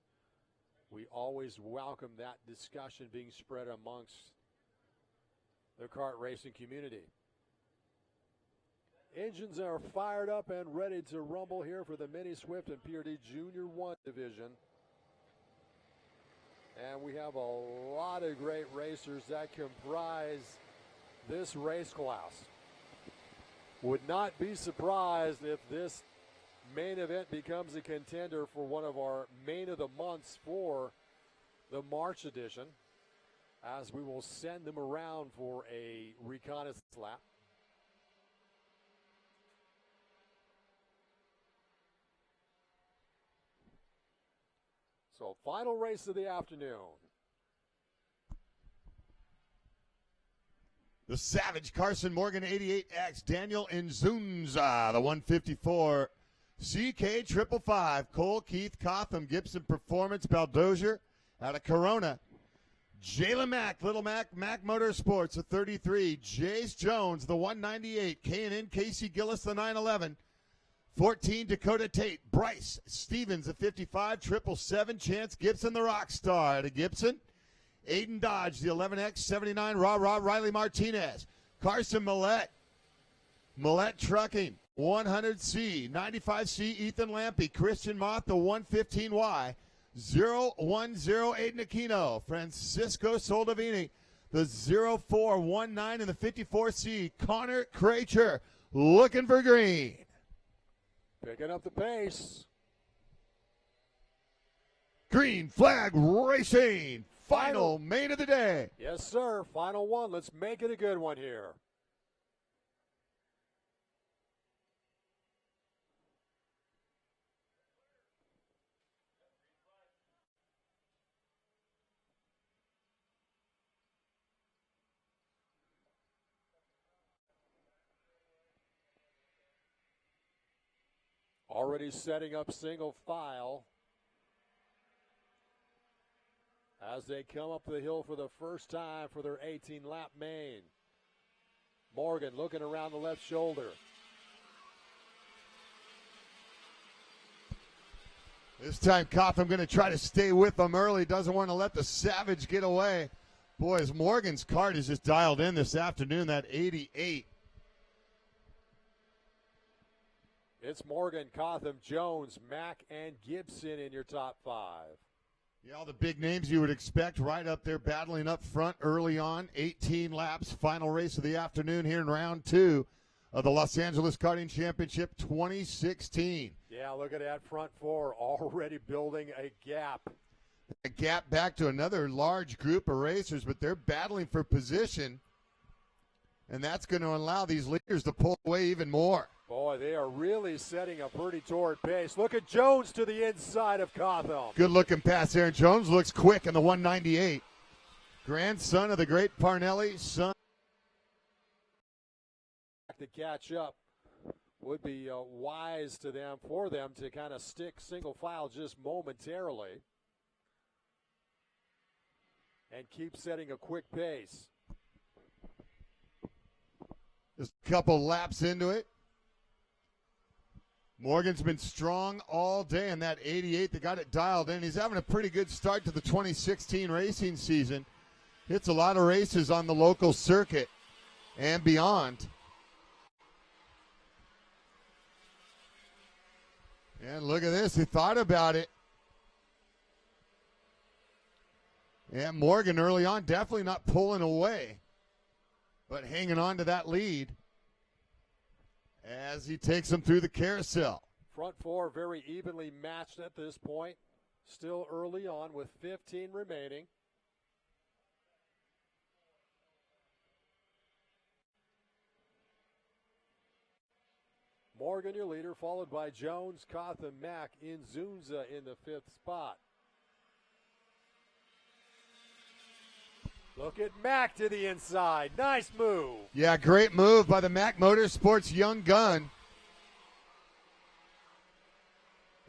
We always welcome that discussion being spread amongst the kart racing community. Engines are fired up and ready to rumble here for the Mini Swift and PRD Junior 1 division. And we have a lot of great racers that comprise this race class. Would not be surprised if this main event becomes a contender for one of our main of the months for the March edition, as we will send them around for a reconnaissance lap. So, final race of the afternoon. The Savage Carson Morgan 88X, Daniel Inzunza, the 154 CK 555, Cole Keith Cotham, Gibson Performance, Baldozier out of Corona. Jayla Mack, Little Mac, Mac Motorsports, the 33. Jace Jones, the 198. K&N Casey Gillis, the 911. 14, Dakota Tate. Bryce Stevens, the 55. 777, Chance Gibson, the rock star out of Gibson. Aiden Dodge, the 11X, 79. Riley Martinez. Carson Millette. Millette Trucking, 100C. 95C, Ethan Lampy. Christian Mott, the 115Y. 0108 Aquino. Francisco Soldavini, the 0419 and the 54C. Connor Kracher looking for green. Picking up the pace. Green flag racing. Final main of the day. Yes, sir. Final one. Let's make it a good one here. Already setting up single file as they come up the hill for the first time for their 18-lap main. Morgan looking around the left shoulder. This time Cotham going to try to stay with them early. Doesn't want to let the Savage get away. Boys, Morgan's kart is just dialed in this afternoon, that 88. It's Morgan, Cotham, Jones, Mack, and Gibson in your top five. Yeah, all the big names you would expect right up there battling up front early on. 18 laps, final race of the afternoon here in round 2 of the Los Angeles Karting Championship 2016. Yeah, look at that front four already building a gap. A gap back to another large group of racers, but they're battling for position, and that's going to allow these leaders to pull away even more. Boy, they are really setting a pretty torrid pace. Look at Jones to the inside of Cotham. Good-looking pass there. Jones looks quick in the 198. Grandson of the great Parnelli, son. To catch up would be wise to them, for them to kind of stick single file just momentarily and keep setting a quick pace. Just a couple laps into it. Morgan's been strong all day in that 88. They got it dialed in. He's having a pretty good start to the 2016 racing season. Hits a lot of races on the local circuit and beyond. And look at this. He thought about it. And Morgan early on definitely not pulling away, but hanging on to that lead as he takes them through the carousel. Front four very evenly matched at this point. Still early on with 15 remaining. Morgan, your leader, followed by Jones, Cotham, Mack, Inzunza in the 5th spot. Look at Mack to the inside. Nice move. Yeah, great move by the Mack Motorsports young gun.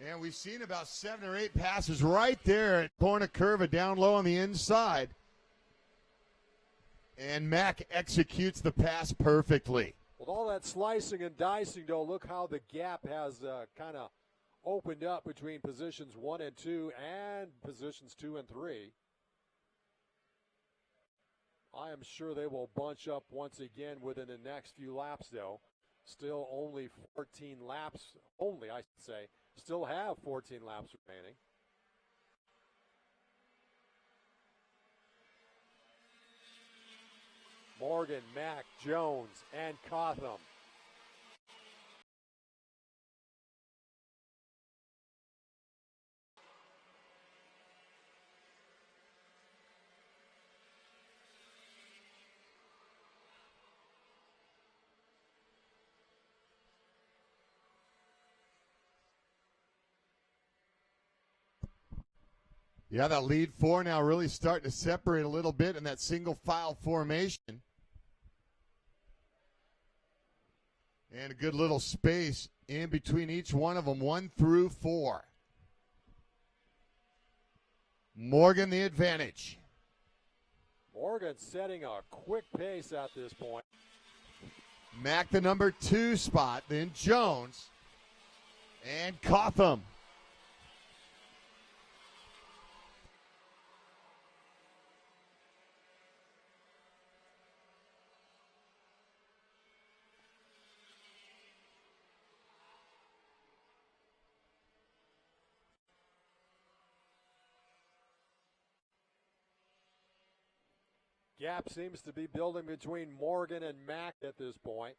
And we've seen about 7 or 8 passes right there at corner curve down low on the inside. And Mack executes the pass perfectly. With all that slicing and dicing, though, look how the gap has kind of opened up between positions 1 and 2 and positions 2 and 3. I am sure they will bunch up once again within the next few laps, though. Still only 14 laps, I should say. Still have 14 laps remaining. Morgan, Mack, Jones, and Cotham. Yeah, that lead four now really starting to separate a little bit in that single file formation. And a good little space in between each one of them, 1 through 4. Morgan the advantage. Morgan setting a quick pace at this point. Mack the number 2 spot, then Jones and Cotham. Gap seems to be building between Morgan and Mack at this point.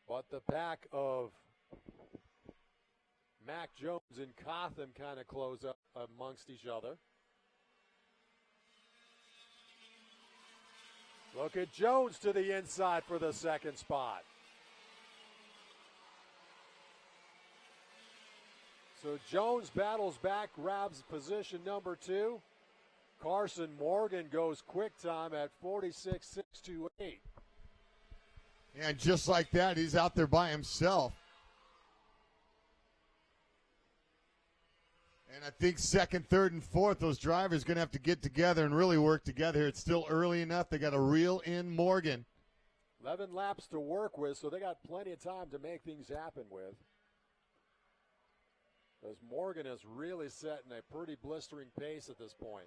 But the pack of Mack, Jones, and Cotham kind of close up amongst each other. Look at Jones to the inside for the second spot. So Jones battles back, grabs position number 2. Carson Morgan goes quick time at 46.628. And just like that, he's out there by himself. And I think second, third, and fourth, those drivers are going to have to get together and really work together. It's still early enough. They got to reel in Morgan. 11 laps to work with, so they got plenty of time to make things happen with. As Morgan is really setting a pretty blistering pace at this point.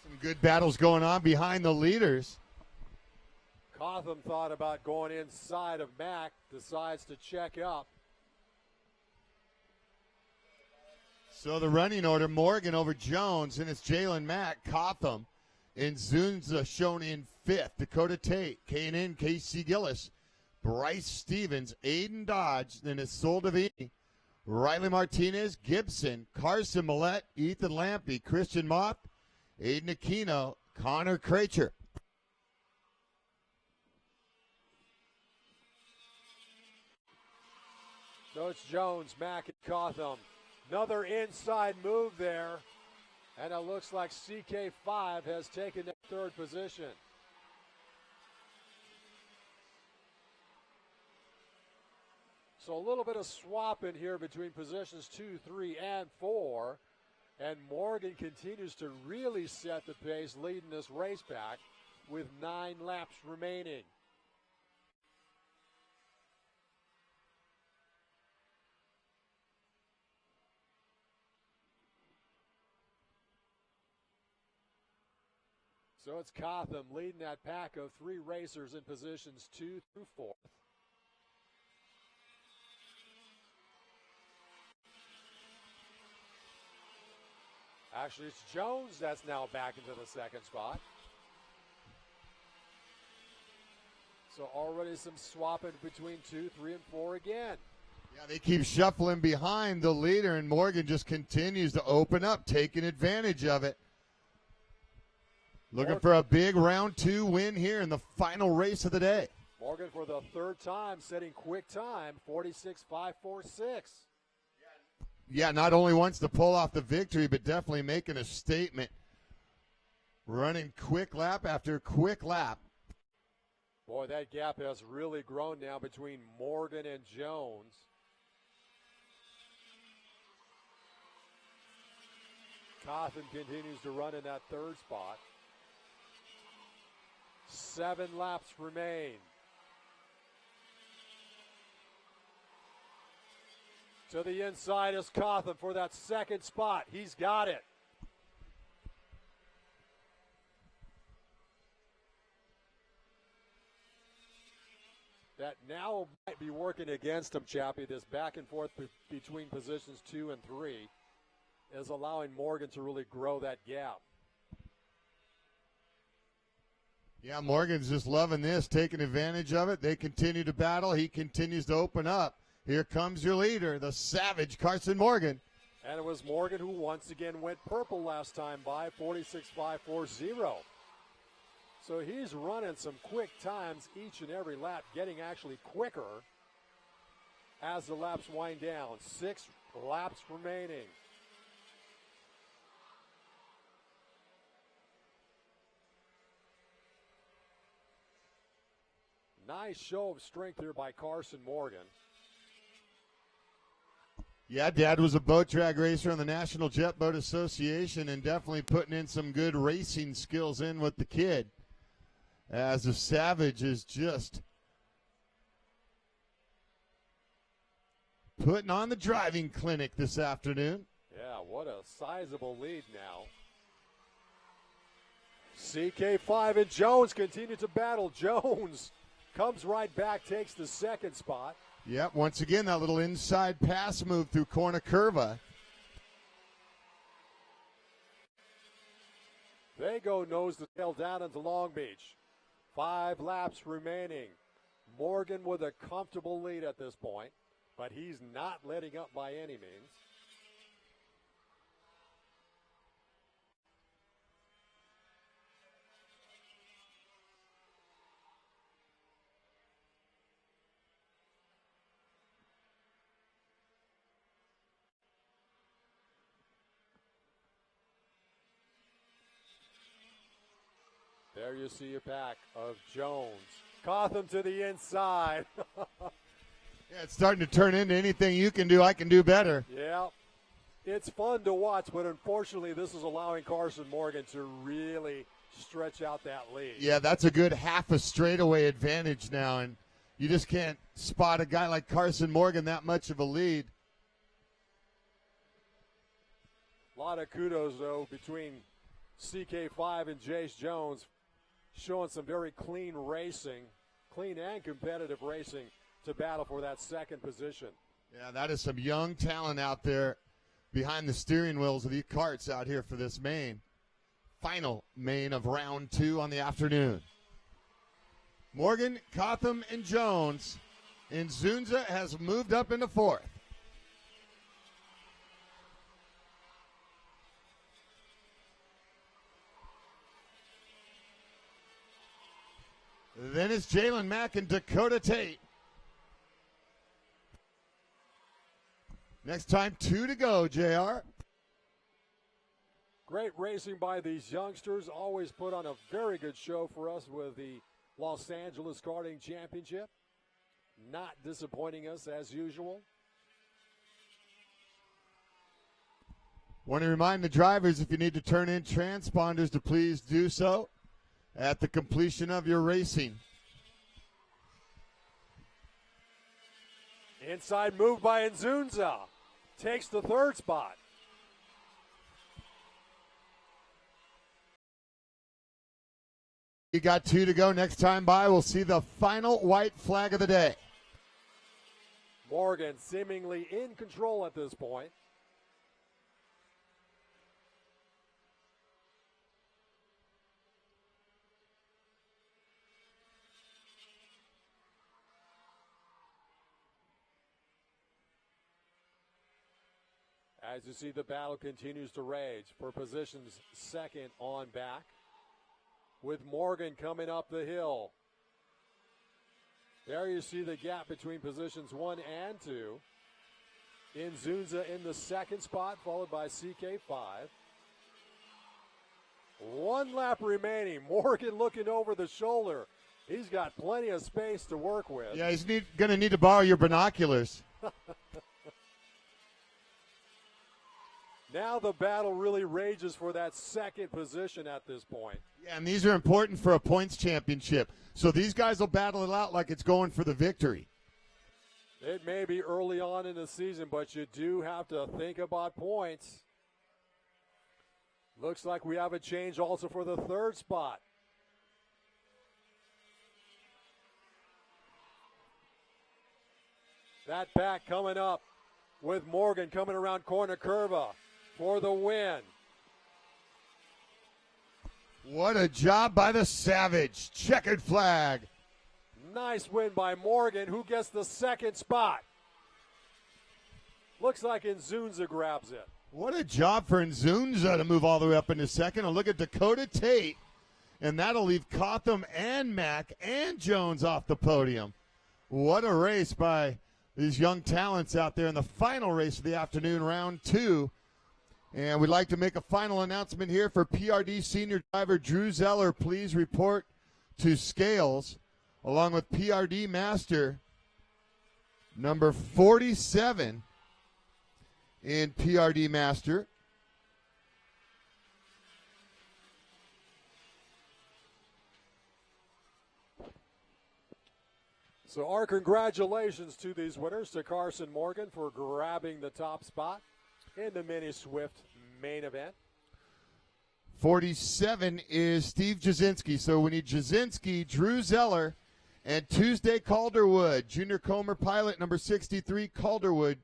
Some good battles going on behind the leaders. Cotham thought about going inside of Mack, decides to check up. So the running order, Morgan over Jones, and it's Jalen Mack, Cotham, and Zunza shown in 5th. Dakota Tate, K&N, Casey Gillis, Bryce Stevens, Aiden Dodge, then it's Soldavini, Riley Martinez, Gibson, Carson Millette, Ethan Lampy, Christian Moth, Aiden Aquino, Connor Kracher. So it's Jones, Mack, and Cotham. Another inside move there, and it looks like CK5 has taken the 3rd position. So a little bit of swap in here between positions 2, 3, and 4, and Morgan continues to really set the pace, leading this race back with 9 laps remaining. So it's Cotham leading that pack of 3 racers in positions 2 through 4. Actually, it's Jones that's now back into the 2nd spot. So already some swapping between 2, 3, and 4 again. Yeah, they keep shuffling behind the leader, and Morgan just continues to open up, taking advantage of it. Looking for a big round 2 win here in the final race of the day. Morgan for the 3rd time setting quick time, 46.546. Yeah, not only wants to pull off the victory, but definitely making a statement. Running quick lap after quick lap. Boy, that gap has really grown now between Morgan and Jones. Cotham continues to run in that third spot. 7 laps remain. To the inside is Cotham for that second spot. He's got it. That now might be working against him, Chappie. This back and forth between positions 2 and 3 is allowing Morgan to really grow that gap. Yeah, Morgan's just loving this, taking advantage of it. They continue to battle. He continues to open up. Here comes your leader, the savage Carson Morgan. And it was Morgan who once again went purple last time by 46.540. So he's running some quick times each and every lap, getting actually quicker as the laps wind down. 6 laps remaining. Nice show of strength here by Carson Morgan. Yeah, Dad was a boat drag racer on the National Jet Boat Association and definitely putting in some good racing skills in with the kid. As the Savage is just putting on the driving clinic this afternoon. Yeah, what a sizable lead now. CK5 and Jones continue to battle. Jones comes right back, takes the second spot. Yep, once again, that little inside pass move through corner curva. They go nose to tail down into Long Beach. 5 laps remaining. Morgan with a comfortable lead at this point, but he's not letting up by any means. There you see a pack of Jones. Cotham to the inside. Yeah, it's starting to turn into anything you can do, I can do better. Yeah, it's fun to watch, but unfortunately this is allowing Carson Morgan to really stretch out that lead. Yeah, that's a good half a straightaway advantage now, and you just can't spot a guy like Carson Morgan that much of a lead. A lot of kudos, though, between CK5 and Jace Jones, showing some very clean racing, clean and competitive racing to battle for that second position. Yeah, that is some young talent out there behind the steering wheels of these karts out here for this final main of round 2 on the afternoon. Morgan, Cotham, and Jones. And Zunza has moved up into 4th. Then it's Jalen Mack and Dakota Tate. Next time, 2 to go, JR. Great racing by these youngsters. Always put on a very good show for us with the Los Angeles Karting Championship. Not disappointing us as usual. Want to remind the drivers, if you need to turn in transponders, to please do so at the completion of your racing. Inside move by Nzunza. Takes the 3rd spot. You got 2 to go. Next time by, we'll see the final white flag of the day. Morgan seemingly in control at this point. As you see, the battle continues to rage for positions 2nd on back, with Morgan coming up the hill. There you see the gap between positions 1 and 2. Nzunza in the 2nd spot, followed by CK5. 1 lap remaining. Morgan looking over the shoulder. He's got plenty of space to work with. Yeah, he's going to need to borrow your binoculars. Now the battle really rages for that second position at this point. Yeah, and these are important for a points championship. So these guys will battle it out like it's going for the victory. It may be early on in the season, but you do have to think about points. Looks like we have a change also for the third spot. That pack coming up with Morgan coming around corner curva for the win. What a job by the Savage. Checkered flag. Nice win by Morgan, who gets the second spot. Looks like Nzunza grabs it. What a job for Nzunza to move all the way up into second. And look at Dakota Tate. And that'll leave Cotham and Mack and Jones off the podium. What a race by these young talents out there in the final race of the afternoon, round 2. And we'd like to make a final announcement here for PRD senior driver Drew Zeller. Please report to scales, along with PRD master number 47 in PRD master. So our congratulations to these winners, to Carson Morgan for grabbing the top spot in the Mini Swift main event. 47 is Steve Jasinski. So we need Jasinski, Drew Zeller, and Tuesday Calderwood. Junior Comer pilot number 63, Calderwood.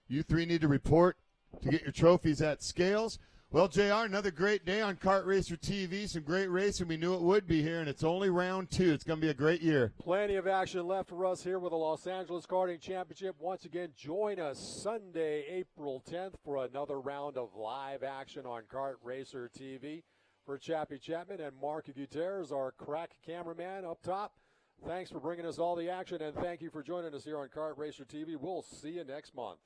You three need to report to get your trophies at scales. Well, JR, another great day on Kart Racer TV. Some great racing. We knew it would be here, and it's only round 2. It's going to be a great year. Plenty of action left for us here with the Los Angeles Karting Championship. Once again, join us Sunday, April 10th for another round of live action on Kart Racer TV. For Chappie Chapman and Mark Gutierrez, our crack cameraman up top, thanks for bringing us all the action, and thank you for joining us here on Kart Racer TV. We'll see you next month.